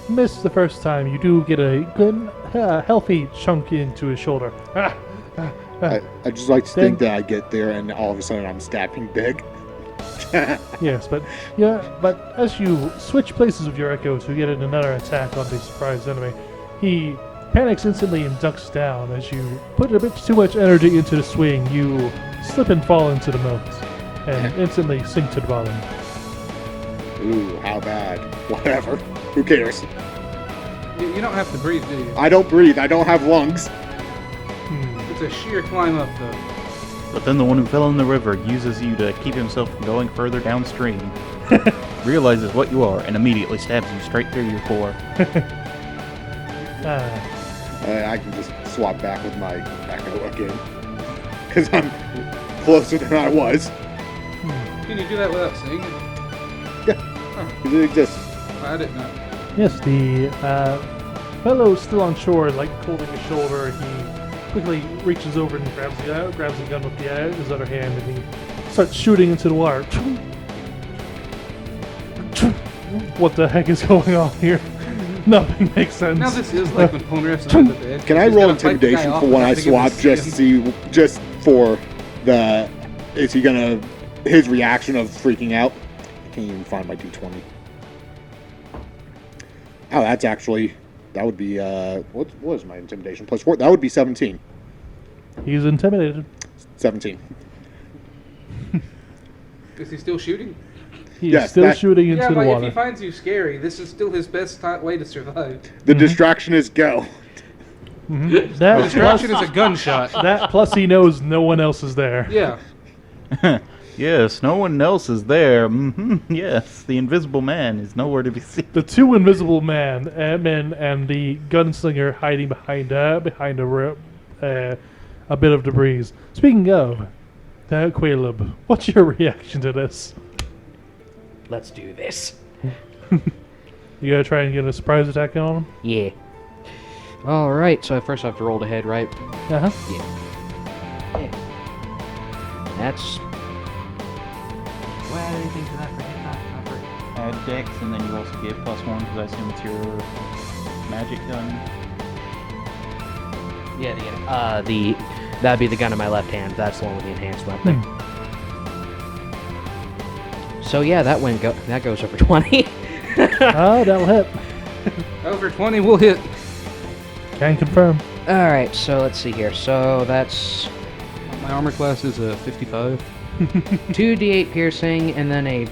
miss the first time, you do get a good, healthy chunk into his shoulder. I just like to Then- think that I get there and all of a sudden I'm stabbing big. Yes, but as you switch places with your echo to get another attack on the surprised enemy, he panics instantly and ducks down. As you put a bit too much energy into the swing, you slip and fall into the moat and instantly sink to the bottom. Ooh, how bad. Whatever. Who cares? You don't have to breathe, do you? I don't breathe. I don't have lungs. It's a sheer climb up, though. But then the one who fell in the river uses you to keep himself from going further downstream. Realizes what you are and immediately stabs you straight through your core. I can just swap back with my Echo again. Because I'm closer than I was. Can you do that without seeing it? Because it exists. I didn't know. Yes, the fellow's still on shore, like holding his shoulder. He quickly reaches over and grabs the gun with his other hand, and he starts shooting into the water. What the heck is going on here? Nothing makes sense. Now this is like when Polnareff's under the bed. Can I He's roll gotta fight the guy intimidation off for when I without thinking swap to just to see him. see, just for the, is he gonna, his reaction of freaking out? I can't even find my D20. Oh, that's actually That would be, what was my intimidation? +4. That would be 17. He's intimidated. 17. Is he still shooting? He's Yes, still that- shooting into Yeah, the but if water. he finds you scary, this is still his best way to survive. The distraction is go. That, Distraction is a gunshot. that plus he knows no one else is there. Yeah. Yes, no one else is there. Yes, the invisible man is nowhere to be seen. The two invisible men and the gunslinger hiding behind a bit of debris. Speaking of, Caleb, what's your reaction to this? Let's do this. You gotta try and get a surprise attack on him? Yeah. All right. So first I have to roll the head, right? Uh-huh. Yeah. That's. What anything for that? Add dex, and then you also get +1 because I assume it's your magic gun. Yeah. That'd be the gun in my left hand. That's the one with the enhanced weapon. So yeah, that goes over 20. Oh, that'll hit. Over 20 will hit. Can confirm. All right. So let's see here. So that's My armor class is a 55. 2d8 piercing, and then a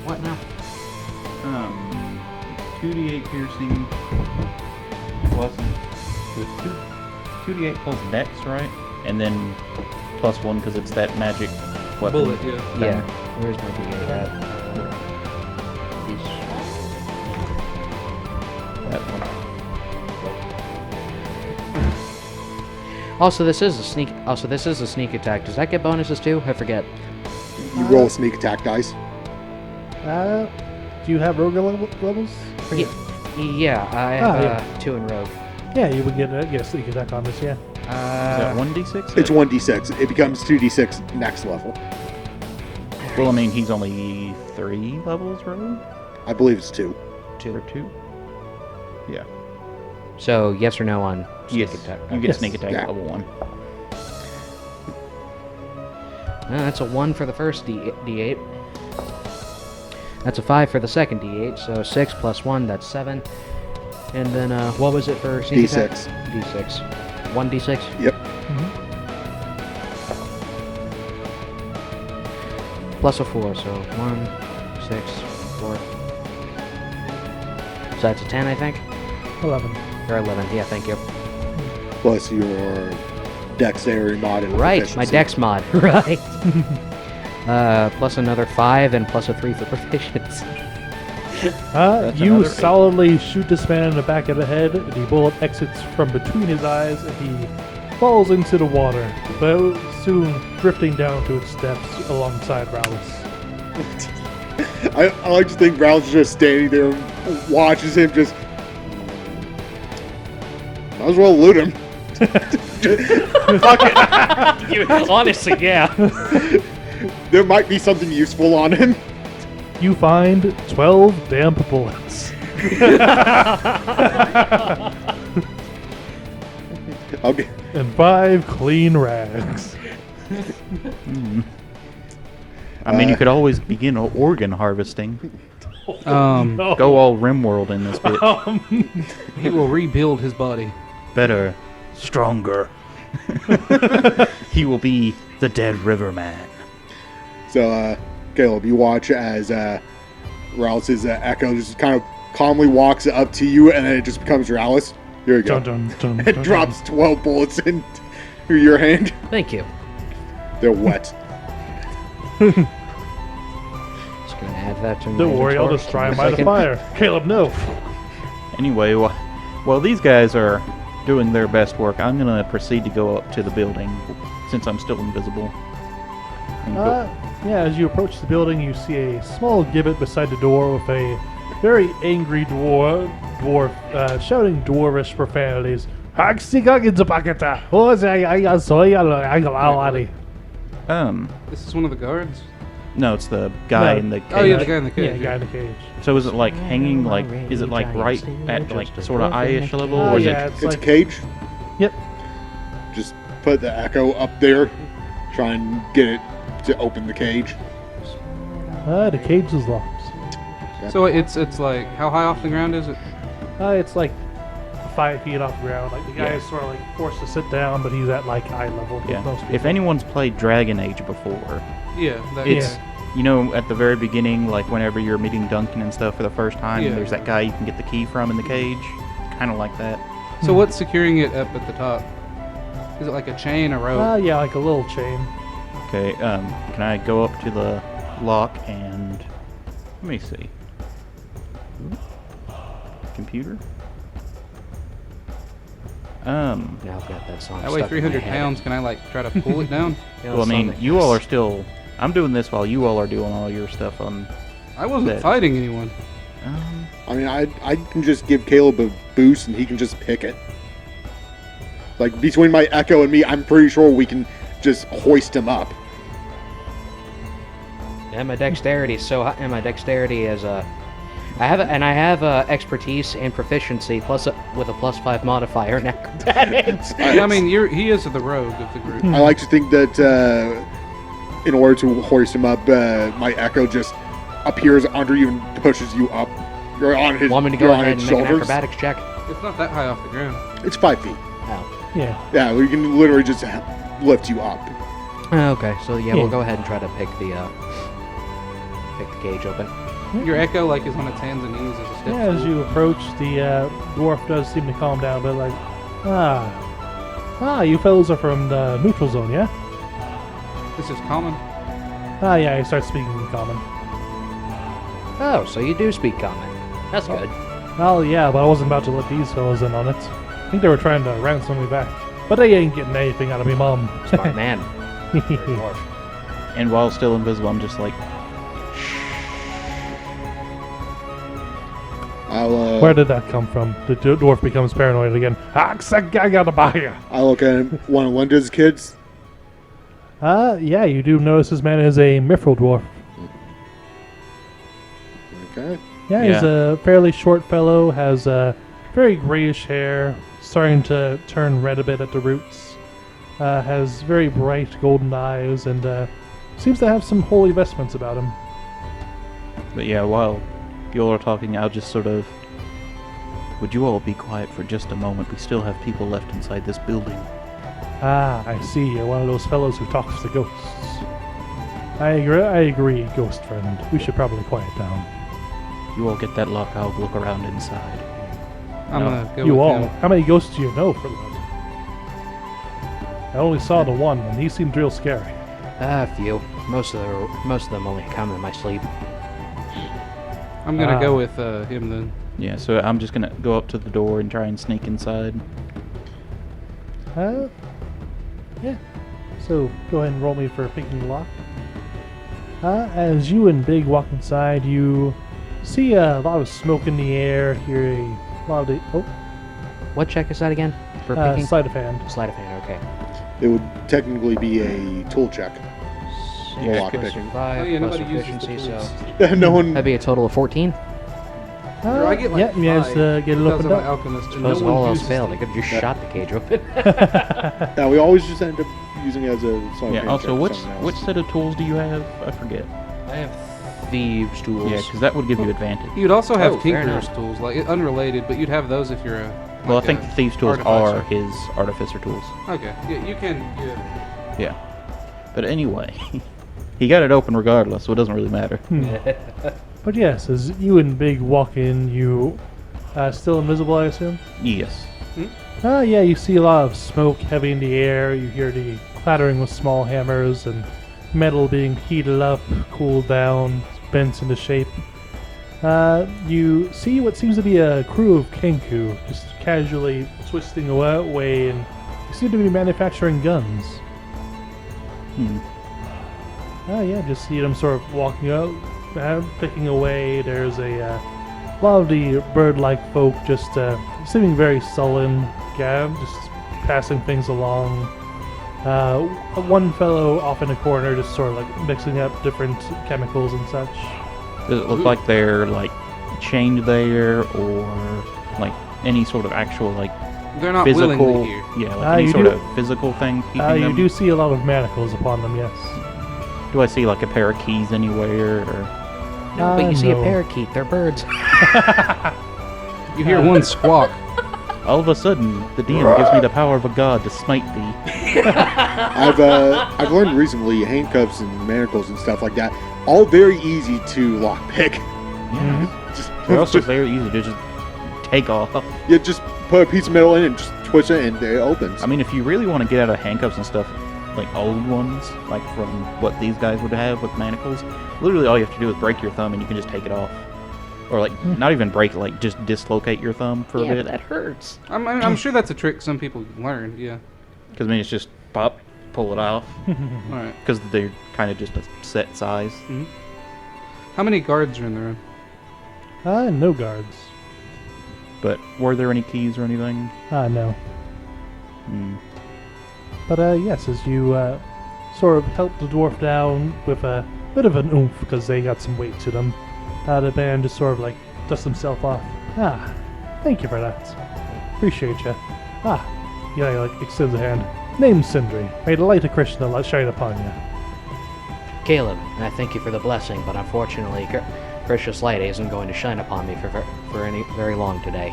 what now? 2d8 piercing plus 2d8 plus dex, right? And then +1 because it's that magic weapon. Bullet, yeah. Yeah. Where's my d8 at? That one. Also, this is a sneak. This is a sneak attack. Does that get bonuses too? I forget. You roll a sneak attack dice. Do you have rogue levels? Yeah, I have 2 in rogue. Yeah, you would get a sneak attack on this, yeah. Is that 1d6? It's 1d6. It becomes 2d6 next level. Well, I mean, he's only 3 levels, rogue? I believe it's 2. Or 2? Yeah. So yes or no on sneak Yes, attack? you get Yes. sneak attack Yeah. at level 1. That's a 1 for the first d8. That's a 5 for the second d8. So 6 plus 1, that's 7. And then what was it for sneak attack? D6. D6. 1d6. Yep. Plus a 4, so 1, 6, 4. So that's a 10, I think? 11. Or 11, yeah, thank you. Plus your dexterity mod and Right, proficiency. my dex mod, right. Plus another 5 and plus a 3 for proficiency. That's You another 8. solidly shoot this man in the back of the head, and the bullet exits from between his eyes, and he falls into the water, but soon drifting down to its depths alongside Rowless. I like to think Ralph's just standing there and watches him just. Might as well loot him. Fuck it. Honestly, yeah. There might be something useful on him. You find 12 damp bullets. Okay. And 5 clean rags. I mean, you could always begin organ harvesting. No. Go all Rimworld in this bitch. He will rebuild his body. Better, stronger. He will be the dead river man. So, Caleb, you watch as Ralph's echo just kind of calmly walks up to you, and then it just becomes Ralph's. Here you go. Dun, dun, dun, It dun, drops 12 bullets into your hand. Thank you. They're wet. Just gonna add that to my Don't worry, I'll inventory. just try and Just a light a second. fire. Caleb, no. Anyway, while these guys are doing their best work, I'm going to proceed to go up to the building since I'm still invisible. And go- Yeah, as you approach the building, you see a small gibbet beside the door with a very angry dwarf shouting dwarvish profanities. This is one of the guards? no, it's the guy No. in the cage. Oh, yeah, the guy in the Yeah, cage. guy in the cage. So is it like hanging, like, is it like right at like sort of eye-ish level, or is yeah, it? it's It's a like, cage. yep. Just put the echo up there. Try and get it to open the cage. The cage is locked. So it's like, how high off the ground is it? It's like 5 feet off the ground. Like the guy Yeah. is sort of like forced to sit down, but he's at like eye level with Yeah. most people. If anyone's played Dragon Age before, Yeah, that it's guy. you know at the very beginning, like whenever you're meeting Duncan and stuff for the first time, Yeah. there's that guy you can get the key from in the cage, kind of like that. So what's securing it up at the top? Is it like a chain, a rope? Yeah, like a little chain. Okay, can I go up to the lock and let me see. Computer. Now I've got that song. That way, stuck in my 300 head. pounds. Can I like try to pull it down? You know, Well, I mean, something- you all are still. I'm doing this while you all are doing all your stuff on. I wasn't That- fighting anyone. I mean, I can just give Caleb a boost and he can just pick it. Like, between my Echo and me, I'm pretty sure we can just hoist him up. And my dexterity is so high. And my dexterity is I have expertise and proficiency plus with a +5 modifier in acrobatics. I mean, he is the rogue of the group. I like to think that in order to hoist him up, my Echo just appears under you and pushes you up. You're on his, Want me to you're go on ahead his and make an shoulders. acrobatics check? It's not that high off the ground. It's 5 feet. Oh. Yeah. Yeah, we can literally just lift you up. Okay, so yeah, we'll Yeah. go ahead and try to pick the cage open. Your echo like is on its hands and knees as a step. Yeah, as you approach, the dwarf does seem to calm down, but like, you fellows are from the neutral zone, yeah? This is common. Yeah, he starts speaking in common. Oh, so you do speak common. That's good. Well, yeah, but I wasn't about to let these fellows in on it. I think they were trying to ransom me back. But they ain't getting anything out of me, Mom. Smart man. And while still invisible, I'm just like, I'll Where did that come from? The dwarf becomes paranoid again. I gotta buy you. I look at him. One of Linda's kids. Yeah, you do notice this man is a mithril dwarf. Okay. Yeah, he's Yeah. a fairly short fellow, has very grayish hair, starting to turn red a bit at the roots. Has very bright golden eyes, and seems to have some holy vestments about him. but yeah, while you all are talking, I'll just sort of. Would you all be quiet for just a moment? We still have people left inside this building. I see. You're one of those fellows who talks to ghosts. I agree, ghost friend. We should probably quiet down. You all get that lock. I'll look around inside. I'm No. gonna go You with all. him. How many ghosts do you know, for love? I only saw the one, and he seemed real scary. A few. Most of them only come in my sleep. I'm gonna Ah. go with him then. Yeah, so I'm just gonna go up to the door and try and sneak inside. Yeah. So go ahead and roll me for picking the lock. As you and Big walk inside, you see a lot of smoke in the air. Hear a lot of the What check is that again? For picking? sleight of hand. Sleight of hand. Okay. It would technically be a tool check. Yeah, Lock Plus picking. 5 Oh, yeah, plus nobody uses the efficiency, tools. so No one. that'd be a total of 14. I get like yeah, you guys 5 get it because opened I'm an up. alchemist. and Suppose no if all one else uses failed, the- I could have just shot the cage open. Yeah, we always just end up using it as a song. Yeah. Also, which set of tools do you have? I forget. I have thieves' tools. Yeah, because that would give you advantage. You'd also have Oh, fair tinkerer's enough. tools, like unrelated, but you'd have those if you're a. Well, I like think a the thieves' tools artificer. are his artificer tools. Okay, yeah, you can. Yeah. Yeah. But anyway, he got it open regardless, so it doesn't really matter. But yes, as you and Big walk in, you still invisible, I assume. Yes. Yeah, you see a lot of smoke heavy in the air. You hear the clattering with small hammers and metal being heated up, cooled down, bent into shape. You see what seems to be a crew of Kenku just casually twisting away, and you seem to be manufacturing guns. Yeah, just see them sort of walking out, picking away. There's a lot of the bird-like folk just seeming very sullen, just passing things along. One fellow off in a corner just sort of like mixing up different chemicals and such. Does it look like they're like chained there, or like any sort of actual like They're not physical? willingly here. Yeah, like any you sort do- of physical thing keeping You them. do see a lot of manacles upon them, yes. Do I see like a pair of keys anywhere? Or... No, but you see no. a parakeet. They're birds. You hear one squawk. All of a sudden, the DM gives me the power of a god to smite thee. I've learned recently handcuffs and manacles and stuff like that, all very easy to lockpick. Yeah. Just, They're also very easy to just take off. yeah, just put a piece of metal in and just twist it and it opens. I mean, if you really want to get out of handcuffs and stuff, like old ones, like from what these guys would have with manacles, literally all you have to do is break your thumb and you can just take it off. Or like, not even break it, like just dislocate your thumb for a Yeah, bit. but that hurts. I'm sure that's a trick some people learned. Yeah. Because I mean, it's just pop, pull it off. All right. Because they're kind of just a set size. Mm-hmm. How many guards are in the room? No guards. But were there any keys or anything? No. Hmm. But yes, as you sort of help the dwarf down with a bit of an oomph because they got some weight to them, the man just sort of like dusts himself off. Ah, thank you for that. Appreciate you. Ah, yeah, he like extends a hand. Name's Sindri. May the light of Krishna shine upon you. Caleb, I thank you for the blessing, but unfortunately, Krishna's light isn't going to shine upon me for any very long today.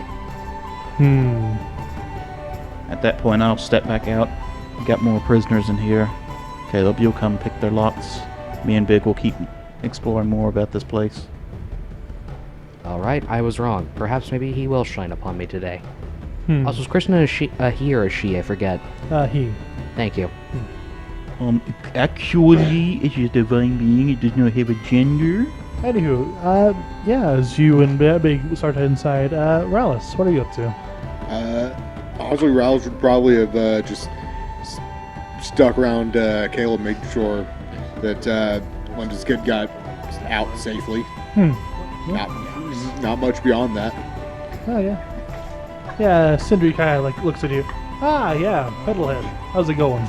At that point, I'll step back out. We got more prisoners in here. Caleb, you'll come pick their locks. Me and Big will keep exploring more about this place. All right, I was wrong. Perhaps maybe he will shine upon me today. Hmm. Also, is Krishna a he or a she? I forget. He. Thank you. Actually, it's a divine being. It does not have a gender. Anywho, yeah, as you and Big start to head inside, Rallis, what are you up to? Honestly, Rouse would probably have just stuck around Caleb, making sure that when this kid got out safely. Not much beyond that. Oh, yeah. Yeah, Sindri kind of like looks at you. Ah, yeah, Petalhead. How's it going?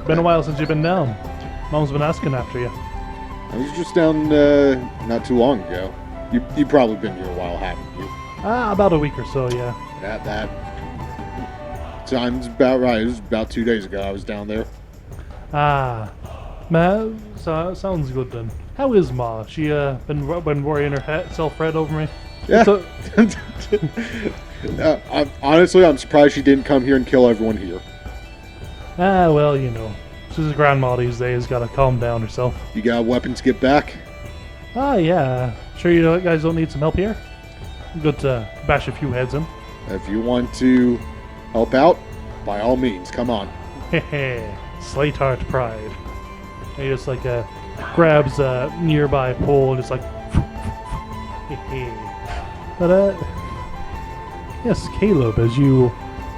Been a while since you've been down. Mom's been asking after you. I was just down not too long ago. You've probably been here a while, haven't you? About a week or so, yeah. That sounds about right. It was about 2 days ago I was down there. Ah, Ma, sounds good then. How is Ma? She been worrying herself red over me? Yeah. So, Honestly, I'm surprised she didn't come here and kill everyone here. well, you know, she's a grandma these days. Gotta calm down herself. You got a weapon to get back? Yeah. Sure you guys don't need some help here? Good to bash a few heads in. If you want to help out, by all means, come on. Hehe. Slate Heart Pride. And he just like grabs a nearby pole and just like. But yes, Caleb, as you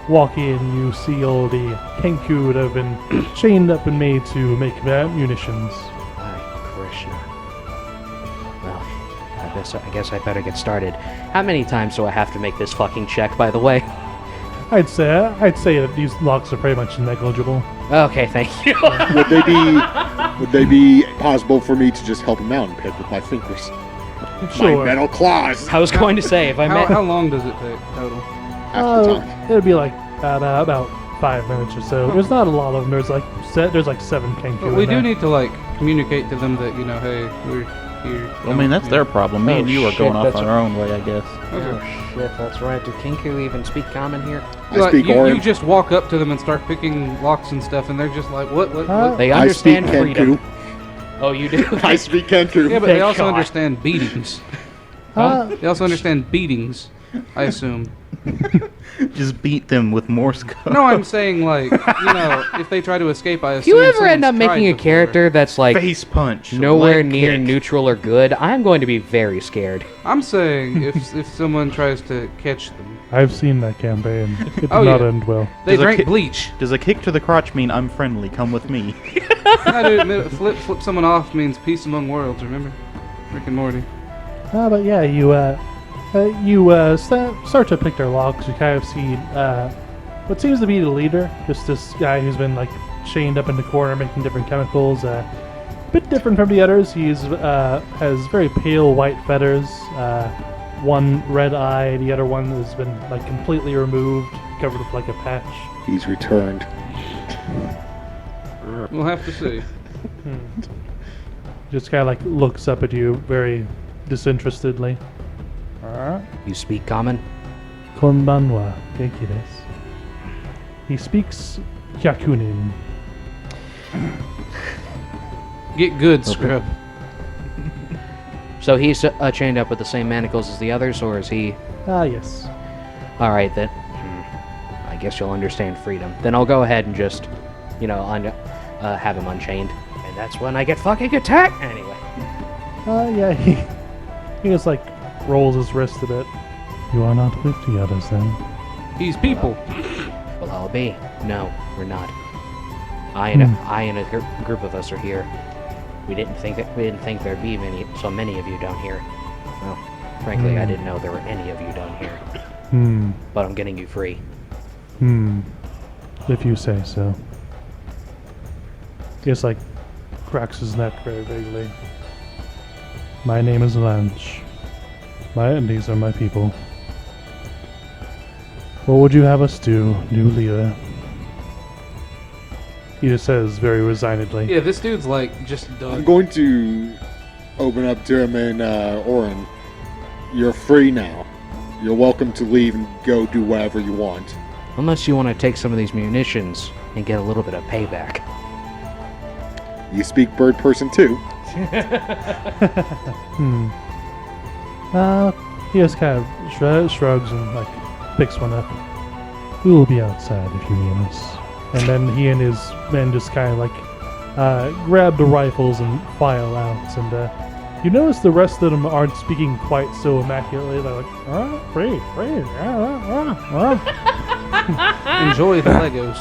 walk in, you see all the Kenku that have been chained up and made to make munitions. Hi, Krishna. Well, I guess I better get started. How many times do I have to make this fucking check, by the way? I'd say that these locks are pretty much negligible. Okay, thank you. Would they be possible for me to just help him out and pick with my fingers? Sure. My metal claws. I was going to say, if I may... How long does it take total? Half the time. It'd be like about 5 minutes or so. There's not a lot of them. There's like 7 Kenku. But we in do there. need to like communicate to them that hey, we're here. I mean, that's their problem. Me Oh, and you are shit, going off that's our own way, I guess. Oh shit, that's right. Do Kenku even speak common here? I speak you Orange. just walk up to them and start picking locks and stuff, and they're just like, what? They I speak understand freedom. Kenku. Oh, you do? I speak Kenku. Yeah, but they Thank also God. understand beatings. They also understand beatings, I assume. Just beat them with Morse code. No, I'm saying like, if they try to escape, I If assume you ever end up someone's tried making a before. character that's like Face punch. nowhere leg near kick. neutral or good, I'm going to be very scared. I'm saying if someone tries to catch them, I've seen that campaign. It did Oh, not yeah. end well. they Does a drank ki- bleach. Does a kick to the crotch mean I'm friendly? Come with me. No, dude, flip someone off means peace among worlds. Remember, Rick and Morty. But yeah, you start to pick their locks. You kind of see what seems to be the leader, just this guy who's been like chained up in the corner making different chemicals. A bit different from the others. He's has very pale white feathers. One red eye. The other one has been like completely removed, covered with like a patch. He's returned. We'll have to see. Just kind of like looks up at you very disinterestedly. You speak common? Konbanwa, genki desu. He speaks Hyakunin. Get good, scrub. So he's chained up with the same manacles as the others, or is he? Ah, yes. All right, then. I guess you'll understand freedom. Then I'll go ahead and just, have him unchained. And that's when I get fucking attacked. Anyway. Yeah, he just like rolls his wrist a bit. You are not with the others then. He's people. Well, I'll be. No, we're not. I and a group of us are here. We didn't think there'd be so many of you down here. Well, frankly, I didn't know there were any of you down here. But I'm getting you free. If you say so. He just like cracks his neck very vaguely. My name is Lanch. And these are my people. What would you have us do, new leader? He just says very resignedly. Yeah, this dude's like just I'm done. going to open up to him and Orin. You're free now. You're welcome to leave and go do whatever you want. Unless you want to take some of these munitions and get a little bit of payback. You speak bird person too. He just kind of shrugs and like picks one up. We will be outside if you need us. And then he and his men just kind of like grab the rifles and file out. And you notice the rest of them aren't speaking quite so immaculately. They're like, free. Enjoy the Legos.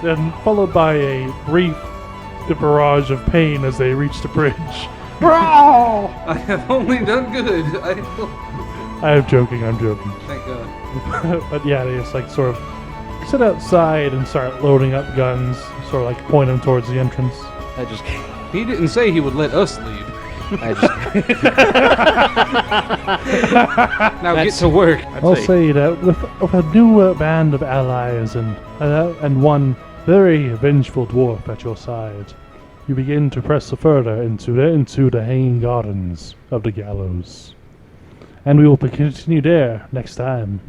Then followed by a brief barrage of pain as they reach the bridge. I have only done good. I'm joking. Thank God. But yeah, they just like sort of sit outside and start loading up guns, sort of like point them towards the entrance. I just He didn't say he would let us leave. Now get to work. I'll say that with a new band of allies and one very vengeful dwarf at your side, you begin to press further into the hanging gardens of the Gallows. And we will continue there next time